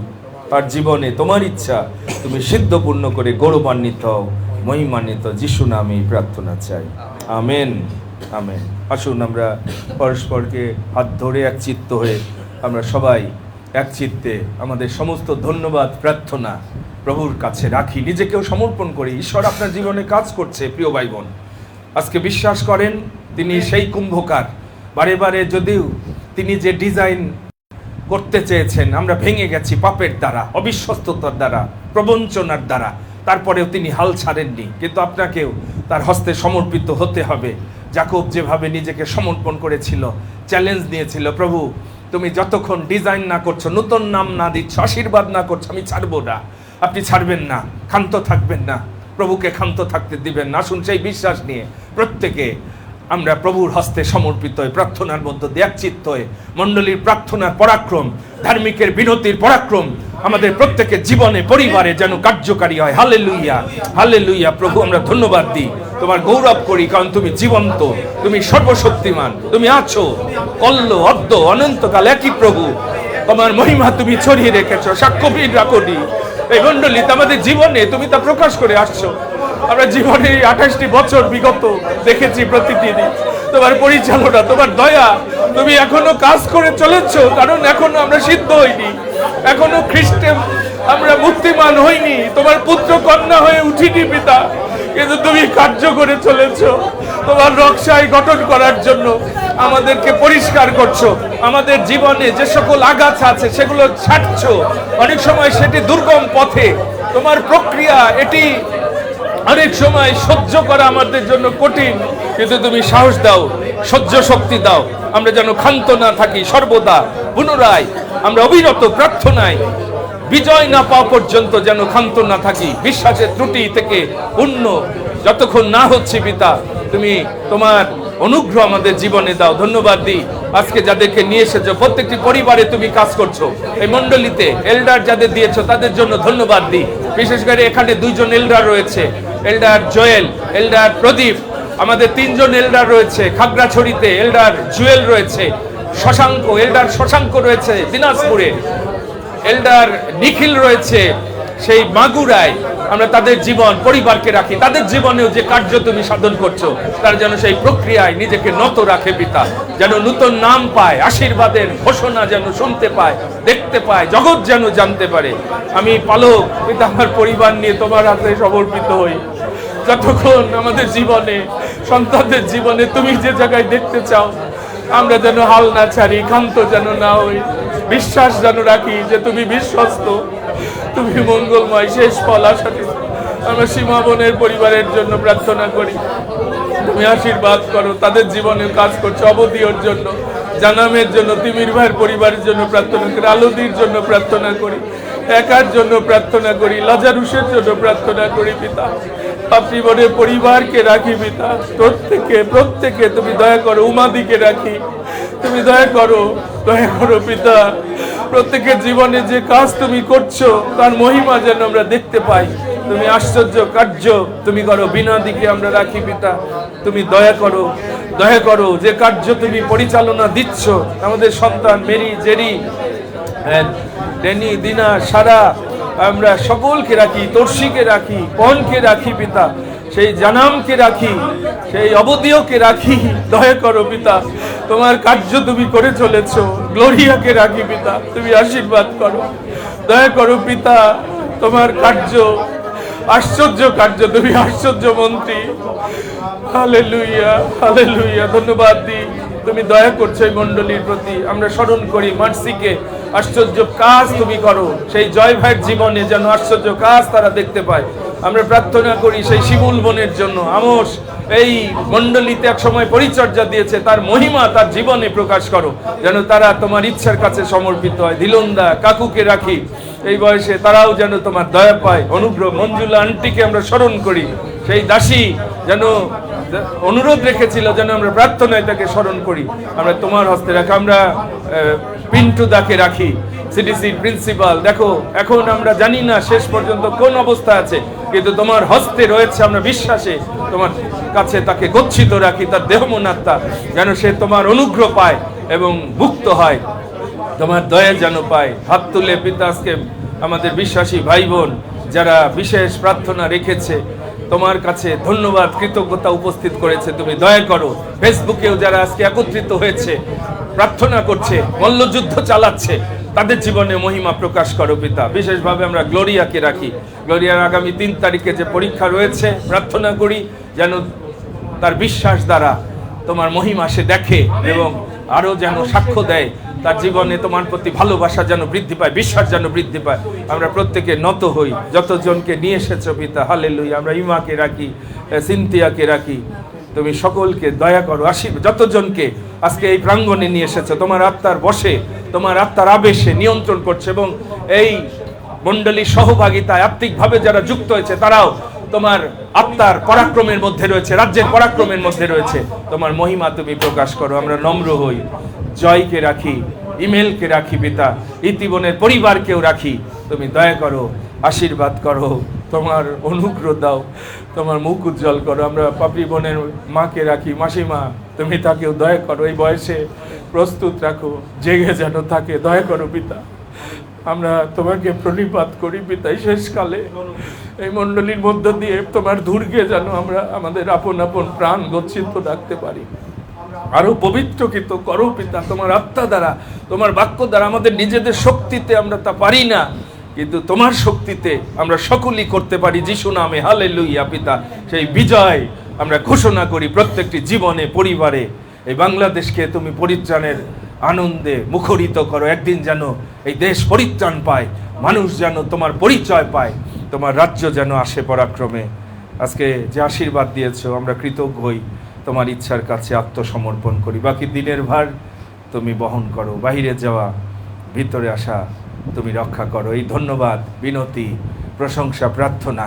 তার জীবনে তোমার ইচ্ছা তুমি সিদ্ধপূর্ণ করে গৌরবান্বিত হও, মহিমান্বিত। যিশু নামে এই প্রার্থনা চাই, আমেন, আমেন। আসুন আমরা পরস্পরকে হাত ধরে এক চিত্ত হয়ে আমরা সবাই এক চিত্তে আমাদের সমস্ত ধন্যবাদ প্রার্থনা প্রভুর কাছে রাখি, নিজেকেও সমর্পণ করি। ঈশ্বর আপনার জীবনে কাজ করছে প্রিয় ভাই বোন। আজকে বিশ্বাস করেন তিনি সেই কুম্ভকার। বারে বারে যদিও তিনি যে ডিজাইন করতে চেয়েছেন আমরা ভেঙে গেছি পাপের দ্বারা, অবিশ্বস্ততার দ্বারা, প্রবঞ্চনার দ্বারা, তারপরেও তিনি হাল ছাড়েননি। কিন্তু আপনাকেও তার হস্তে সমর্পিত হতে হবে। যাকব যেভাবে নিজেকে সমর্পণ করেছিল, চ্যালেঞ্জ নিয়েছিল, প্রভু তুমি যতক্ষণ ডিজাইন না করছো, নতুন নাম না দিচ্ছ, আশীর্বাদ না করছো, আমি ছাড়বো না। আপনি ছাড়বেন না, ক্ষান্ত থাকবেন না, প্রভুকে ক্ষান্ত থাকতে দিবেন না। আসুন সেই বিশ্বাস নিয়ে প্রত্যেকে আমরা প্রভুর হস্তে সমর্পিত হয়ে প্রার্থনার মধ্য দিয়ে একচিত্ত হয়ে মণ্ডলীর প্রার্থনার পরাক্রম, ধার্মিকের বিনতির পরাক্রম আমাদের প্রত্যেকের জীবনে, পরিবারে যেন কার্যকারী হয়। Hallelujah, hallelujah. প্রভু আমরা ধন্যবাদ দিই, তোমার গৌরব করি, কারণ তুমি জীবন্ত, তুমি সর্বশক্তিমান, তুমি আছো কল্ল অদ্য অনন্তকাল একই প্রভু। তোমার মহিমা তুমি ছড়িয়ে রেখেছো, সাক্ষ্যবিদ রাখনি এই মণ্ডলীতে আমাদের জীবনে তুমি তা প্রকাশ করে আসছো। আমরা জীবনে 28টি বছর বিগত দেখেছি প্রতিদিনই তোমার পরিচালনা, তোমার দয়া, তুমি এখনো কাজ করে চলেছ। কারণ এখনো আমরা সিদ্ধ হইনি, এখনো খ্রিস্টে আমরা মুক্তিমান হইনি, তোমার পুত্র কন্যা হয়ে উঠিনি পিতা, কিন্তু তুমি কার্য করে চলেছ। তোমার রক্ষায় গঠন করার জন্য আমাদেরকে পরিষ্কার করছো। আমাদের জীবনে যে সকল আঘাত আছে সেগুলো ছাড়ছো। অনেক সময় সেটি দুর্গম পথে, তোমার প্রক্রিয়া এটি অনেক সময় সহ্য করা আমাদের জন্য কঠিন, কিন্তু তুমি সাহস দাও, সহ্য শক্তি দাও। আমরা যেন ক্ষান্ত না থাকি, সর্বদা পুনরায় আমরা অবিরত প্রার্থনায় বিজয় না পাওয়া পর্যন্ত যেন ক্ষান্ত না থাকি। বিশ্বাসের ত্রুটি থেকে পূর্ণ যতক্ষণ না হচ্ছে পিতা, তুমি তোমার অনুগ্রহ আমাদের জীবনে দাও। ধন্যবাদ দিই আজকে যাদেরকে নিয়ে এসেছো, প্রত্যেকটি পরিবারে তুমি কাজ করছো। এই মণ্ডলীতে এল্ডার যাদের দিয়েছো তাদের জন্য ধন্যবাদ দিই। বিশেষ করে এখানে 2 জন এল্ডার রয়েছে, এল্ডার জয়েল, এল্ডার প্রদীপ, আমাদের 3 জন এল্ডার রয়েছে খাগড়াছড়িতে, এল্ডার জুয়েল রয়েছে, শশাঙ্ক, এল্ডার শশাঙ্ক রয়েছে দিনাজপুরে, এল্ডার নিখিল রয়েছে সেই মাগুরায়। আমরা তাদের জীবন পরিবারকে রাখি, তাদের জীবনেও যে কার্য তুমি সাধন করছো তার যেন সেই প্রক্রিয়ায় নিজেকে নত রাখে পিতা, যেন নতুন নাম পায়, আশীর্বাদের ঘোষণা যেন শুনতে পায়, দেখতে পায়, জগৎ যেন জানতে পারে। আমি পালক পিতা আমার পরিবার নিয়ে তোমার হাতে সমর্পিত হই। যতক্ষণ আমাদের জীবনে, সন্তানদের জীবনে তুমি যে জায়গায় দেখতে চাও আমরা যেন হাল না ছাড়ি, ক্ষান্ত যেন না হই, বিশ্বাস যেন রাখি যে তুমি বিশ্বস্ত, তুমি মঙ্গলময়, শেষ ফল আশা। আমরা সীমা বোনের পরিবারের জন্য প্রার্থনা করি, তুমি আশীর্বাদ করো, তাদের জীবনে কাজ করছো। অবধিওর জন্য, জানামের জন্য, তিমির ভাইয়ের পরিবারের জন্য প্রার্থনা করি, আলোদির জন্য প্রার্থনা করি, একার জন্য প্রার্থনা করি, লাজারুসের জন্য প্রার্থনা করি পিতা। আপনি বোনের পরিবারকে রাখি পিতা, প্রত্যেকে তুমি দয়া করো। উমাদিকে রাখি, তুমি দয়া করো পিতা। প্রত্যেকের জীবনে যে কাজ তুমি করছো তার মহিমা যেন আমরা দেখতে পাই। তুমি আশ্চর্য কার্য তুমি করো। বিনাদিকে আমরা রাখি পিতা, তুমি দয়া করো যে কার্য তুমি পরিচালনা দিচ্ছ। আমাদের সন্তান মেরি, জেরি, ডেনি, দিনা, সারা, আমরা সকলকে রাখি, তর্ষিকে রাখি, পনকে রাখি পিতা, সেই জানামকে রাখি, সেই অবধিওকে রাখি। দয়া করো পিতা, তোমার কার্য তুমি করে চলেছো। গ্লোরিয়াকে রাখি পিতা, তুমি আশীর্বাদ করো। দয়া করো পিতা, তোমার কার্য আশ্চর্য কার্য, তুমি আশ্চর্য মন্ত্রী। Hallelujah, hallelujah. ধন্যবাদ দিই তুমি দয়া করছো এই মণ্ডলীর প্রতি। আমরা স্মরণ করি মার্সিকে, আশ্চর্য কাজ তুমি করো, সেই জয় ভাইয়ের জীবনে যেন আশ্চর্য কাজ তারা দেখতে পায়। আমরা প্রার্থনা করি সেই শিমুল বোনের জন্য, আমোস এই মণ্ডলীতে এক সময় পরিচর্যা দিয়েছে, তার মহিমা তার জীবনে প্রকাশ করো, যেন তারা তোমার ইচ্ছার কাছে সমর্পিত হয়। দিলন্দা কাকুকে রাখি, এই বয়সে তারাও যেন তোমার দয়া পায়, অনুগ্রহ। মঞ্জুলা আন্টিকে আমরা স্মরণ করি, সেই দাসী যেন অনুরোধ রেখেছিল যেন আমরা প্রার্থনায় তাকে স্মরণ করি, আমরা তোমার হস্তে রাখি। আমরা পিন্টু দাকে রাখি, সিডিসির প্রিন্সিপাল। দেখো এখন আমরা জানি না শেষ পর্যন্ত কোন অবস্থা আছে, কিন্তু তোমার হস্তে রয়েছে, আমরা বিশ্বাসে তোমার কাছে তাকে গচ্ছিত রাখি। তার দেহ মন আত্মা যেন সে তোমার অনুগ্রহ পায় এবং মুক্ত হয়, তোমার দয়া যেন পায়। হাত তুলে পিতা আজকে আমাদের বিশ্বাসী ভাই বোন যারা বিশেষ প্রার্থনা রেখেছে তোমার কাছে ধন্যবাদ, কৃতজ্ঞতা উপস্থিত করেছে, তুমি দয়া করো। ফেসবুকেও যারা আজকে একত্রিত হয়েছে প্রার্থনা করছে, মল্লযুদ্ধ চালাচ্ছে, তাদের জীবনে মহিমা প্রকাশ করো পিতা। বিশেষভাবে আমরা গ্লোরিয়াকে রাখি, গ্লোরিয়ার আগামী 3 তারিখে যে পরীক্ষা রয়েছে, প্রার্থনা করি যেন তার বিশ্বাস দ্বারা তোমার মহিমা সে দেখে এবং আরো যেন সাক্ষ্য দেয়, তার জীবনে তোমার প্রতি ভালোবাসা যেন বৃদ্ধি পায়, বিশ্বাস যেন বৃদ্ধি পায়। আমরা প্রত্যেকে নত হই, যতজনকে নিয়ে এসেছো পিতা, হালেলুয়া। আমরা ইমাকে রাখি, সিনথিয়াকে রাখি, তুমি সকলকে দয়া করো, আশীর্বাদ। যতজনকে আজকে এই প্রাঙ্গণে নিয়ে এসেছো, তোমার আত্মার বসে, তোমার আত্মার আবেশে নিয়ন্ত্রণ করছে, এবং এই মণ্ডলীর সহভাগিতায় আত্মিকভাবে যারা যুক্ত হয়েছে তারাও তোমার আত্মার পরাক্রমের মধ্যে রয়েছে, রাজ্যের পরাক্রমের মধ্যে রয়েছে। তোমার মহিমা তুমি প্রকাশ করো। আমরা নম্র হই, জয়কে রাখি, ইমেলকে রাখি পিতা, ইতিবনের পরিবারকেও রাখি, তুমি দয়া করো, আশীর্বাদ করো, তোমার অনুগ্রহ দাও, তোমার মুখ উজ্জ্বল করো। আমরা পাপড়ি বোনের মাকে রাখি, মাসিমা, তুমি তাকেও দয়া করো, এই বয়সে প্রস্তুত রাখো, জেগে যেন থাকে, দয়া করো পিতা। আমরা তোমাকে প্রণিপাত করি পিতা, শেষকালে এই মণ্ডলীর মধ্য দিয়ে তোমার দুর্গে যেন আমরা আমাদের আপন আপন প্রাণ গচ্ছিত রাখতে পারি। আরো পবিত্রকৃত করো পিতা, তোমার আত্মা দ্বারা, তোমার বাক্য দ্বারা। আমাদের নিজেদের শক্তিতে আমরা তা পারি না, কিন্তু তোমার শক্তিতে আমরা সকলই করতে পারি যিশু নামে, হালেলুয়া পিতা। সেই বিজয় আমরা ঘোষণা করি প্রত্যেকটি জীবনে, পরিবারে। এই বাংলাদেশকে তুমি পরিত্রাণের আনন্দে মুখরিত করো। একদিন যেন এই দেশ পরিত্রাণ পায়, মানুষ যেন তোমার পরিচয় পায়, তোমার রাজ্য যেন আসে পরাক্রমে। আজকে যে আশীর্বাদ দিয়েছো আমরা কৃতজ্ঞ হই, তোমার ইচ্ছার কাছে আত্মসমর্পণ করি। বাকি দিনের ভার তুমি বহন করো, বাহিরে যাওয়া ভিতরে আসা তুমি রক্ষা করো। এই ধন্যবাদ, বিনতি, প্রশংসা, প্রার্থনা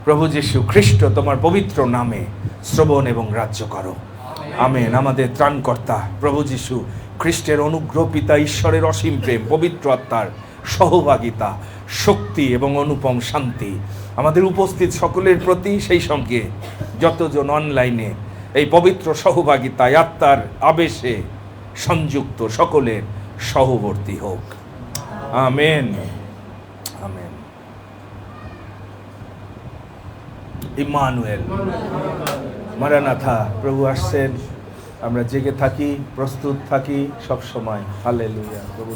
প্রভু যীশু খ্রিস্ট তোমার পবিত্র নামে শ্রবণ এবং রাজ্য করো। আমেন। আমাদের ত্রাণকর্তা প্রভু যীশু খ্রিস্টের অনুগ্রহ, পিতা ঈশ্বরের অসীম প্রেম, পবিত্র আত্মার সহভাগিতা, শক্তি এবং অনুপম শান্তি আমাদের উপস্থিত সকলের প্রতি, সেই সঙ্গে যতজন অনলাইনে এই পবিত্র সহভাগিতায় আত্মার আবেশে সংযুক্ত সকলের সহবর্তী হোক। Amen, amen. ইম্মানুয়েল, মারানাথা, প্রভু আসছেন। আমরা জেগে থাকি, প্রস্তুত থাকি সব সময়। হালেলুয়া। প্রভু